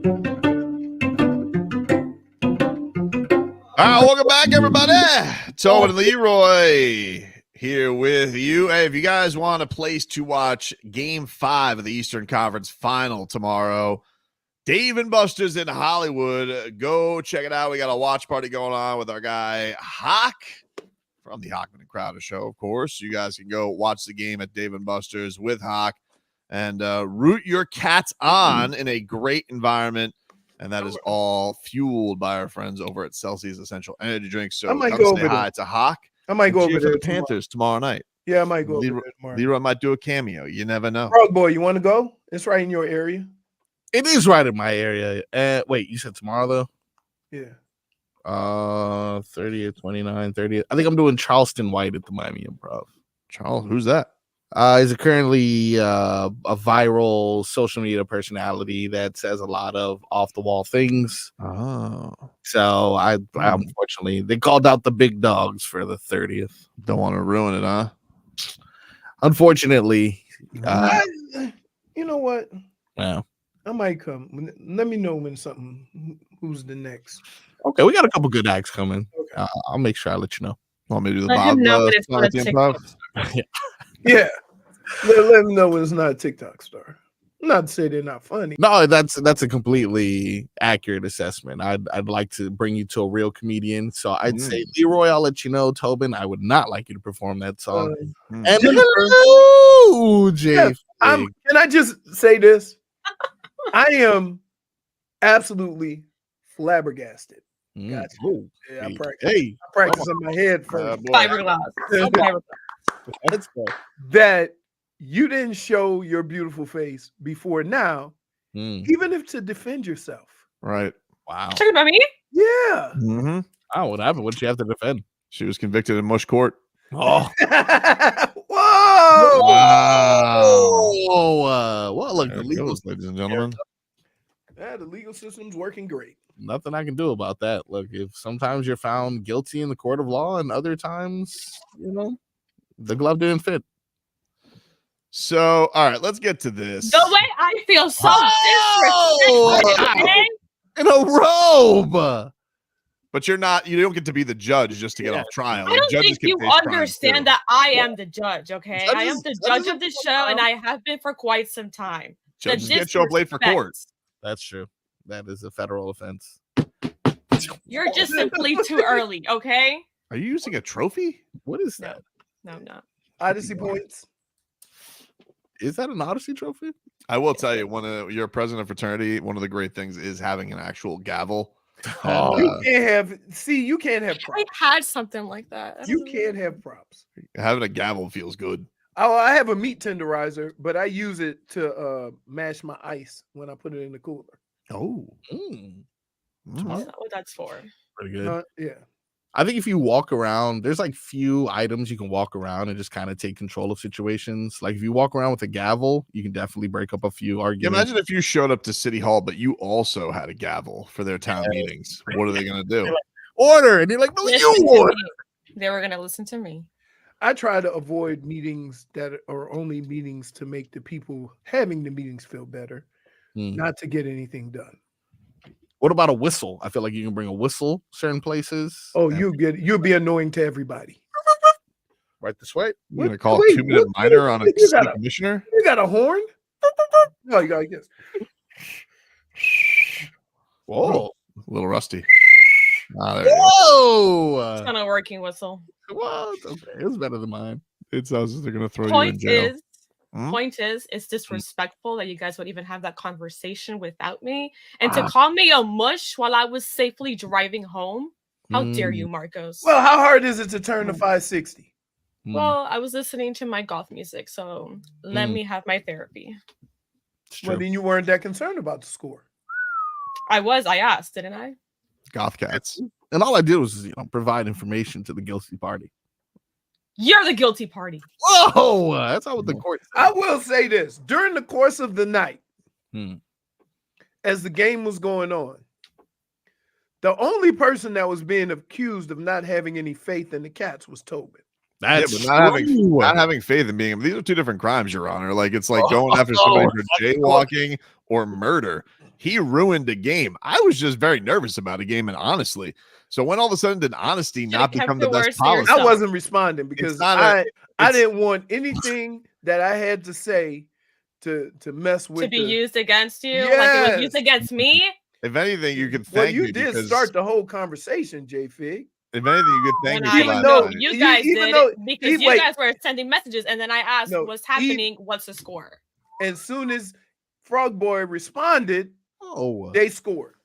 All right, welcome back, everybody. Tobin and Leroy here with you. Hey, if you guys want a place to watch Game 5 of the Eastern Conference Final tomorrow, Dave & Buster's in Hollywood. Go check it out. We got a watch party going on with our guy Hawk from the Hockman and Crowder Show, of course. You guys can go watch the game at Dave & Buster's with Hawk and root your cats on in a great environment. And that is all fueled by our friends over at Celsius Essential Energy Drinks. So I might come go say over hi there. to Hawk. I might go over for there the Panthers tomorrow night. Yeah, I might go over Leroy, there tomorrow. Leroy might do a cameo. You never know. Frog Boy, you want to go? It's right in your area. It is right in my area. Wait, you said tomorrow though? Yeah. 30th, 29th, 30th. I think I'm doing Charleston White at the Miami Improv. Charles, who's that? He's currently a viral social media personality that says a lot of off the wall things. Oh, so I unfortunately they called out the big dogs for the 30th. Don't want to ruin it, huh? Unfortunately, you know what? Yeah. I might come. Let me know when who's the next. Okay, we got a couple good acts coming. Okay. I'll make sure I let you know. Want me to do the Let Bob? him know when it's song not at the a Improv? Yeah. Let him know when it's not a TikTok star. Not to say they're not funny. No, that's a completely accurate assessment. I'd like to bring you to a real comedian. So I'd say Leroy, I'll let you know. Tobin, I would not like you to perform that song. And hello, JFig. Can I just say this? I am absolutely flabbergasted. Gotcha. Yeah, I practice in my head first. Fiberglass. Let's go. That you didn't show your beautiful face before now, even if to defend yourself. Right. Wow. Talking about me? Yeah. Mm-hmm. Oh, what happened? What did you have to defend? She was convicted in Mush Court. Oh. Whoa. Wow. Oh, well, look, the legal, ladies and gentlemen. Yeah, the legal system's working great. Nothing I can do about that. Look, if sometimes you're found guilty in the court of law, and other times, the glove didn't fit. So, all right, let's get to this. The way I feel so disrespectful. Okay? In a robe. But you don't get to be the judge just to get off trial. I don't Judges think can you face crimes, understand too. that I am the judge, okay? I am the judge of the show, and I have been for quite some time. Judges get show up late for court. That's true. That is a federal offense. You're just simply too early, okay? Are you using a trophy? What is that? No, I'm not. Odyssey points. Is that an Odyssey trophy? I will tell you, you're a president of fraternity, one of the great things is having an actual gavel. You can't have props. I had something like that. You can't have props. Having a gavel feels good. I have a meat tenderizer, but I use it to mash my ice when I put it in the cooler. Oh. That's not what that's for. Pretty good. Yeah. I think if you walk around, there's like few items you can walk around and just kind of take control of situations. Like if you walk around with a gavel, you can definitely break up a few arguments. Imagine if you showed up to City Hall, but you also had a gavel for their town meetings. What are they going to do? Order. And you're like, no, you order. They were going to listen to me. I try to avoid meetings that are only meetings to make the people having the meetings feel better, not to get anything done. What about a whistle? I feel like you can bring a whistle certain places. Oh, you'll be annoying to everybody. Right this way. You're going to call a 2-minute minor on a city commissioner? You got a horn? No, you got to guess. Whoa. A little rusty. Whoa. It's not a working whistle. What? Okay, it was better than mine. It sounds like they're going to throw you in jail. Point is, it's disrespectful that you guys would even have that conversation without me. And to call me a mush while I was safely driving home, how dare you, Marcos? Well, how hard is it to turn to 560? Well, I was listening to my goth music, so let me have my therapy. Well, then you weren't that concerned about the score. I asked, didn't I? Goth cats. And all I did was, provide information to the guilty party. You're the guilty party. Whoa, that's not what the court said. I will say this. During the course of the night, as the game was going on, the only person that was being accused of not having any faith in the Cats was Tobin. That's not having faith in being. These are two different crimes, Your Honor. Like it's like going after somebody for jaywalking or murder. he ruined the game. I was just very nervous about a game, and honestly. So when all of a sudden did honesty not become the best policy? I wasn't responding because I didn't want anything that I had to say to mess with to be used against you. Like it was used against me. If anything, you could Well, thank you me did because start the whole conversation, JFig. if anything, you could thank me for even that. though You guys even did though- because you wait. guys were sending messages, and then I asked, No, "What's happening? What's the score?" As soon as Frog Boy responded, they scored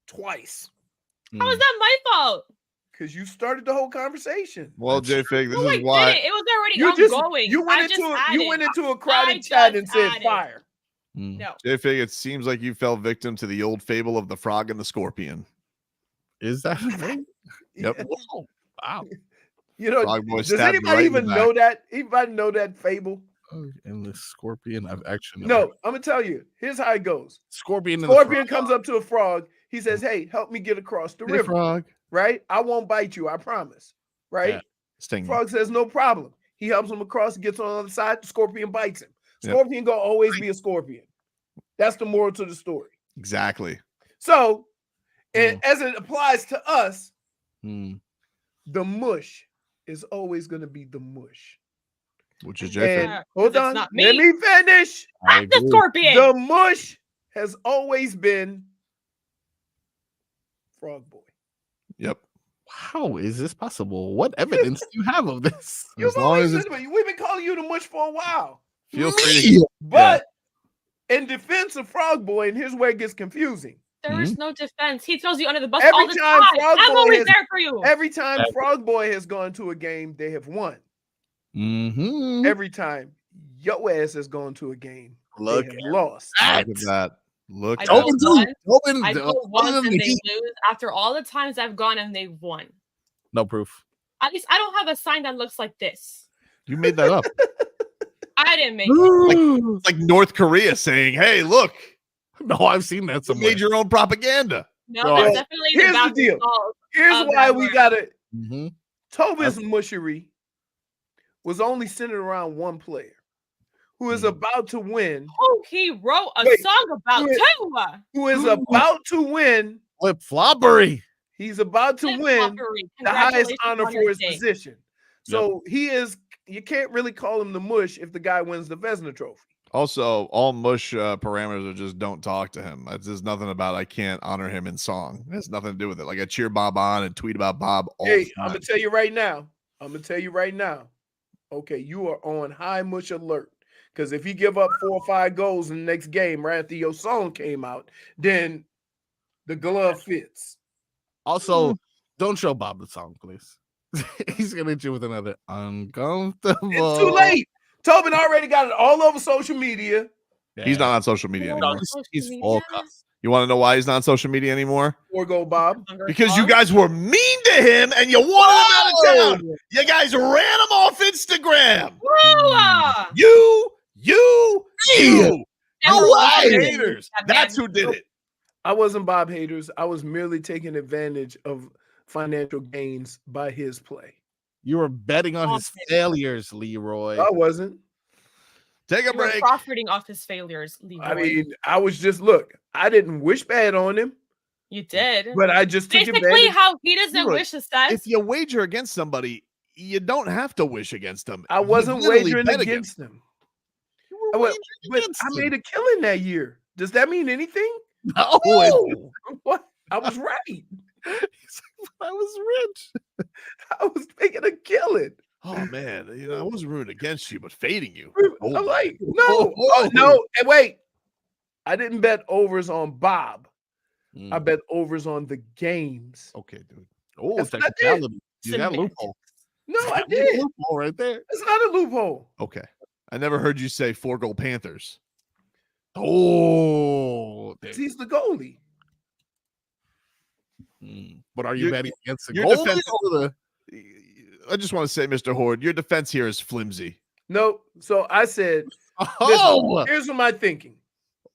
twice. How is that my fault? Because you started the whole conversation. Well, JFig, this No, I is why. didn't. It was already You ongoing. you went I just into added. you went into a I crowded chat just and said added. fire. No. JFig, it seems like you fell victim to the old fable of the frog and the scorpion. Is that a thing? Yep. Whoa, wow. You know, Frog Boy does stabbed you anybody right in the even back. know that? Anybody know that fable? And the scorpion, I've actually No, I'm gonna tell you. Here's how it goes. Scorpion. And the Scorpion frog. comes up to a frog. He says, "Hey, help me get across the Hey, river." frog. Right? I won't bite you. I promise. Right? Yeah, sting you. Frog says, "No problem." He helps him across. Gets on the other side. The scorpion bites him. Yep. Scorpion gonna always be a scorpion. That's the moral to the story. Exactly. So, and as it applies to us, Hmm. the mush is always going to be the mush. Which is And JFig. hold it's on, not let me. me finish. I'm the scorpion. The mush has always been Frog Boy. Yep. How is this possible? What evidence do you have of this? You've always been, we've been calling you the mush for a while. Feel free to. But in defense of Frog Boy, and here's where it gets confusing. There is no defense. He throws you under the bus Every all the time time. Frog I'm Boy always has- there for you. Every time Frog Boy has gone to a game, they have won. Mm-hmm. Every time your ass has gone to a game, Look they have at lost. Look at that. Look I at go Tobin, once. Tobin, I go Tobin, once and they he- lose. After all the times I've gone and they've won. No proof. At least I don't have a sign that looks like this. You made that up. I didn't make it. It's like North Korea saying, "Hey, look, No, I've seen that you somewhere. made your own propaganda." No, Bro, there's definitely here's the bounce deal. balls Here's of why that we word. got it. Mm-hmm. Tobin's mushery was only centered around one player who is about to win, Oh, he wrote a Wait, song about wait. Tua. who is about to win. Flip floppery. He's about to Flip win floppery. the highest Congratulations honor on for your his day. position. So he is, you can't really call him the mush if the guy wins the Vezina Trophy. Also, all mush parameters are just don't talk to him. There's nothing about I can't honor him in song. It has nothing to do with it. Like I cheer Bob on and tweet about Bob all Hey, the I'm time. gonna tell you right now. Okay, you are on high mush alert. Because if you give up 4 or 5 goals in the next game right after your song came out, then the glove fits. Also, don't show Bob the song, please. He's gonna hit you with another uncomfortable. It's too late. Tobin already got it all over social media. He's not on social media No, anymore. he's focused. You want to know why he's not on social media anymore? Or go, Bob. Because you guys were mean to him and you wanted him out of town. You guys ran him off Instagram. Tua! You. Never Bob lied. haters. That's who did it. I wasn't Bob haters. I was merely taking advantage of financial gains by his play. You were betting on his failures, Leroy. I wasn't. Take a You were break. profiting off his failures, Leroy. I mean, I was just, look, I didn't wish bad on him, you did. but I just took Basically, advantage. how he doesn't Leroy, wish success. If you wager against somebody, you don't have to wish against them. I You wasn't literally wagering bet against them. You I were went- wagering but against I them. made a killing that year. Does that mean anything? No, What? I was right. I was rich. I was making a killing. Oh man, I wasn't rooting against you, but fading you. I'm like, no, no, and wait. I didn't bet overs on Bob. I bet overs on the games. Okay, dude. Oh, That's what I did. technicality. You got a Semantics. loophole. No, I You got a did. loophole right there. It's not a loophole. Okay. I never heard you say 4-goal Panthers. Oh, He's the goalie. but are you Your- betting against the your goalie defense- or the? I just want to say, Mr. Horde, your defense here is flimsy. No, so I said, Oh, listen, here's what my thinking.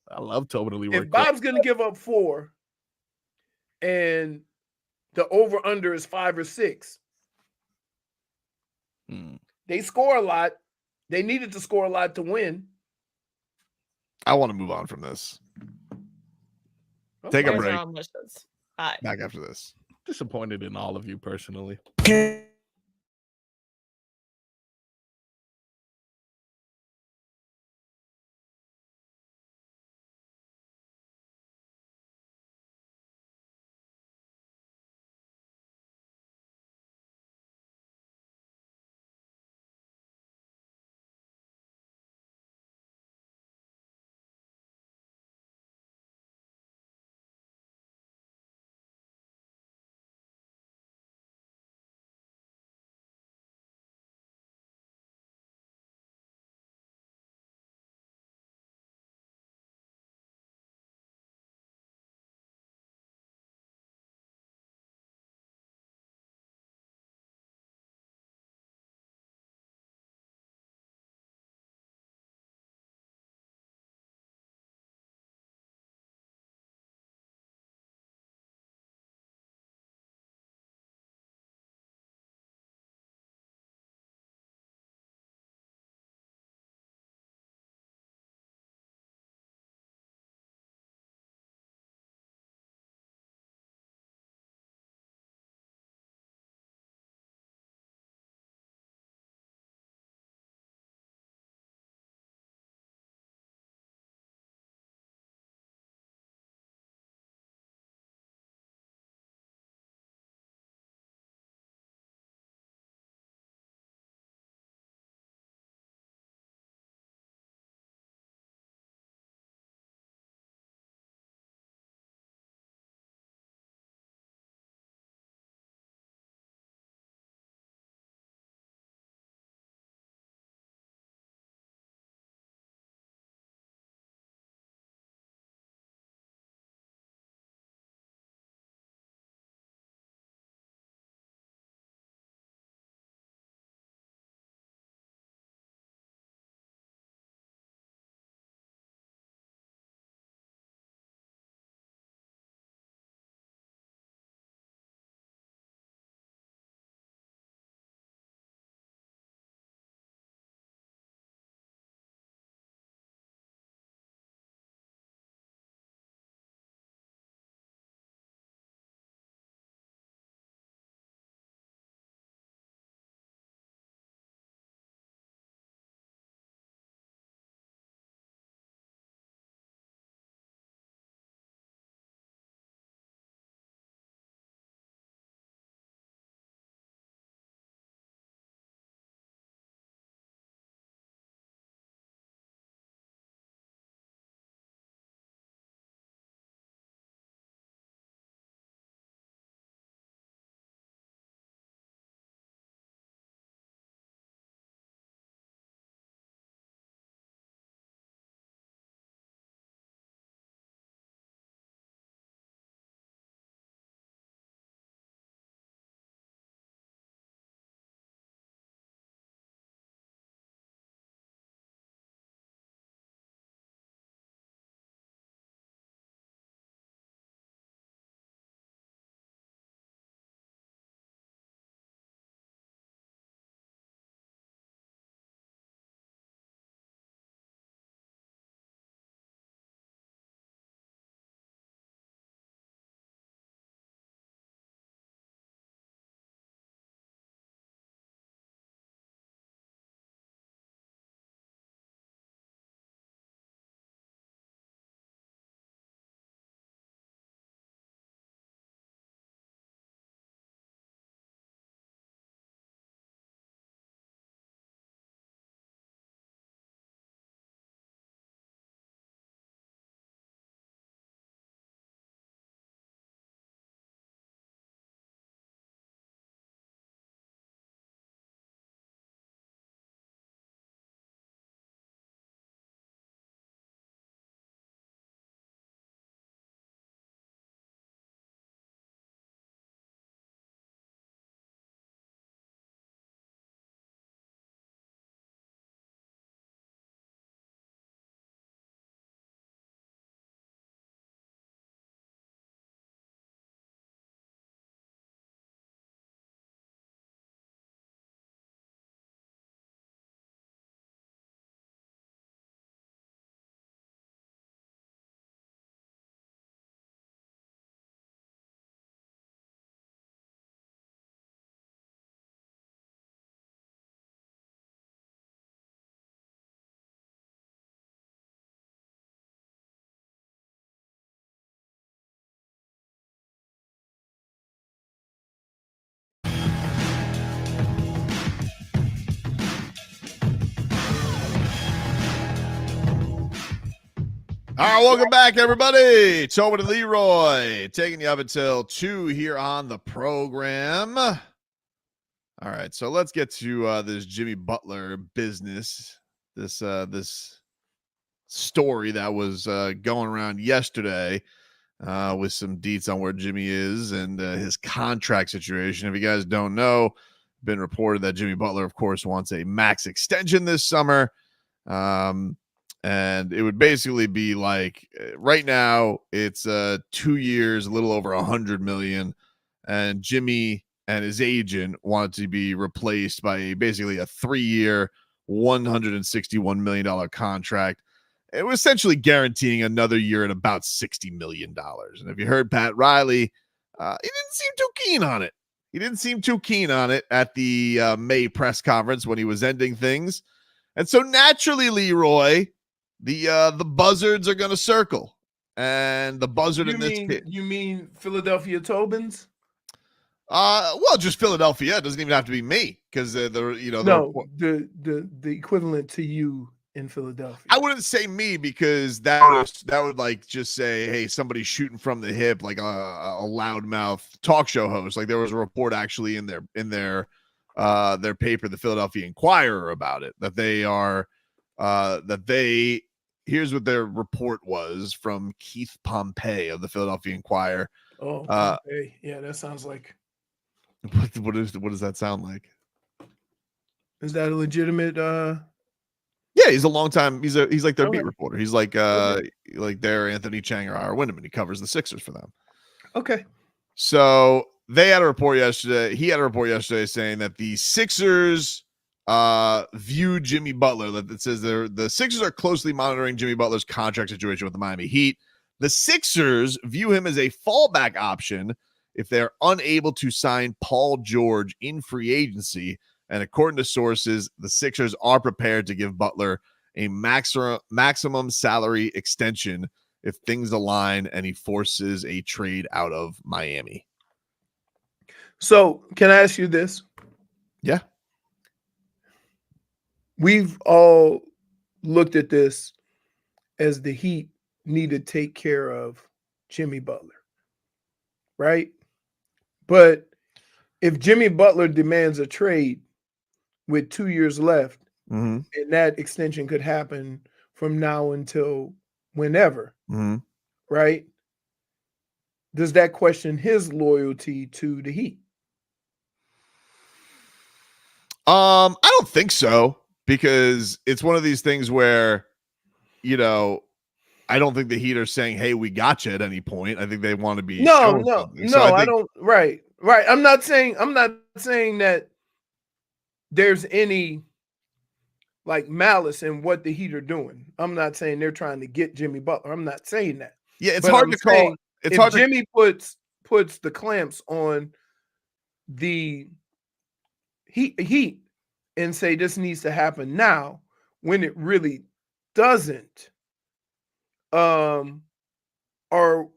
I love Tobin and Leroy. If Bob's going to give up 4 and the over under is 5 or 6, they score a lot. They needed to score a lot to win. I want to move on from this. Take a Boys are break. all mushes. Bye. Back after this. Disappointed in all of you personally. All right, welcome back, everybody. Tobin and Leroy taking you up until 2 here on the program. All right, so let's get to this Jimmy Butler business. This story that was going around yesterday with some deets on where Jimmy is and his contract situation. If you guys don't know, been reported that Jimmy Butler, of course, wants a max extension this summer. And it would basically be like right now it's 2 years, a little over $100 million. And Jimmy and his agent wanted to be replaced by basically a 3-year, $161 million contract. It was essentially guaranteeing another year at about $60 million. And if you heard Pat Riley, he didn't seem too keen on it. He didn't seem too keen on it at the May press conference when he was ending things. And so naturally, Leroy, the buzzards are going to circle. And the buzzard in this case. You mean Philadelphia Tobins? Well, just Philadelphia. It doesn't even have to be me because the equivalent to you in Philadelphia. I wouldn't say me because that would like just say, hey, somebody's shooting from the hip, like a loudmouth talk show host. Like there was a report actually in their paper, the Philadelphia Inquirer, about it, that they are here's what their report was from Keith Pompey of the Philadelphia Inquirer. Oh, Pompey. Yeah, that sounds like. What does that sound like? Is that a legitimate? Yeah, he's a long time. He's like their beat reporter. He's like their Anthony Chang or Ira Wyndham, and he covers the Sixers for them. Okay. So they had a report yesterday. He had a report yesterday saying that the Sixers view Jimmy Butler. That says the Sixers are closely monitoring Jimmy Butler's contract situation with the Miami Heat. The Sixers view him as a fallback option if they're unable to sign Paul George in free agency. And according to sources, the Sixers are prepared to give Butler a maximum salary extension if things align and he forces a trade out of Miami. So can I ask you this? Yeah. We've all looked at this as the Heat need to take care of Jimmy Butler, right? But if Jimmy Butler demands a trade with 2 years left, and that extension could happen from now until whenever, right? Does that question his loyalty to the Heat? I don't think so, because it's one of these things where, I don't think the Heat are saying, hey, we got you at any point. I think they want to be. No, I don't. Right. I'm not saying that there's any like malice in what the Heat are doing. I'm not saying they're trying to get Jimmy Butler. I'm not saying that. Yeah, it's hard to call. It's hard. Jimmy puts the clamps on the Heat and say this needs to happen now when it really doesn't. Or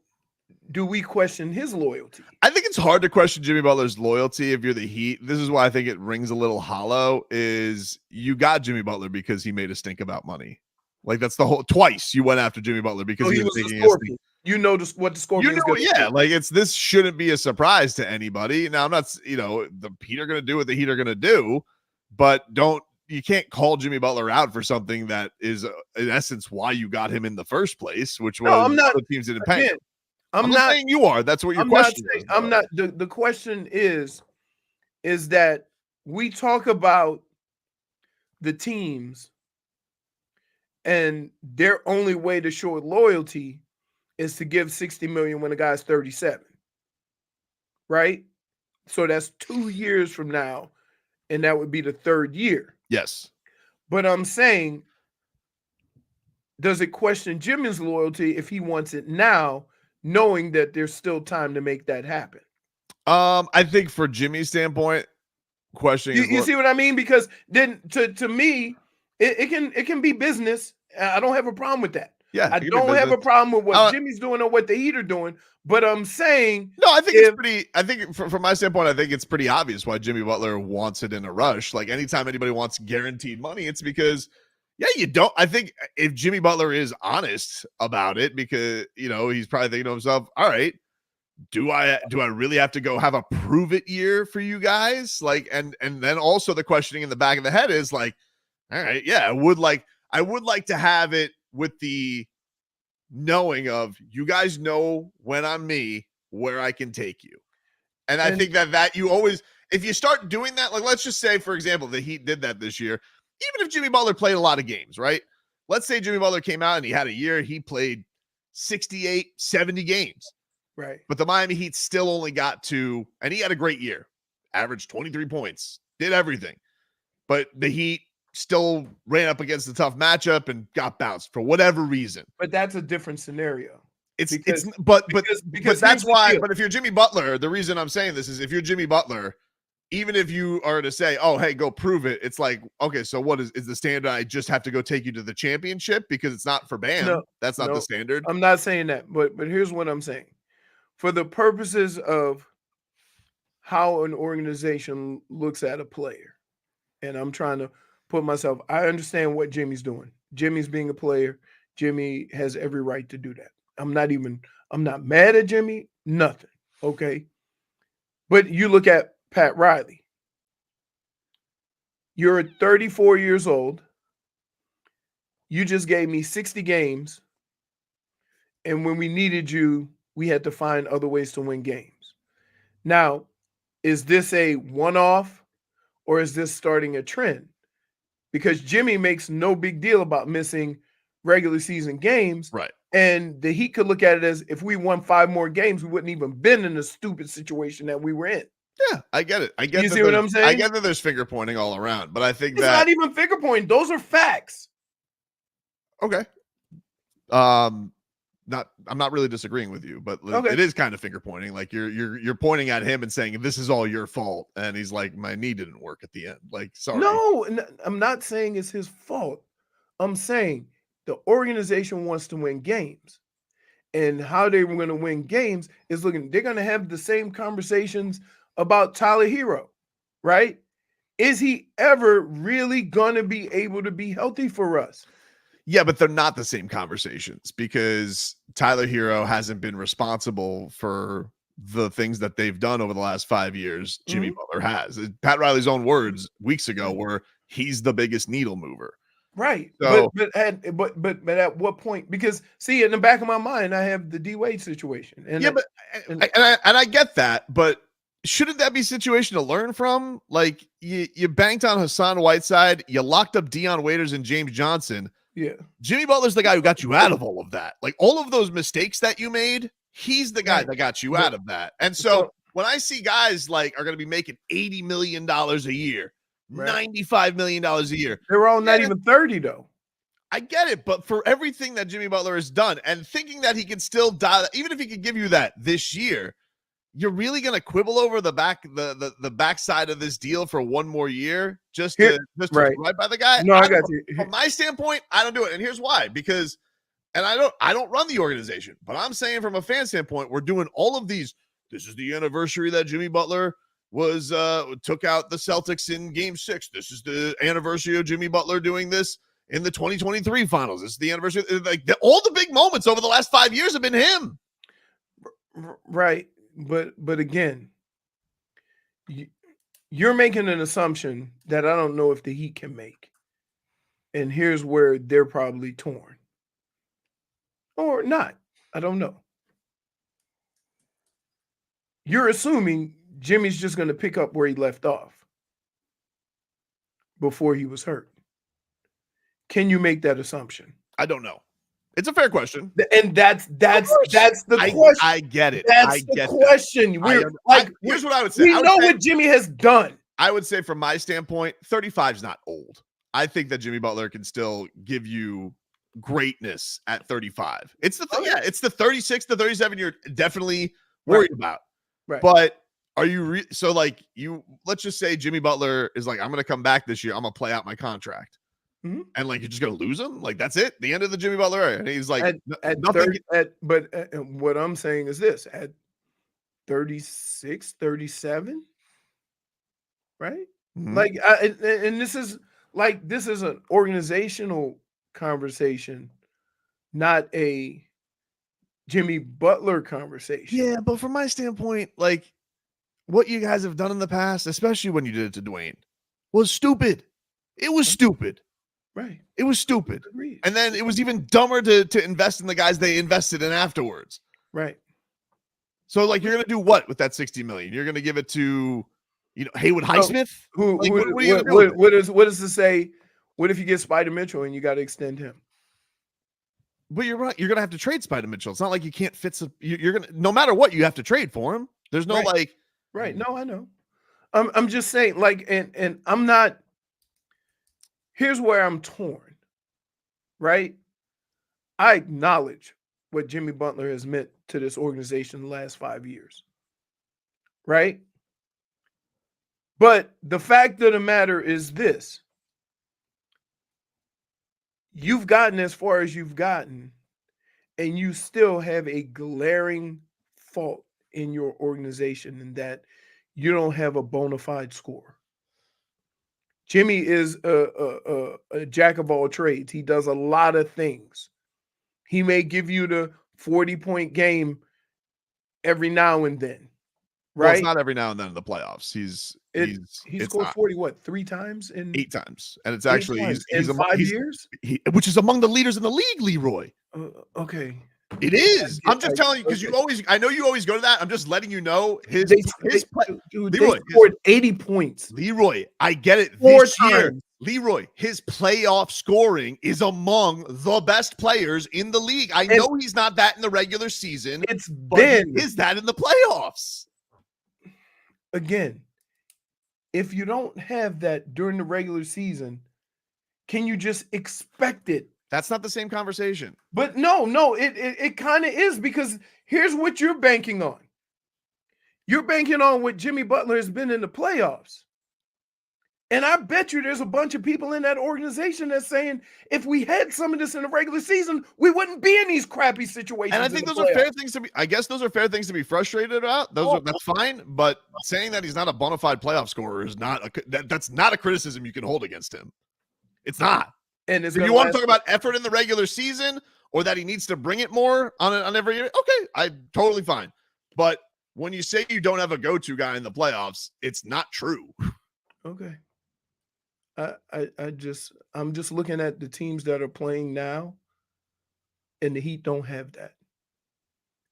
do we question his loyalty? I think it's hard to question Jimmy Butler's loyalty if you're the Heat. This is why I think it rings a little hollow, is you got Jimmy Butler because he made us think about money. Like that's the whole twice you went after Jimmy Butler because he was thinking what the Scorpions this shouldn't be a surprise to anybody. Now I'm not, the Heat are going to do what the Heat are going to do, but you can't call Jimmy Butler out for something that is in essence why you got him in the first place, which was the teams didn't pay him. I'm not saying you are. That's what your question is. I'm not. The question is that we talk about the teams and their only way to show loyalty is to give $60 million when the guy's 37, right? So that's 2 years from now, and that would be the third year. Yes. But I'm saying, does it question Jimmy's loyalty if he wants it now, knowing that there's still time to make that happen? I think for Jimmy's standpoint, questioning. You see what I mean? Because then to me, it can be business. I don't have a problem with that. Yeah, I don't have a problem with what Jimmy's doing or what the Heat are doing. But I'm saying, no, I think it's pretty. I think from my standpoint, I think it's pretty obvious why Jimmy Butler wants it in a rush. Like anytime anybody wants guaranteed money, it's because Yeah, you don't. I think if Jimmy Butler is honest about it, because he's probably thinking to himself, all right, do I really have to go have a prove it year for you guys? Like, and then also the questioning in the back of the head is like, all right, yeah, I would like to have it with the knowing of you guys know when I'm me, where I can take you. And I think that you always, if you start doing that, like let's just say, for example, the Heat did that this year. Even if Jimmy Butler played a lot of games, right? Let's say Jimmy Butler came out and he had a year, he played 68, 70 games. Right. But the Miami Heat still only got to, and he had a great year, averaged 23 points, did everything. But the Heat still ran up against a tough matchup and got bounced for whatever reason. But that's a different scenario. But that's why. But But if you're Jimmy Butler, the reason I'm saying this is if you're Jimmy Butler, even if you are to say, oh, hey, go prove it, it's like, okay, so what is the standard? I just have to go take you to the championship because it's not for Bam. No, That's not the standard. I'm not saying that, but here's what I'm saying. For the purposes of how an organization looks at a player, and I'm trying to put myself, I understand what Jimmy's doing. Jimmy's being a player. Jimmy has every right to do that. I'm not mad at Jimmy, nothing. Okay. But you look at Pat Riley. You're 34 years old. You just gave me 60 games. And when we needed you, we had to find other ways to win games. Now, is this a one-off or is this starting a trend? Because Jimmy makes no big deal about missing regular season games. Right. And the Heat could look at it as if we won 5 more games, we wouldn't even been in the stupid situation that we were in. Yeah, I get it. I get. You see what I'm saying? I get that there's finger pointing all around, but I think It's not even finger pointing. Those are facts. Okay. I'm not really disagreeing with you, but Okay. it is kind of finger pointing. Like you're pointing at him and saying this is all your fault, and he's like, my knee didn't work at the end. Like, sorry. No, I'm not saying it's his fault. I'm saying the organization wants to win games. And how they were going to win games is they're going to have the same conversations about Tyler Hero, right? Is he ever really going to be able to be healthy for us? Yeah, but they're not the same conversations because Tyler Hero hasn't been responsible for the things that they've done over the last 5 years. Jimmy Butler has. Pat Riley's own words weeks ago were he's the biggest needle mover. Right. So, but at what point? Because see, in the back of my mind, I have the D Wade situation. And yeah, I get that, but shouldn't that be a situation to learn from? Like you banked on Hassan Whiteside, you locked up Deion Waiters and James Johnson. Yeah. Jimmy Butler's the guy who got you out of all of that. Like all of those mistakes that you made, he's the guy that got you out of that. And so when I see guys like are going to be making $80 million a year, $95 million a year, they're all not even 30 though. I get it, but for everything that Jimmy Butler has done and thinking that he can still die, even if he could give you that this year, you're really going to quibble over the backside of this deal for one more year just to right by the guy? No, I got you. From my standpoint, I don't do it. And here's why. Because, and I don't run the organization, but I'm saying from a fan standpoint, we're doing all of these. This is the anniversary that Jimmy Butler was took out the Celtics in Game 6. This is the anniversary of Jimmy Butler doing this in the 2023 finals. This is the anniversary. Like all the big moments over the last 5 years have been him. Right. But again, you're making an assumption that I don't know if the Heat can make. And here's where they're probably torn. Or not. I don't know. You're assuming Jimmy's just going to pick up where he left off before he was hurt. Can you make that assumption? I don't know. It's a fair question. And that's the question. I get it. That's the question. Here's what I would say. We know what Jimmy has done. I would say from my standpoint, 35 is not old. I think that Jimmy Butler can still give you greatness at 35. It's the it's the 36 to 37 you're definitely worried about. Right. But are you so like let's just say Jimmy Butler is like, I'm going to come back this year. I'm going to play out my contract. Mm-hmm. And like, you're just going to lose him? Like, that's it? The end of the Jimmy Butler era. And he's like, nothing. What I'm saying is this, at 36, 37, right? Mm-hmm. Like, and this is like this is an organizational conversation, not a Jimmy Butler conversation. Yeah, but from my standpoint, like what you guys have done in the past, especially when you did it to Dwyane, was stupid. It was stupid. Right. It was stupid. Agreed. And then it was even dumber to invest in the guys they invested in afterwards. Right. So like you're gonna do what with that $60 million? You're gonna give it to Haywood Highsmith? What are you gonna do? What does it say? What if you get Spider Mitchell and you got to extend him? But you're right. You're gonna have to trade Spider Mitchell. It's not like you can't fit some. You're gonna no matter what you have to trade for him. There's no Right. No, I know. I'm just saying like, and I'm not. Here's where I'm torn. Right. I acknowledge what Jimmy Butler has meant to this organization the last 5 years. Right. But the fact of the matter is this. You've gotten as far as you've gotten, and you still have a glaring fault in your organization in that you don't have a bona fide scorer. Jimmy is a jack of all trades. He does a lot of things. He may give you the 40-point game every now and then, right? Well, it's not every now and then in the playoffs. He scored 40 what? 3 times in 8 times, and it's actually he's in 5 years, which is among the leaders in the league. Leroy, okay, it is. I'm just telling you because I know you always go to that. I'm just letting you know they Leroy scored 80 points. Leroy, I get it. 4 This year, times. Leroy, his playoff scoring is among the best players in the league. I know he's not that in the regular season. But he is that in the playoffs. Again, if you don't have that during the regular season, can you just expect it? That's not the same conversation. But no, it kind of is, because here's what you're banking on. You're banking on what Jimmy Butler has been in the playoffs. And I bet you there's a bunch of people in that organization that's saying if we had some of this in the regular season, we wouldn't be in these crappy situations. And I think those are fair things to be. I guess those are fair things to be frustrated about. That's fine. But saying that he's not a bona fide playoff scorer is not that's not a criticism you can hold against him. It's not. And if you want to talk about effort in the regular season or that he needs to bring it more on every year, okay, I'm totally fine. But when you say you don't have a go-to guy in the playoffs, it's not true. Okay. I'm just looking at the teams that are playing now, and the Heat don't have that.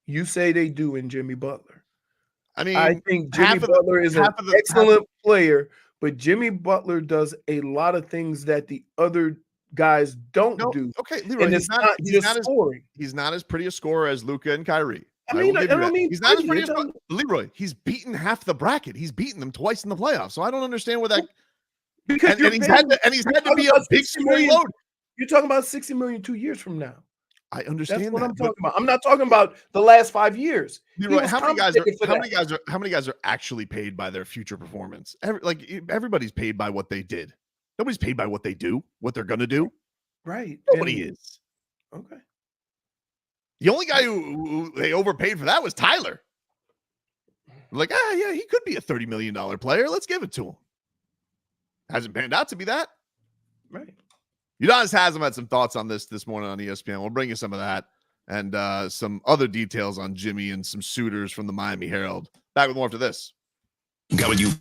You say they do in Jimmy Butler. I mean, I think Jimmy Butler is an excellent player, but Jimmy Butler does a lot of things that the other guys don't do. Okay, Leroy, and he's not scoring. He's not as pretty a scorer as Luka and Kyrie. I mean, he's not as pretty as Leroy. He's beaten half the bracket. He's beaten them twice in the playoffs. So I don't understand where that. Because and he's had to be a big scoring load. You're talking about $60 million 2 years from now. I understand. That's what I'm talking about. I'm not talking about the last 5 years. Leroy, how many guys are actually paid by their future performance? Everybody's paid by what they did. Nobody's paid by what they do, what they're gonna do. Right. Nobody is. Okay. The only guy who they overpaid for that was Tyler. Like, yeah, he could be a $30 million player. Let's give it to him. Hasn't panned out to be that. Right. Udonis Haslem had some thoughts on this morning on ESPN. We'll bring you some of that and some other details on Jimmy and some suitors from the Miami Herald. Back with more after this. Got with you.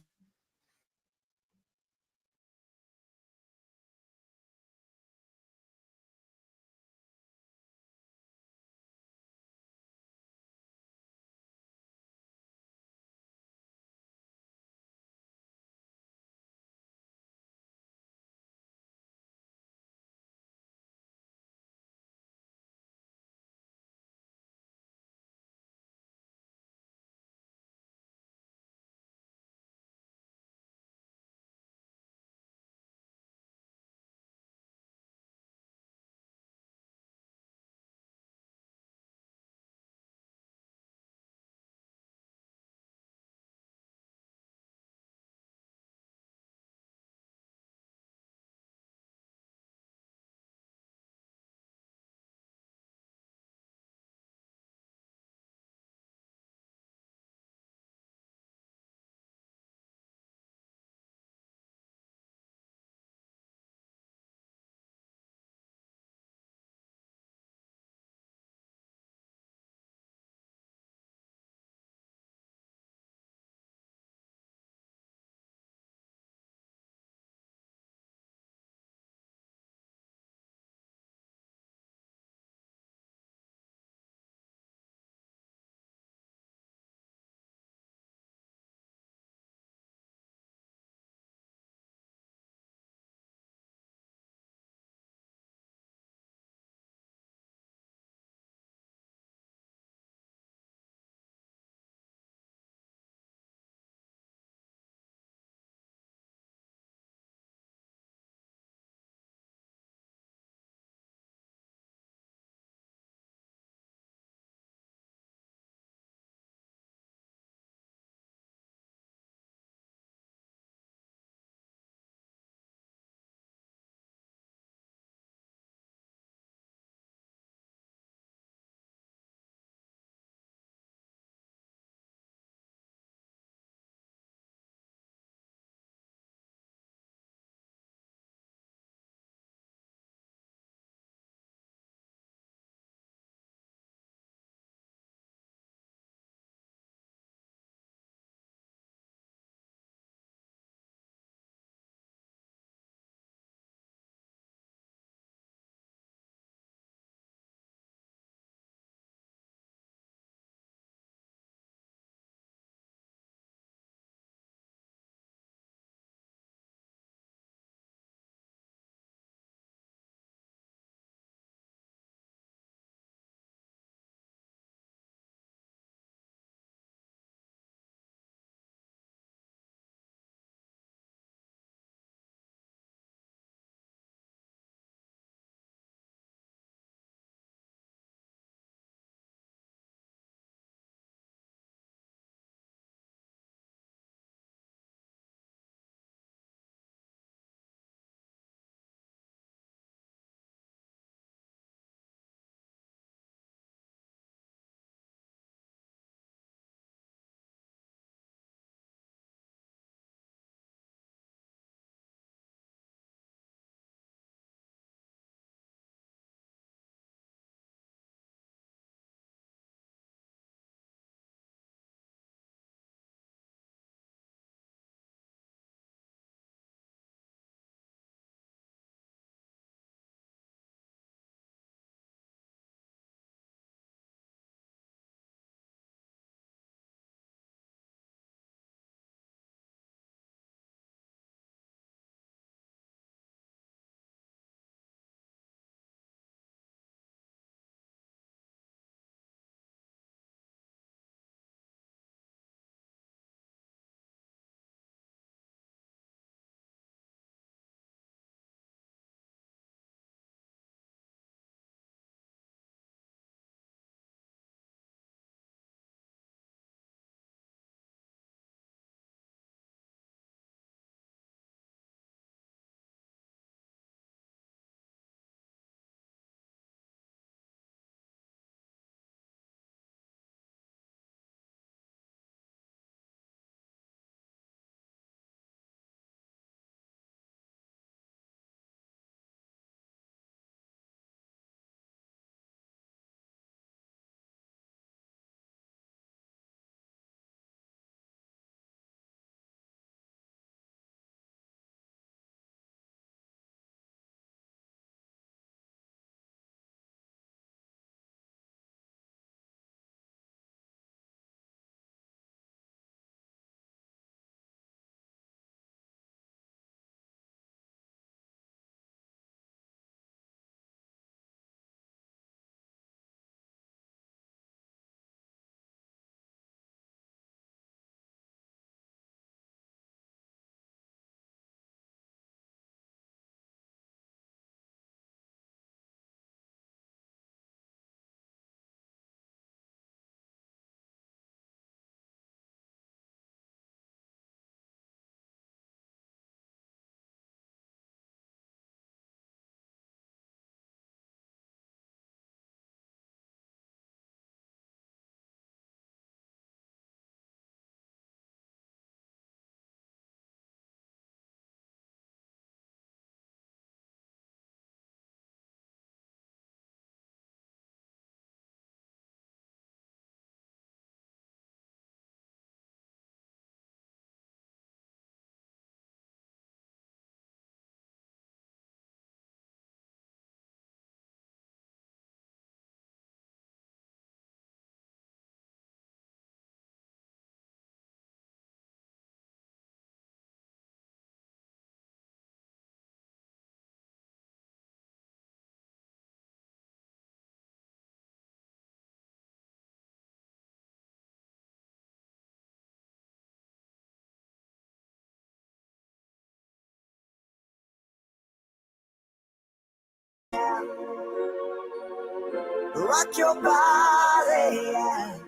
Rock your body, yeah.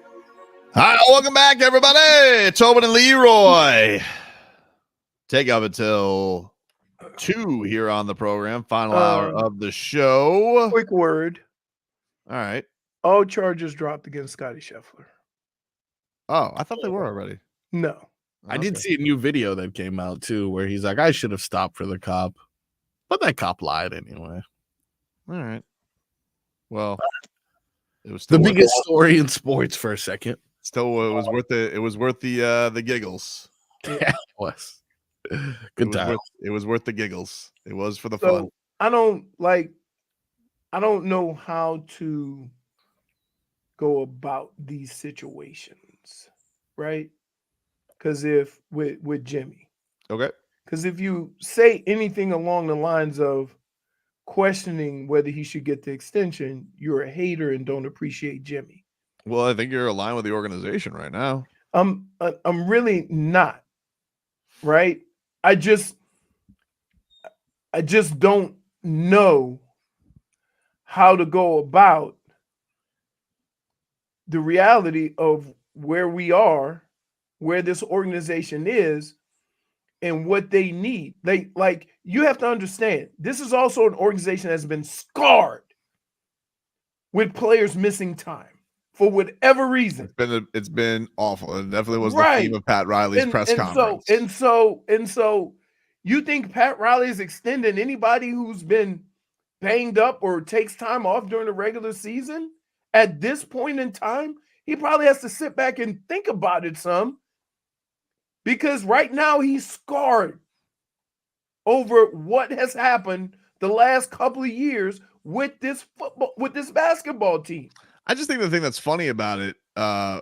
All right, welcome back, everybody. Tobin and Leroy. Take up until 2 here on the program. Final hour of the show. Quick word. All right. All charges dropped against Scotty Scheffler. Oh, I thought they were already. No. I did see a new video that came out too, where he's like, I should have stopped for the cop. But that cop lied anyway. All right. Well, it was the biggest story in sports for a second. Still, it was worth the. It was worth the giggles. Yeah, it was. Good time. It was worth the giggles. It was for the So, fun. I don't know how to go about these situations, right? Because if with Jimmy, okay. Because if you say anything along the lines of questioning whether he should get the extension, you're a hater and don't appreciate Jimmy. Well, I think you're aligned with the organization right now. I'm really not, right? I just don't know how to go about the reality of where we are, where this organization is, and what they need. You have to understand, this is also an organization that's been scarred with players missing time for whatever reason. It's been awful. It definitely was Right. the theme of Pat Riley's press conference. So you think Pat Riley is extending anybody who's been banged up or takes time off during the regular season? At this point in time, he probably has to sit back and think about it some, because right now he's scarred over what has happened the last couple of years with this basketball team. I just think the thing that's funny about it,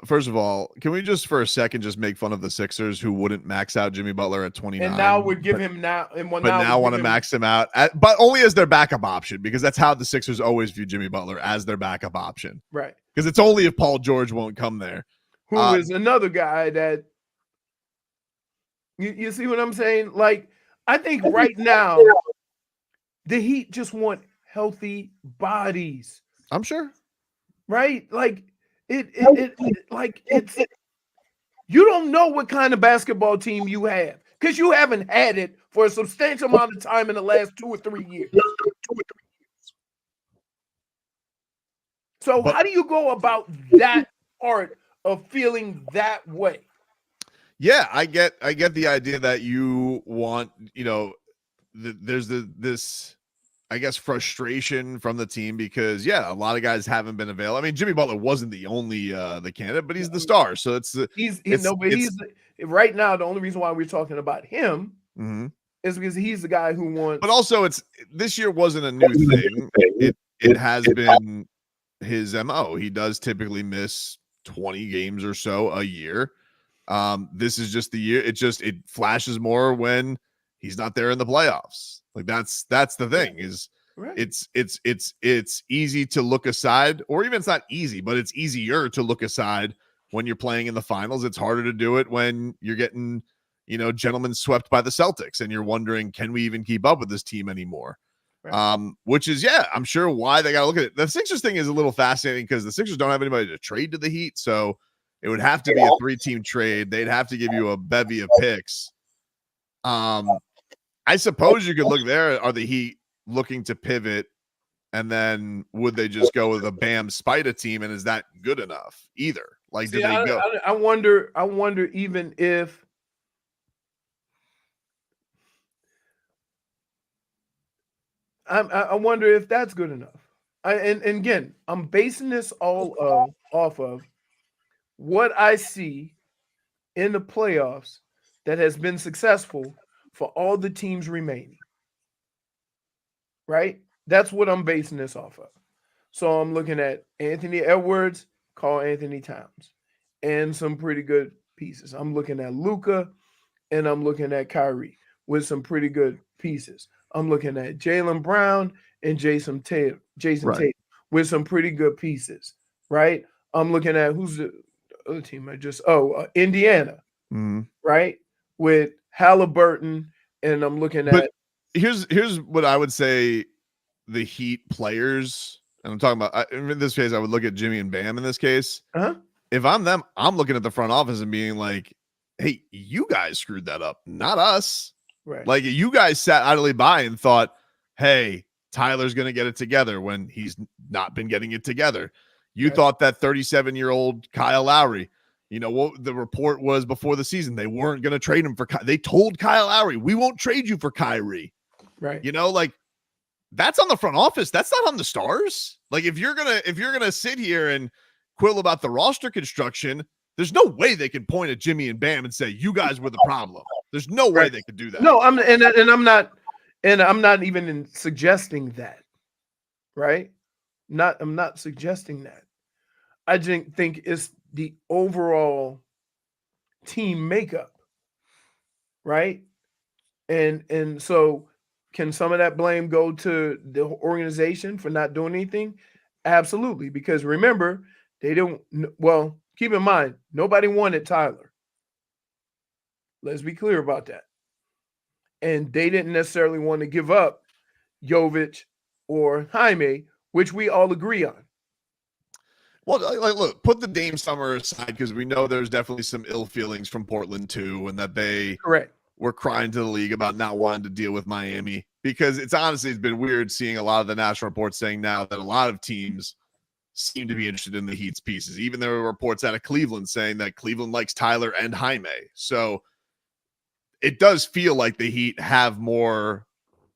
first of all, can we just for a second just make fun of the Sixers who wouldn't max out Jimmy Butler at 29? And now we give him now want to max him out, but only as their backup option, because that's how the Sixers always view Jimmy Butler, as their backup option. Right. Because it's only if Paul George won't come there. Who is another guy that you see what I'm saying? Like, I think right now the Heat just want healthy bodies. I'm sure. Right? Like it's you don't know what kind of basketball team you have, because you haven't had it for a substantial amount of time in the last 2 or 3 years. So how do you go about that part of feeling that way? Yeah, I get the idea that you want, there's this, I guess, frustration from the team because, a lot of guys haven't been available. I mean, Jimmy Butler wasn't the only the candidate, but he's the star. So he's right now, the only reason why we're talking about him is because he's the guy who wants. But also, this year wasn't a new thing. It has been his MO. He does typically miss 20 games or so a year. This is just the year. It flashes more when he's not there in the playoffs. Like that's the thing is right. It's easy to look aside, or even it's not easy, but it's easier to look aside when you're playing in the finals. It's harder to do it when you're getting, gentlemen swept by the Celtics and you're wondering, can we even keep up with this team anymore? Right. Which is, I'm sure why they got to look at it. The Sixers thing is a little fascinating because the Sixers don't have anybody to trade to the Heat. So it would have to be a 3-team trade. They'd have to give you a bevy of picks. I suppose you could look there. Are the Heat looking to pivot? And then would they just go with a Bam Spida team? And is that good enough either? Like, did they go? I wonder even if I wonder if that's good enough. And again, I'm basing this all off of what I see in the playoffs that has been successful for all the teams remaining. Right? That's what I'm basing this off of. So I'm looking at Anthony Edwards, Karl Anthony Towns, and some pretty good pieces. I'm looking at Luka, and I'm looking at Kyrie with some pretty good pieces. I'm looking at Jaylen Brown and Jason Tatum with some pretty good pieces, right? I'm looking at who's the other team Indiana, right? With Halliburton, and I'm looking at. Here's what I would say the Heat players, and I'm talking about in this case, I would look at Jimmy and Bam in this case. If I'm them, I'm looking at the front office and being like, hey, you guys screwed that up, not us. Right. Like you guys sat idly by and thought, hey, Tyler's going to get it together when he's not been getting it together. You thought that 37-year-old Kyle Lowry, you know what the report was before the season, they weren't going to trade him for. They told Kyle Lowry, we won't trade you for Kyrie. Right. You know, like that's on the front office. That's not on the stars. Like if you're gonna sit here and quibble about the roster construction, there's no way they can point at Jimmy and Bam and say you guys were the problem. There's no way they could do that. No, I'm not even suggesting that. Right? I'm not suggesting that. I just think it's the overall team makeup. Right? And so can some of that blame go to the organization for not doing anything? Absolutely. Because remember, they don't, well, keep in mind, nobody wanted Tyler. Let's be clear about that. And they didn't necessarily want to give up Jović or Jaime, which we all agree on. Well, like, look, put the Dame summer aside because we know there's definitely some ill feelings from Portland too, and that they were crying to the league about not wanting to deal with Miami, because it's been weird seeing a lot of the national reports saying now that a lot of teams seem to be interested in the Heat's pieces. Even there were reports out of Cleveland saying that Cleveland likes Tyler and Jaime. So it does feel like the Heat have more,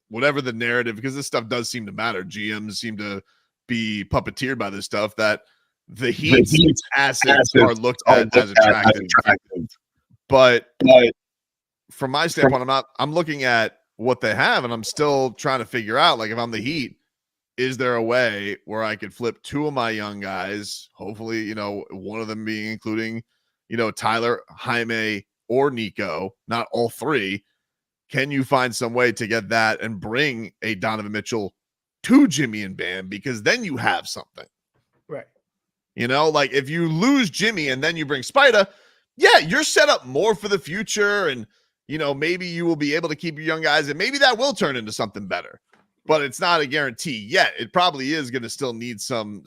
whatever the narrative, because this stuff does seem to matter. GMs seem to be puppeteered by this stuff, that the Heat's assets are looked at as attractive. But from my standpoint, I'm looking at what they have, and I'm still trying to figure out, like, if I'm the Heat, is there a way where I could flip two of my young guys, hopefully, you know, one of them being including, you know, Tyler, Jaime, or Nico, not all three. Can you find some way to get that and bring a Donovan Mitchell to Jimmy and Bam? Because then you have something. Right. You know, like if you lose Jimmy and then you bring Spida, yeah, you're set up more for the future, and you know, maybe you will be able to keep your young guys, and maybe that will turn into something better. But it's not a guarantee yet. It probably is going to still need some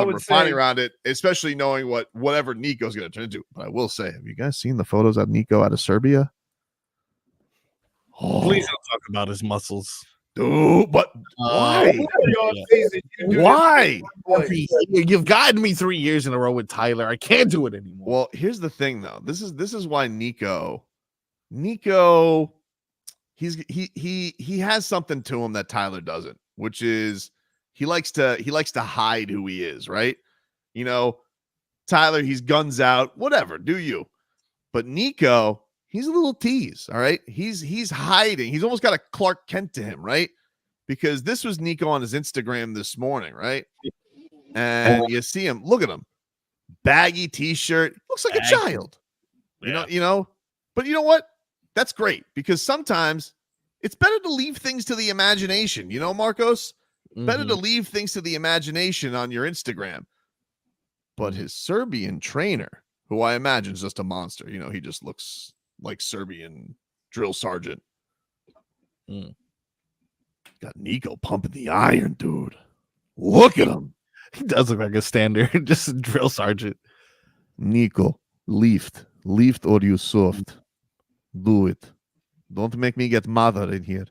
refining around it, especially knowing whatever Nico's going to turn into. But I will say, have you guys seen the photos of Nico out of Serbia? Oh. Please don't talk about his muscles. Dude, but why? Why? You've gotten me 3 years in a row with Tyler. I can't do it anymore. Well, here's the thing, though. This is why Nico, he has something to him that Tyler doesn't, which is he likes to hide who he is, right? You know, Tyler, he's guns out, whatever, do you? But Nico, he's a little tease, all right? He's hiding. He's almost got a Clark Kent to him, right? Because this was Nico on his Instagram this morning, right? And you see him, look at him. Baggy t-shirt, looks like a child. Yeah. You know, but you know what? That's great, because sometimes it's better to leave things to the imagination, you know, Marcos? Better to leave things to the imagination on your Instagram. But his Serbian trainer, who I imagine is just a monster, you know, he just looks like Serbian drill sergeant. Got Nico pumping the iron, dude. Look at him. He does look like a standard, just a drill sergeant. Nico, lift or you soft. Do it. Don't make me get mother in here.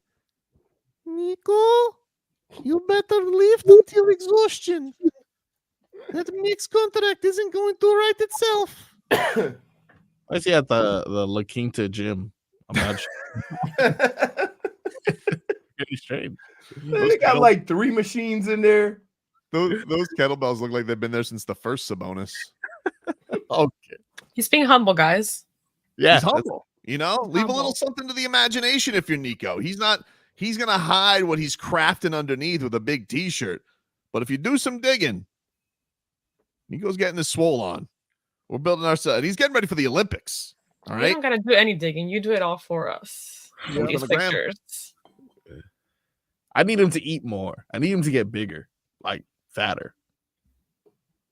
Nico, you better lift until exhaustion. That mixed contract isn't going to write itself. I see at the La Quinta gym. I'm not sure. Pretty strange. They got like 3 machines in there. Those kettlebells look like they've been there since the first Sabonis. Okay. He's being humble, guys. Yeah, he's humble. You know, leave a little something to the imagination if you're Nico. He's going to hide what he's crafting underneath with a big t-shirt. But if you do some digging, Nico's getting his swole on. We're building ourselves. He's getting ready for the Olympics. All right. You don't got to do any digging. You do it all for us. These pictures. I need him to eat more. I need him to get bigger, like fatter.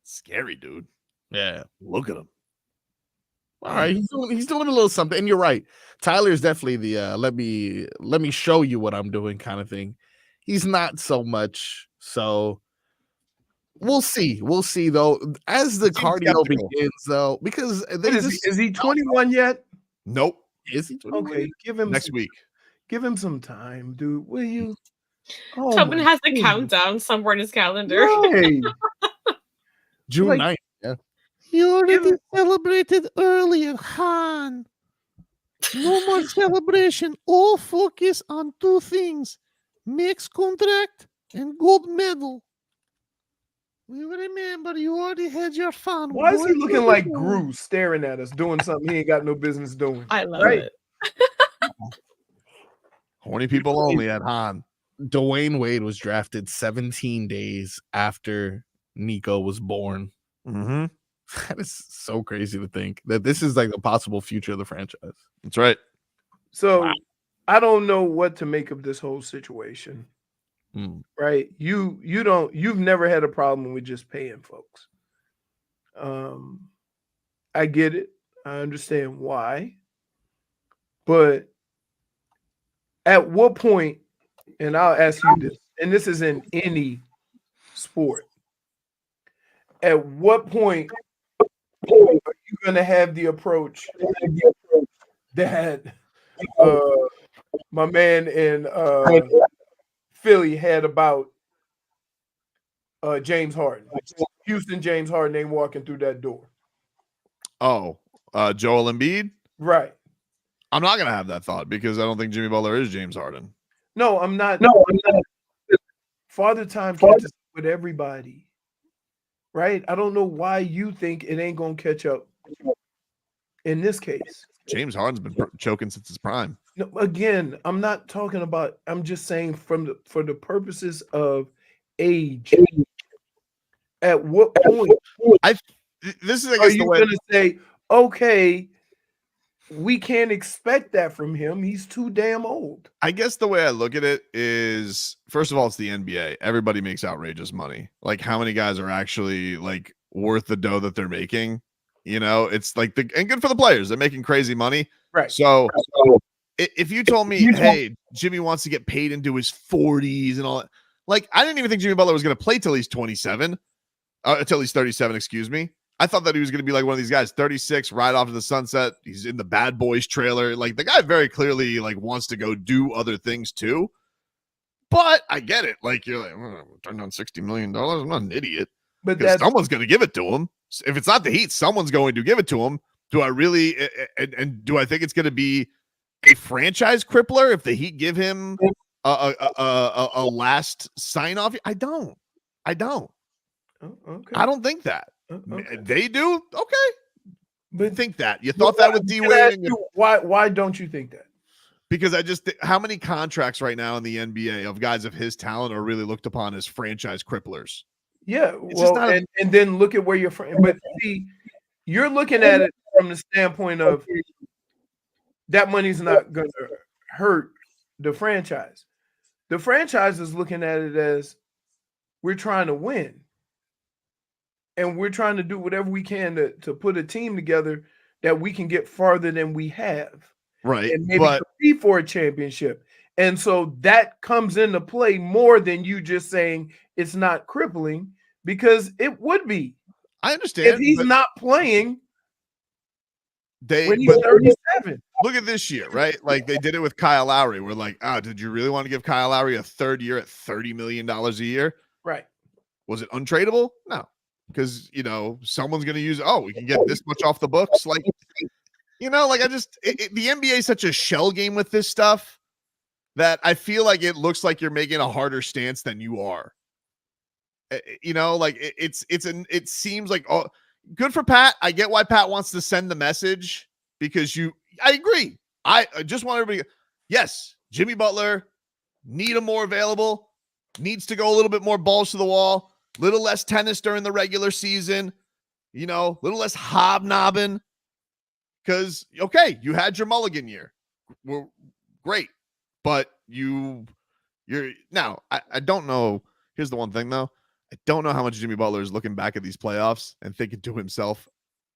Scary, dude. Yeah. Look at him. All right, he's doing a little something, and you're right. Tyler's definitely the let me show you what I'm doing kind of thing. he's not so much. So we'll see. We'll see though as the cardio begins though, because is he 21 yet? Nope. Is he 21? Okay, give him next week. Give him some time, dude. Will you? Oh, Tobin has the countdown somewhere in his calendar. Right. June 9th. Yeah. You already celebrated earlier, Han. No more celebration. All focus on two things: max contract and gold medal. We remember you already had your fun. Why is he looking like Gru staring at us, doing something he ain't got no business doing? I love it. Horny people only at Han. Dwyane Wade was drafted 17 days after Nico was born. Mm-hmm. That is so crazy to think that this is like the possible future of the franchise. That's right. So I don't know what to make of this whole situation. Right? You've never had a problem with just paying folks. I get it. I understand why. But at what point, and I'll ask you this, and this is in any sport, at what point are you going to have the approach that my man in Philly had about James Harden? Houston James Harden ain't walking through that door. Oh, Joel Embiid? Right. I'm not going to have that thought because I don't think Jimmy Butler is James Harden. No, I'm not. No, I'm not. Father Time catches up with everybody. Right? I don't know why you think it ain't going to catch up in this case. James Harden's been choking since his prime. No, again, I'm not talking about, I'm just saying for the purposes of age. At what point this is, I are guess, you the way going to say, okay, we can't expect that from him. He's too damn old. I guess the way I look at it is, first of all, it's the NBA. Everybody makes outrageous money. Like, how many guys are actually like worth the dough that they're making? You know, it's like and good for the players. They're making crazy money. Right. So if you told me, hey, Jimmy wants to get paid into his 40s and all that, like, I didn't even think Jimmy Butler was going to play till he's 27, until he's 37, excuse me. I thought that he was going to be like one of these guys, 36, right off to the sunset. He's in the Bad Boys trailer. Like, the guy very clearly like wants to go do other things too. But I get it. Like, you're like, turn down $60 million. I'm not an idiot. But someone's going to give it to him. If it's not the Heat, someone's going to give it to him. Do I really? And do I think it's going to be a franchise crippler if the Heat give him a last sign off? I don't. Oh, okay. I don't think that. Okay. They do. Okay. But think that. You thought that with D Wade. Why don't you think that? Because I just how many contracts right now in the NBA of guys of his talent are really looked upon as franchise cripplers? Yeah, well, and then look at where you're from. But see, you're looking at it from the standpoint of that money's not going to hurt the franchise. The franchise is looking at it as we're trying to win. And we're trying to do whatever we can to put a team together that we can get farther than we have. Right. And maybe compete for a championship. And so that comes into play more than you just saying it's not crippling, because it would be. I understand. If he's not playing when he's but 37. Look at this year, right? Like, they did it with Kyle Lowry. We're like, did you really want to give Kyle Lowry a third year at $30 million a year? Right. Was it untradeable? No. Because, you know, someone's going to use, we can get this much off the books. Like, you know, like the NBA is such a shell game with this stuff that I feel like it looks like you're making a harder stance than you are. You know, like it seems like, good for Pat. I get why Pat wants to send the message because I agree. I just want everybody, yes, Jimmy Butler, need him more available, needs to go a little bit more balls to the wall. Little less tennis during the regular season, you know, little less hobnobbing. Because, okay, you had your mulligan year. Well, great. But you're now, I don't know. Here's the one thing, though. I don't know how much Jimmy Butler is looking back at these playoffs and thinking to himself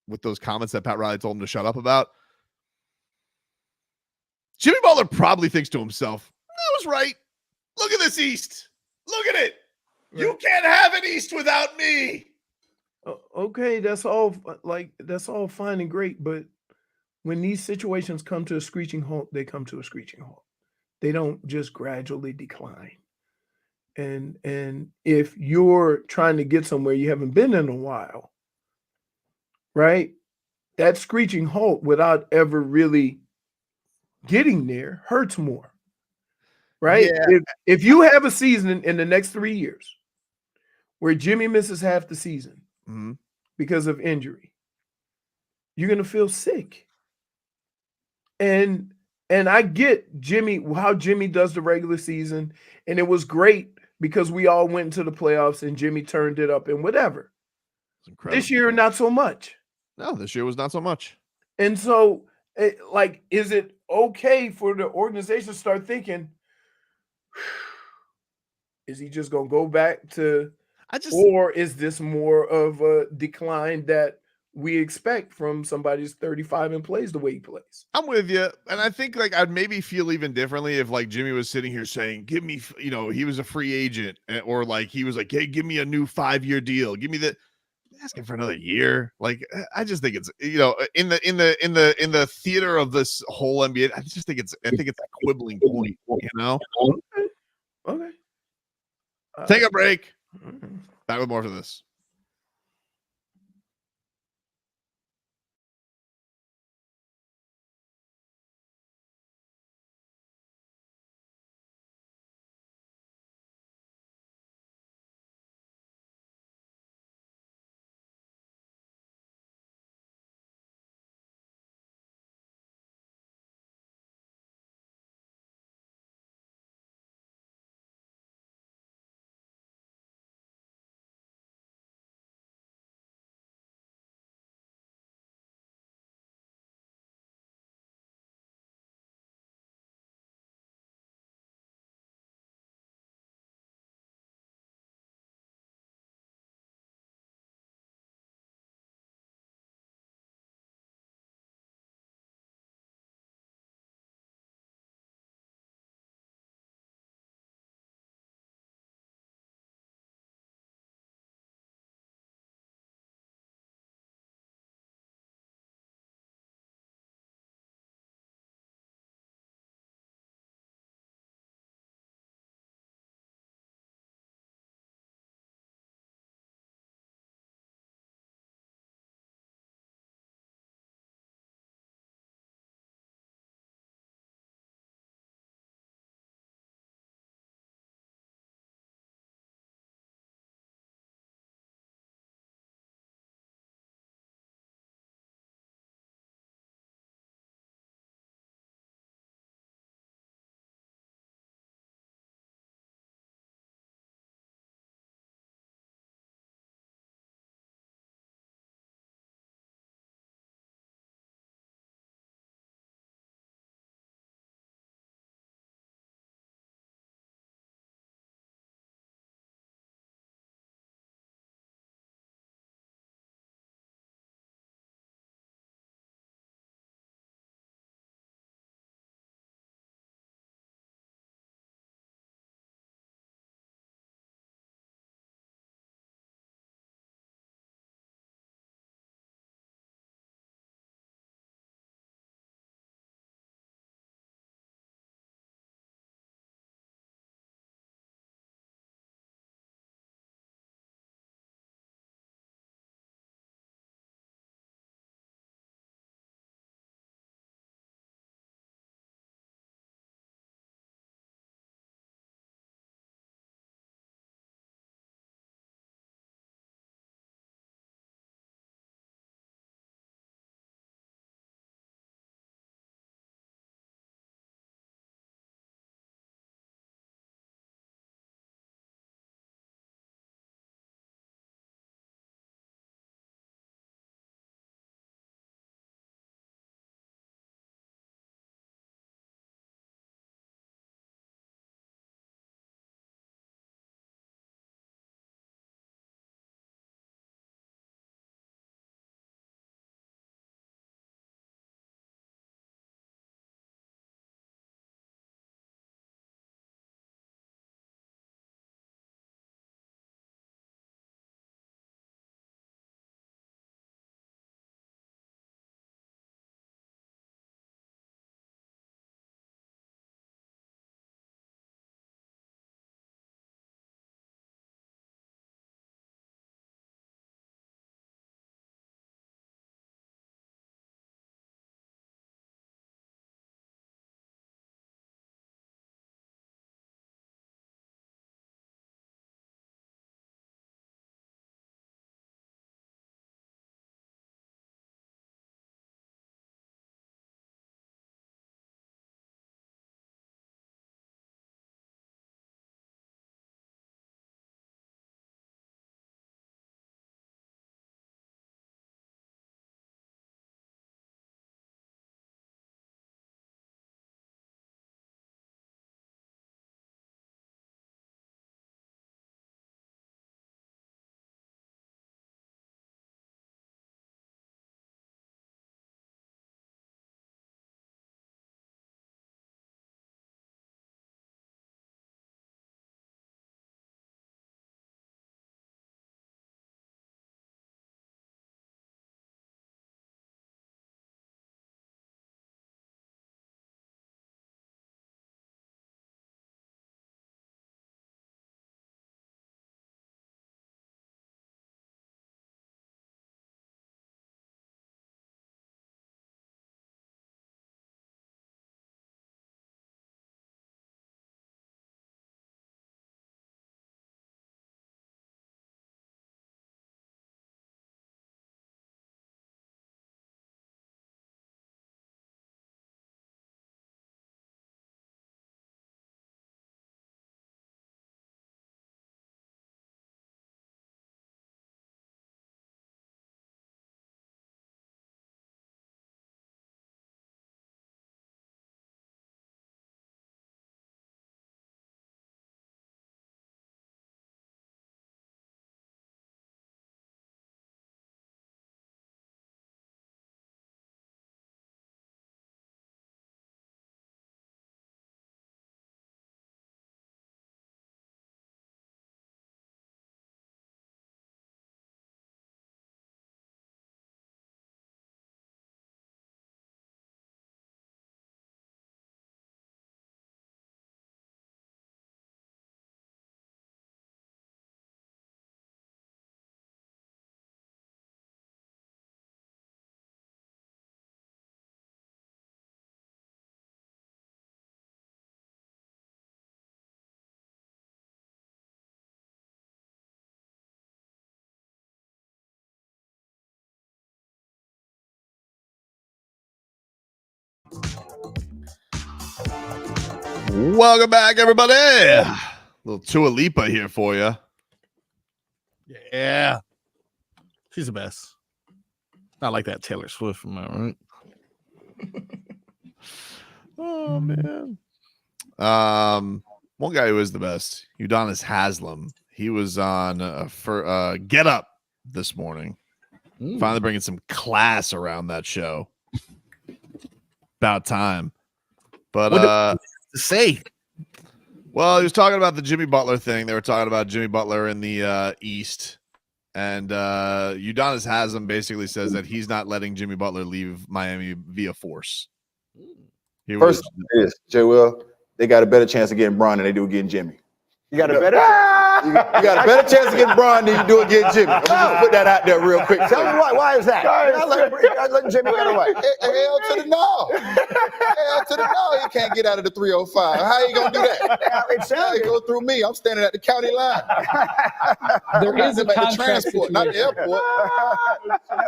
with those comments that Pat Riley told him to shut up about. Jimmy Butler probably thinks to himself, that was right. Look at this East. Look at it. You can't have an East without me. Okay, that's all fine and great, but when these situations come to a screeching halt, they come to a screeching halt. They don't just gradually decline. And if you're trying to get somewhere you haven't been in a while, right? That screeching halt without ever really getting there hurts more. Right? Yeah. If you have a season in the next 3 years where Jimmy misses half the season because of injury, you're going to feel sick. And I get how Jimmy does the regular season, and it was great because we all went into the playoffs and Jimmy turned it up and whatever. This year, not so much. No, this year was not so much. And so, is it okay for the organization to start thinking, is he just going to go back to, or is this more of a decline that we expect from somebody who's 35 and plays the way he plays? I'm with you. And I think I'd maybe feel even differently if Jimmy was sitting here saying, give me, he was a free agent, or he was like, hey, give me a new 5-year deal. Give me asking for another year. I just think it's, in the theater of this whole NBA, I think it's a quibbling point, Okay. Take a break. Back with more for this. Welcome back, everybody. Little Tua Lipa here for you. Yeah. She's the best. Not like that Taylor Swift from that, right? Oh, man. One guy who is the best, Udonis Haslem. He was on for Get Up this morning. Finally bringing some class around that show. About time. But to say? Well, he was talking about the Jimmy Butler thing. They were talking about Jimmy Butler in the East. And Udonis Haslem basically says that he's not letting Jimmy Butler leave Miami via force. First is, J. Will, they got a better chance of getting Bron than they do getting Jimmy. You got a better you got a better chance of getting Bron than you do against Jimmy. I'm just put that out there real quick. Tell me why. Why is that? I let Jimmy get away. Hell to the no. Hell to the no. He can't get out of the 305. How you gonna do that? It go through me. I'm standing at the county line. There is a contract transport, not the airport.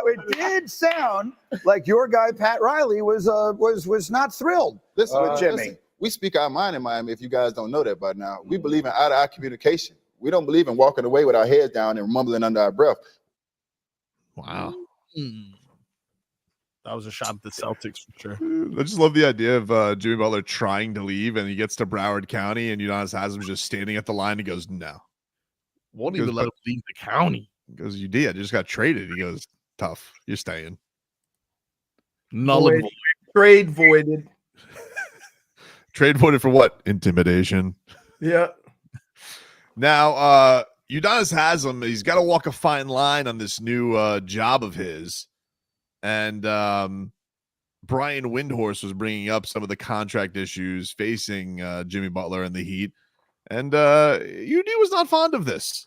It did sound like your guy Pat Riley was not thrilled with Jimmy. Listen, we speak our mind in Miami, if you guys don't know that by now. We believe in eye-to-eye communication. We don't believe in walking away with our heads down and mumbling under our breath. Wow. That was a shot at the Celtics for sure. I just love the idea of Jimmy Butler trying to leave, and he gets to Broward County, and Udonis Haslem's just standing at the line. He goes, no. Won't even let him leave the county. He goes, you did. I just got traded. He goes, tough. You're staying. Null and void. Trade voided. Trade voided for what? Intimidation. Yeah. Now, Udonis Haslem, he's got to walk a fine line on this new job of his. And Brian Windhorst was bringing up some of the contract issues facing Jimmy Butler and the Heat. And UD was not fond of this.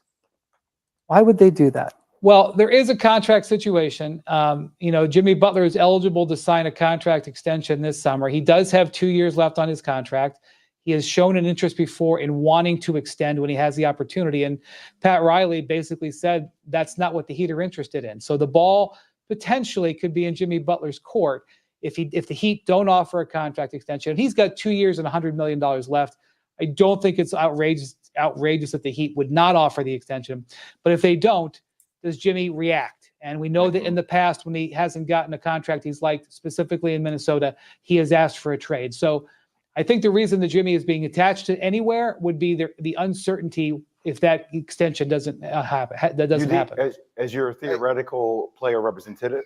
Why would they do that? Well, there is a contract situation. Jimmy Butler is eligible to sign a contract extension this summer. He does have 2 years left on his contract. He has shown an interest before in wanting to extend when he has the opportunity. And Pat Riley basically said that's not what the Heat are interested in. So the ball potentially could be in Jimmy Butler's court if the Heat don't offer a contract extension. He's got 2 years and $100 million left. I don't think it's outrageous that the Heat would not offer the extension. But if they don't, does Jimmy react? And we know that in the past, when he hasn't gotten a contract he's liked, specifically in Minnesota, he has asked for a trade. So I think the reason that Jimmy is being attached to anywhere would be the uncertainty if that extension doesn't happen. That doesn't happen. As your theoretical player representation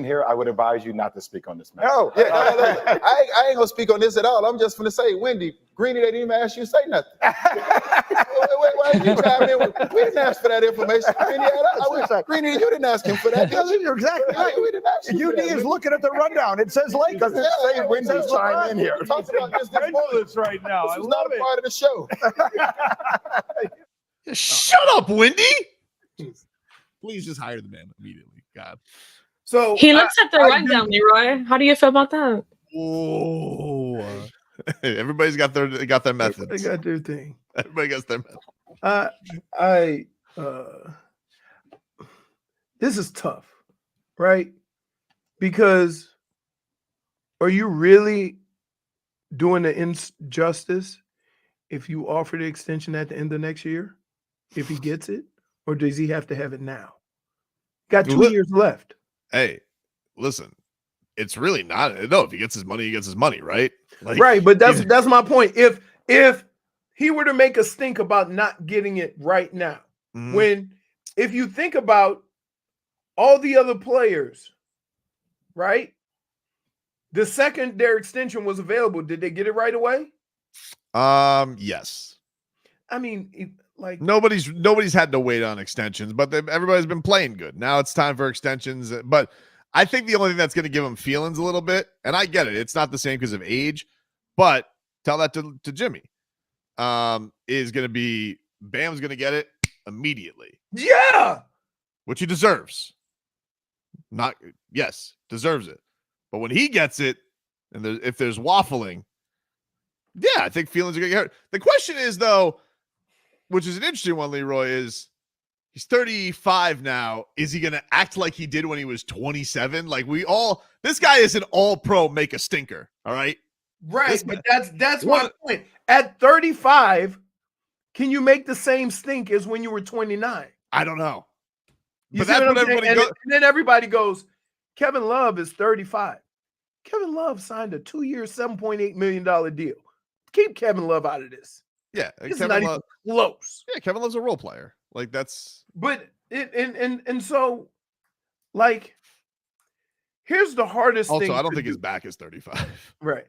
here, I would advise you not to speak on this matter. No, I ain't gonna speak on this at all. I'm just gonna say, Wendy, Greeny, they didn't even ask you to say nothing. Why did you chime in? We didn't ask for that information. Greeny, you didn't ask him for that. You're exactly right. We didn't ask you. UD is looking at the rundown. It says Lake. Doesn't say Wendy chime in here. We're talking about this right now. This is not a part of the show. Shut up, Wendy. Please just hire the man immediately. God. So he looks at the rundown, Leroy. How do you feel about that? Oh, everybody's got their methods. They got their thing. Everybody gets their method. This is tough, right? Because are you really doing the injustice if you offer the extension at the end of next year, if he gets it, or does he have to have it now? Got 2 years left. Hey, listen, it's really not. No, if he gets his money, he gets his money, right? Right, but that's my point. If he were to make a stink about not getting it right now, if you think about all the other players, right? The second their extension was available, did they get it right away? Yes. I mean, nobody's had to wait on extensions, but everybody's been playing good. Now it's time for extensions. But I think the only thing that's going to give them feelings a little bit, and I get it, it's not the same because of age, but tell that to Jimmy, is going to be Bam's going to get it immediately. Yeah. Which he deserves. Deserves it. But when he gets it, and if there's waffling, yeah, I think feelings are going to get hurt. The question is, though, which is an interesting one, Leroy, is He's 35 now. Is he going to act like he did when he was 27? Like this guy is an all-pro make a stinker, all right? Right, but that's my point. At 35, can you make the same stink as when you were 29? I don't know. But that's what everybody goes. And then everybody goes, Kevin Love is 35. Kevin Love signed a 2-year, $7.8 million deal. Keep Kevin Love out of this. Yeah, it's not even close. Yeah, Kevin Love's a role player. Like that's. But and so, like, here's the hardest thing. Also, I don't think his back is 35. Right.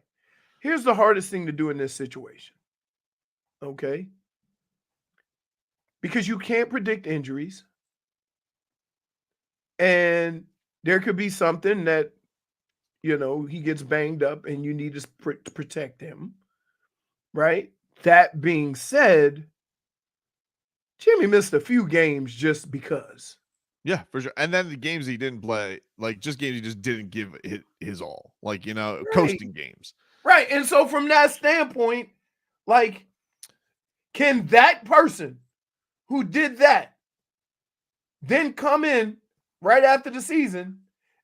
Here's the hardest thing to do in this situation. Okay. Because you can't predict injuries. And there could be something that, he gets banged up and you need to protect him. Right. That being said, Jimmy missed a few games just because. Yeah, for sure. And then the games he didn't play, like just games he just didn't give his all. Like, coasting games. Right. And so from that standpoint, like, can that person who did that then come in right after the season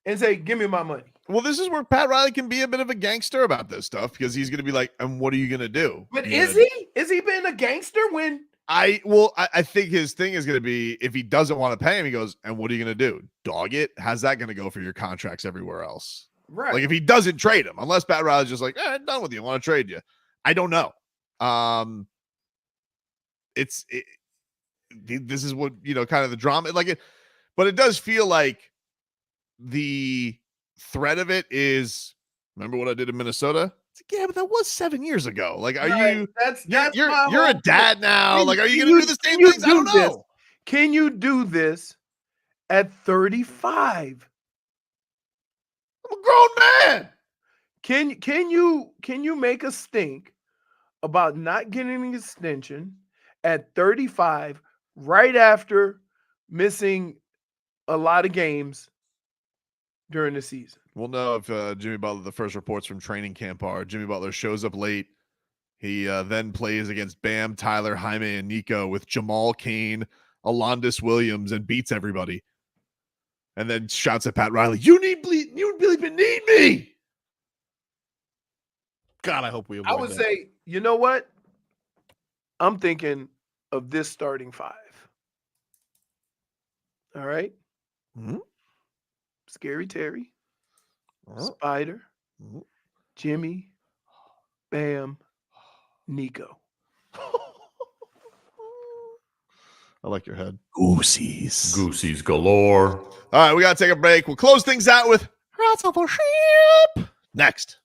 and say, give me my money? Well, this is where Pat Riley can be a bit of a gangster about this stuff because he's going to be like, and what are you going to do? But is he? Is he being a gangster when? I think his thing is going to be if he doesn't want to pay him, he goes, and what are you going to do? Dog it? How's that going to go for your contracts everywhere else? Right. Like if he doesn't trade him, unless Pat Riley's just like, done with you. I want to trade you. I don't know. This is what, kind of the drama. But it does feel like the threat of it is, remember what I did in Minnesota? It's like, yeah, but that was 7 years ago. Like, are you? You're a dad now. Like, are you going to do the same things? I don't know. Can you do this at 35? I'm a grown man. Can you make a stink about not getting an extension at 35 right after missing a lot of games during the season? We'll know if Jimmy Butler, the first reports from training camp are Jimmy Butler shows up late. He then plays against Bam, Tyler, Jaime, and Nico with Jamal Cain, Alondis Williams, and beats everybody. And then shouts at Pat Riley, you need me. God, I hope we avoid I would that. say, you know what? I'm thinking of this starting five. All right? Mm-hmm. Scary Terry, Spider, Jimmy, Bam, Nico. I like your head. Goosies galore. All right, we got to take a break. We'll close things out with Rats of a Ship next.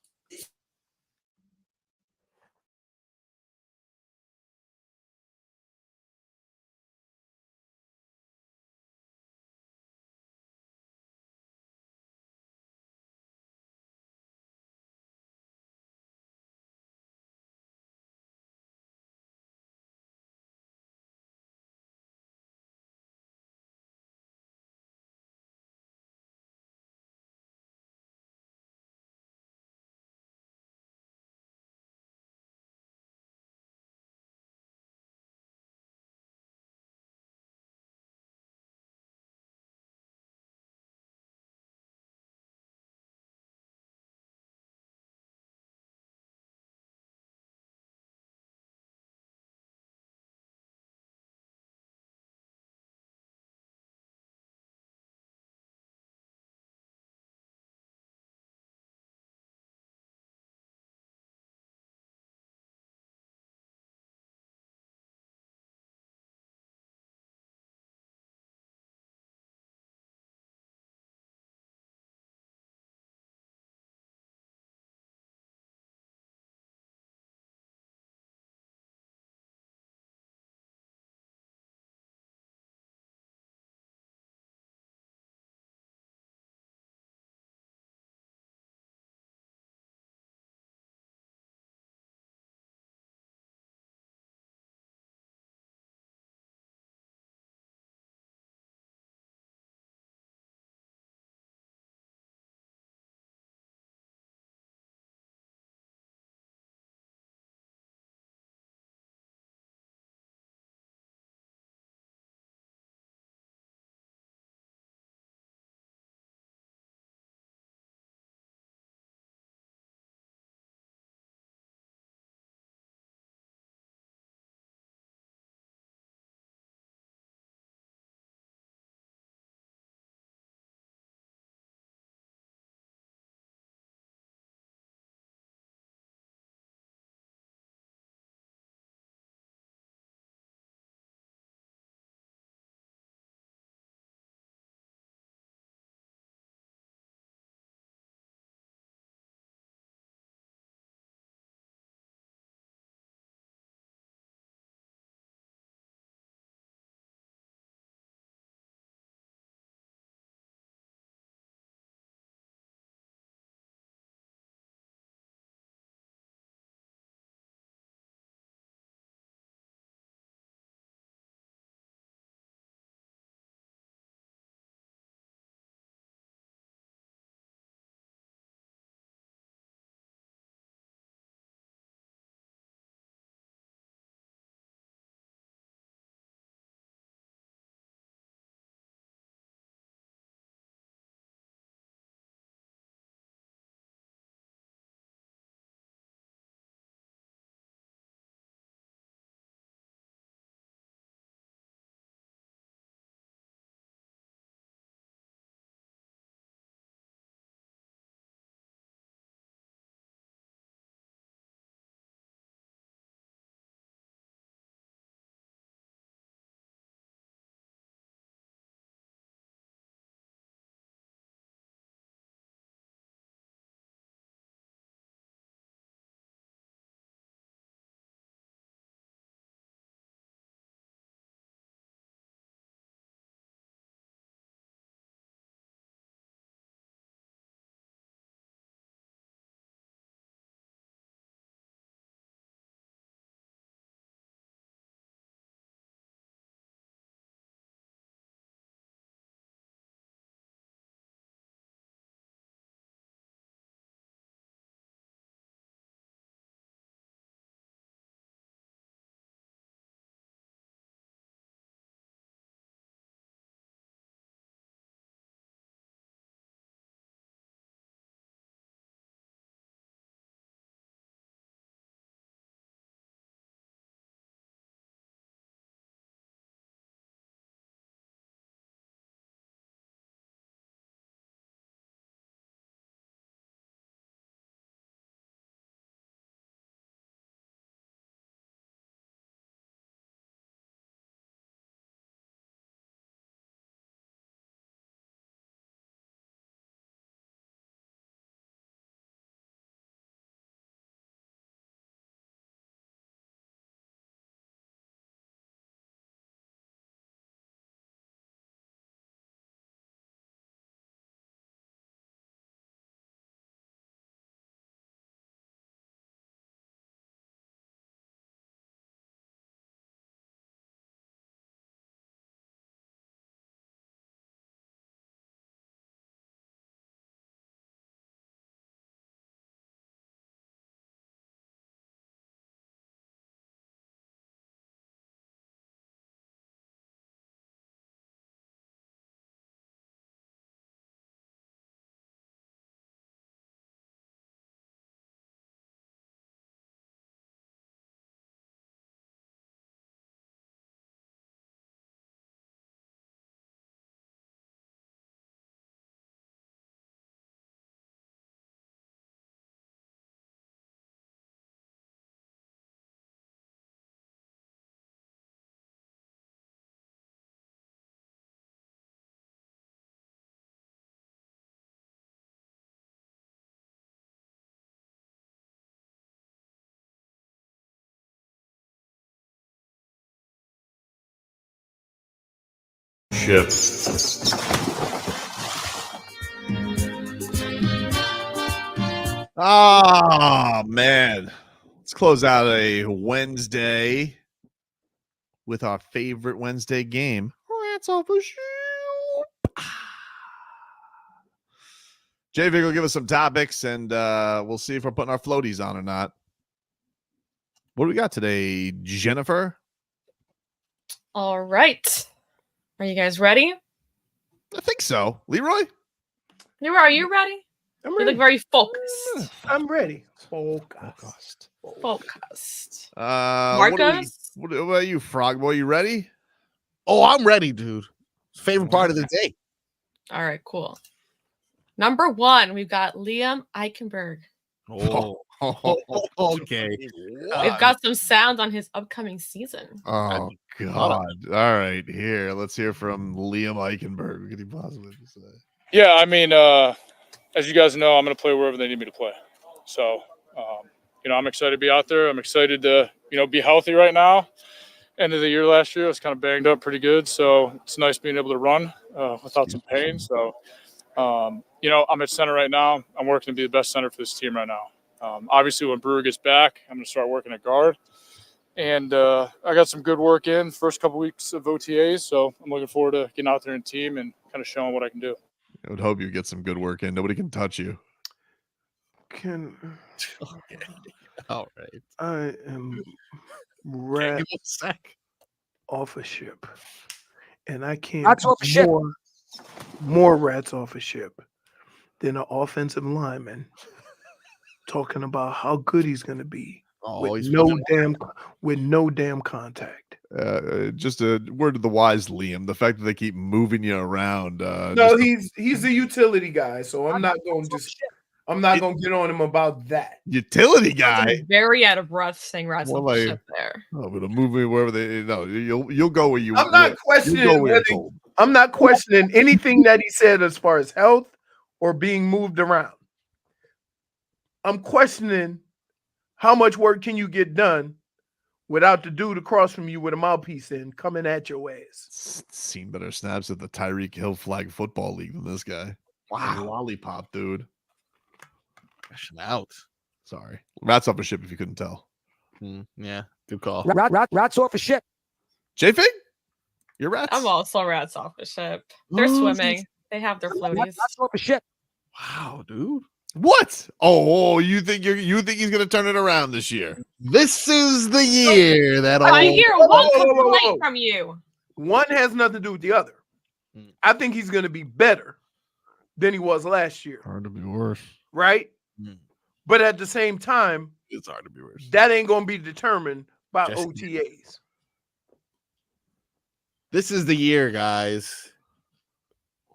ship. Oh, man. Let's close out a Wednesday with our favorite Wednesday game. Rats off a shoe. JFig will give us some topics, and we'll see if we're putting our floaties on or not. What do we got today, Jennifer? All right. Are you guys ready? I think so. Leroy? Leroy, are you ready? I'm You ready. look very focused. I'm ready. Focused. Focused. Marcos? What about you, Frog Boy? You ready? Oh, I'm ready, dude. Favorite part of the day. All right, cool. Number 1, we've got Liam Eichenberg. Oh, okay. We've got some sound on his upcoming season. Oh, God. All right, here. Let's hear from Liam Eichenberg. What could he possibly say? Yeah, I mean, as you guys know, I'm going to play wherever they need me to play. So, I'm excited to be out there. I'm excited to, be healthy right now. End of the year last year, I was kind of banged up pretty good. So it's nice being able to run without some pain. So, I'm at center right now. I'm working to be the best center for this team right now. Obviously, when Brewer gets back, I'm going to start working at guard. And I got some good work in first couple weeks of OTAs. So I'm looking forward to getting out there in team and kind of showing what I can do. I would hope you get some good work in. Nobody can touch you. All right. I am rat off a ship, and I can't Rats off a ship. more rats off a ship than an offensive lineman talking about how good he's going to be with no damn contact. Just a word to the wise, Liam. The fact that they keep moving you around. No, he's a utility guy, so I'm not going to get on him about that. Utility guy. Very out of breath saying rats off the ship there. Oh, but move me wherever they. No, you'll go where you. I'm not questioning. I'm not questioning anything that he said as far as health or being moved around. I'm questioning how much work can you get done without the dude across from you with a mouthpiece in coming at your ass. Seen better snaps at the Tyreek Hill Flag Football League than this guy. Wow. Lollipop, dude. Crashing out. Sorry. Rats off a ship if you couldn't tell. Yeah, good call. Rats off a ship. JFig? You're rats? I'm also rats off the ship. They're swimming. They have their floaties. Rats off a ship. Wow, dude. What? Oh, you think he's gonna turn it around this year? This is the year that I hear one complaint from you. One has nothing to do with the other. I think he's going to be better than he was last year. Hard to be worse. Right? But at the same time, it's hard to be worse. That ain't going to be determined by OTAs. This is the year, guys.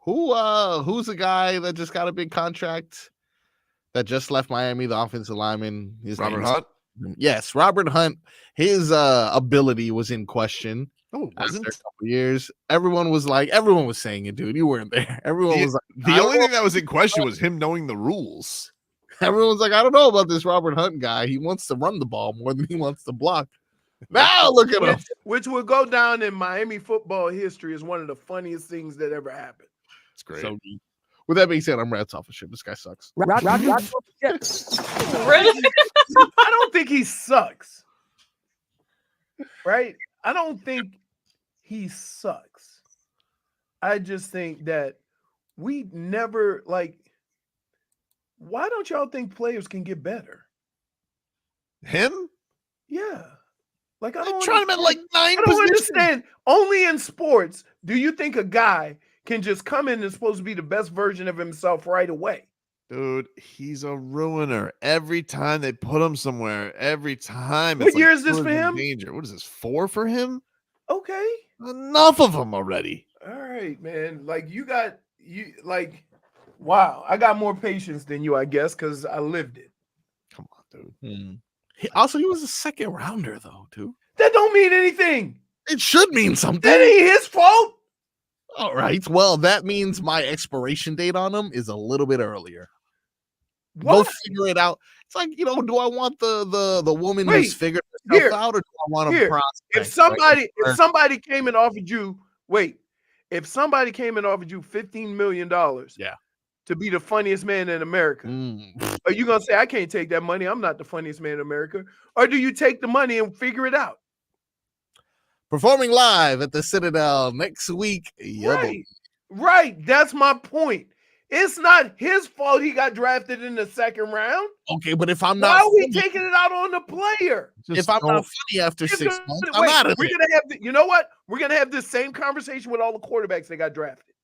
Who's the guy that just got a big contract that just left Miami, the offensive lineman? Robert Hunt? Yes, Robert Hunt. His ability was in question. Oh, wasn't a couple years. Everyone was saying it, dude. You weren't there. Everyone was like, the only thing that was in question was him knowing the rules. Everyone's like, I don't know about this Robert Hunt guy. He wants to run the ball more than he wants to block. Now look at him. Which will go down in Miami football history as one of the funniest things that ever happened. It's great. So, with that being said, I'm rats off a ship. This guy sucks. Rats off a ship. Really? I don't think he sucks. Right? I don't think he sucks. I just think that we never why don't y'all think players can get better? Him? Yeah. I don't trying him at 9 I don't understand. Only in sports do you think a guy can just come in and supposed to be the best version of himself right away. Dude, he's a ruiner. Every time they put him somewhere, every time. What year is this for him? Danger. What is this, 4 for him? Okay. Enough of them already. All right, man. Wow. I got more patience than you, I guess, because I lived it. Come on, dude. He was a second rounder, though, too. That don't mean anything. It should mean something. That ain't his fault. All right. Well, that means my expiration date on him is a little bit earlier. Go figure it out. It's like, do I want the woman who's figured herself out, or do I want a prospect? If somebody came and offered you, If somebody came and offered you $15 million to be the funniest man in America, are you going to say, I can't take that money? I'm not the funniest man in America. Or do you take the money and figure it out? Performing live at the Citadel next week. Right. That's my point. It's not his fault he got drafted in the second round. Okay, but if I'm why not are we funny, taking it out on the player? if I'm not funny after 6 months, I'm out of We're there. gonna have you know what? We're gonna have this same conversation with all the quarterbacks that got drafted.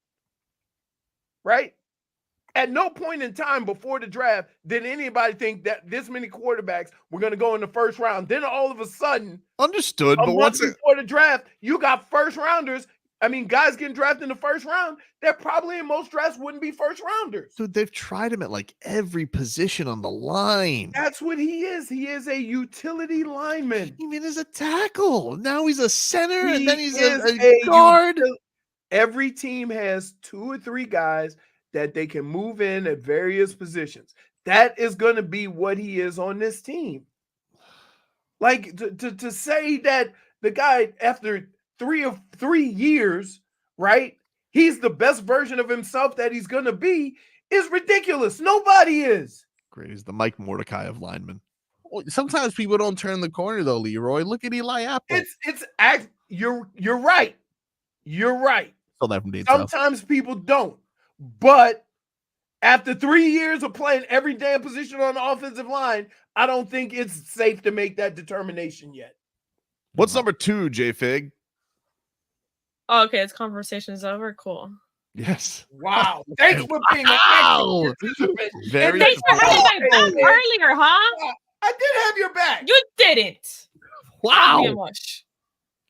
Right? At no point in time before the draft did anybody think that this many quarterbacks were going to go in the first round. Then all of a sudden, understood. A But month once before the draft, you got first rounders. I mean, guys getting drafted in the first round that probably in most drafts wouldn't be first rounders. dude, they've tried him at like every position on the line. That's what he is. He is a utility lineman. I mean, he's a tackle. Now he's a center, and then he's is a guard. Every team has 2 or 3 guys that they can move in at various positions. That is going to be what he is on this team. Like to say that the guy after 3 years, right? He's the best version of himself that he's going to be is ridiculous. Nobody is. Great. He's the Mike Mordecai of linemen. Sometimes people don't turn the corner though, Leroy. Look at Eli Apple. You're right. You're right. Still that from Dave South. Sometimes people don't. But after 3 years of playing every damn position on the offensive line, I don't think it's safe to make that determination yet. What's number 2, JFig? Oh, okay, this conversation is over. Cool. Yes. Wow. Thanks for being Wow. Very Thanks for having my back earlier, huh? I did have your back. You didn't. Wow. Be a mush.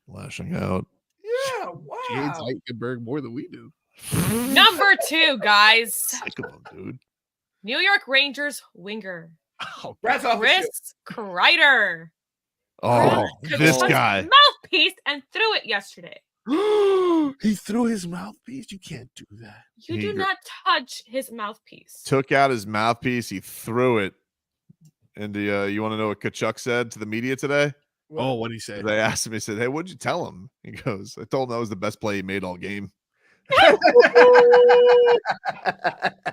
Lashing out. Yeah, wow. James Eichenberg more than we do. Number 2, guys. Sick of him, dude. New York Rangers winger. Oh, Rats off Chris Kreider. Oh, Took this his guy. mouthpiece and threw it yesterday. He threw his mouthpiece. You can't do that. You do not touch his mouthpiece. Took out his mouthpiece. He threw it. And you want to know what Tkachuk said to the media today? Oh, what did he say? They asked him. He said, "Hey, what'd you tell him?" He goes, "I told him that was the best play he made all game."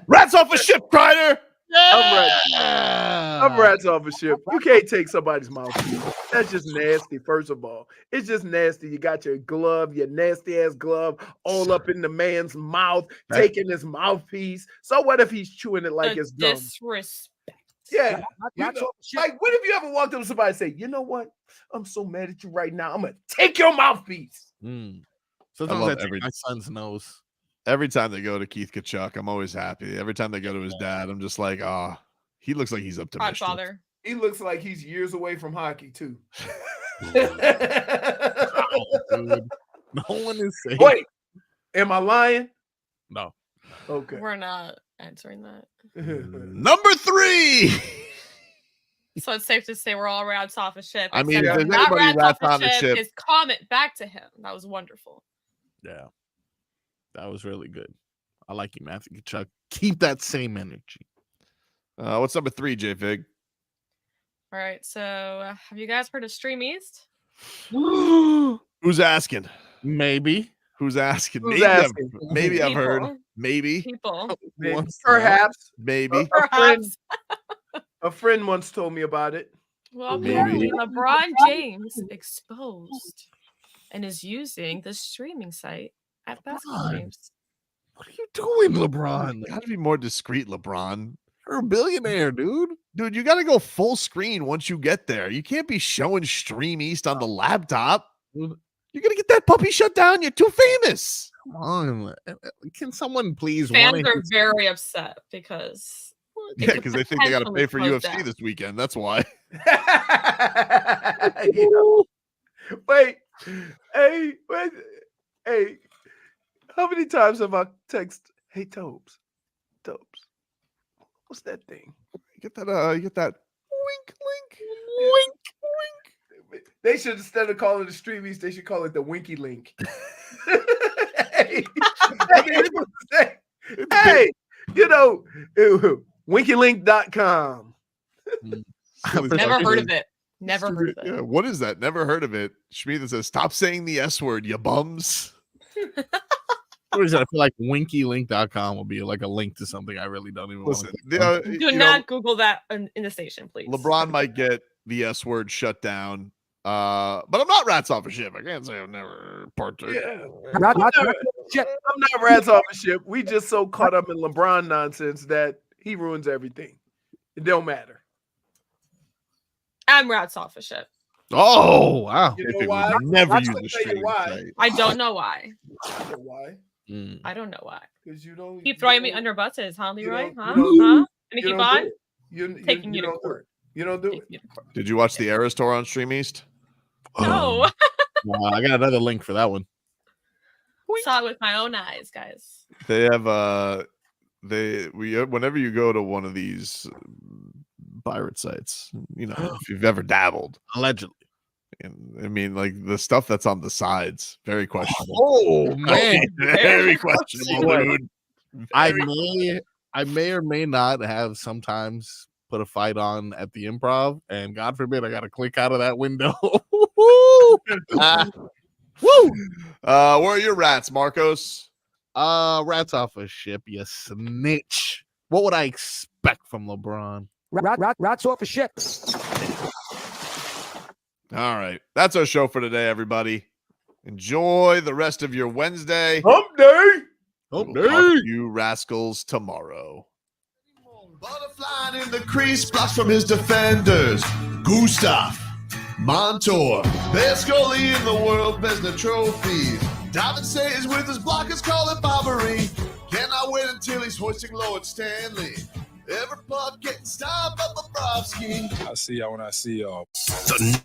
Rats off a ship, Kreider. I'm rats off a ship. You can't take somebody's mouthpiece. That's just nasty, first of all. It's just nasty. You got your glove, your nasty-ass glove, all up in the man's mouth, taking his mouthpiece. So what if he's chewing it like it's gum? Disrespect. Yeah. Like, what if you ever walked up to somebody and say, you know what? I'm so mad at you right now. I'm going to take your mouthpiece. Sometimes love I take my son's nose. Every time they go to Keith Tkachuk, I'm always happy. Every time they go to his dad, I'm just like, he looks like he's up to mischief. Godfather. He looks like he's years away from hockey, too. Dude. No one is saying. Wait, am I lying? No. Okay. We're not answering that. Number 3. So it's safe to say we're all rats off a ship. I mean, except if there's not anybody rats rats off on the ship. His comment back to him. That was wonderful. Yeah. That was really good. I like you, Matthew Tkachuk. Keep that same energy. What's number 3, JFig? All right. So have you guys heard of Stream East? Who's asking? Maybe. Who's asking? Who's Maybe asking? Maybe I've heard. Maybe. People. Perhaps. Maybe. A friend once told me about it. Well, apparently LeBron James exposed and is using the streaming site at basketball games. What are you doing, LeBron? You gotta be more discreet, LeBron. You're a billionaire, dude. Dude, you gotta go full screen once you get there. You can't be showing Stream East on the laptop. You're gonna get that puppy shut down. You're too famous. Come on. Can someone please? Fans are very upset because yeah, because they think they got to pay for UFC this weekend. That's why. Wait, hey, how many times have I text, hey, Tobes, what's that thing? You get that wink. They should, instead of calling it the Stream East, they should call it the Winky Link. hey, winkylink.com. Never heard of it. Never heard of it. Yeah, what is that? Never heard of it. Shmita says, stop saying the S word, you bums. What is that? I feel like winkylink.com will be like a link to something I really don't even Listen, want to Do not Google that in the station, please. LeBron might get the S word shut down. But I'm not rats off a ship. I can't say I've never partook. Yeah. I'm not rats off a ship. We just so caught up in LeBron nonsense that he ruins everything. It don't matter. I'm rats off a ship. Oh, wow. You know why? Never Watch use me the tell you stream why. site. I don't know why. You know why? I don't know why. Because you don't Keep throwing me under buses, huh, Leroy? you Huh? don't- Huh? Gonna you keep don't on? do it. You Taking you to don't do court. it. You don't do it. Did you watch the Eras tour on Stream East? No. Wow, I got another link for that one. Saw it with my own eyes, guys. They have whenever you go to one of these pirate sites, you know, if you've ever dabbled, allegedly. And I mean, like the stuff that's on the sides, very questionable. Oh man, very questionable, dude. I may or may not have sometimes put a fight on at the Improv, and God forbid I got to click out of that window. Woo! Where are your rats, Marcos? Rats off a ship, you snitch. What would I expect from LeBron? Rats off a ship. All right. That's our show for today, everybody. Enjoy the rest of your Wednesday. Hump day. We'll talk to you rascals tomorrow. Butterflying in the crease, blocks from his defenders. Gustav, Montour, best goalie in the world, Vezina trophies. Diamond stays with his blockers, call it Bobbery. Cannot wait until he's hoisting low at Stanley. Every puck getting stopped by Bobrovsky. I'll see y'all when I see y'all. The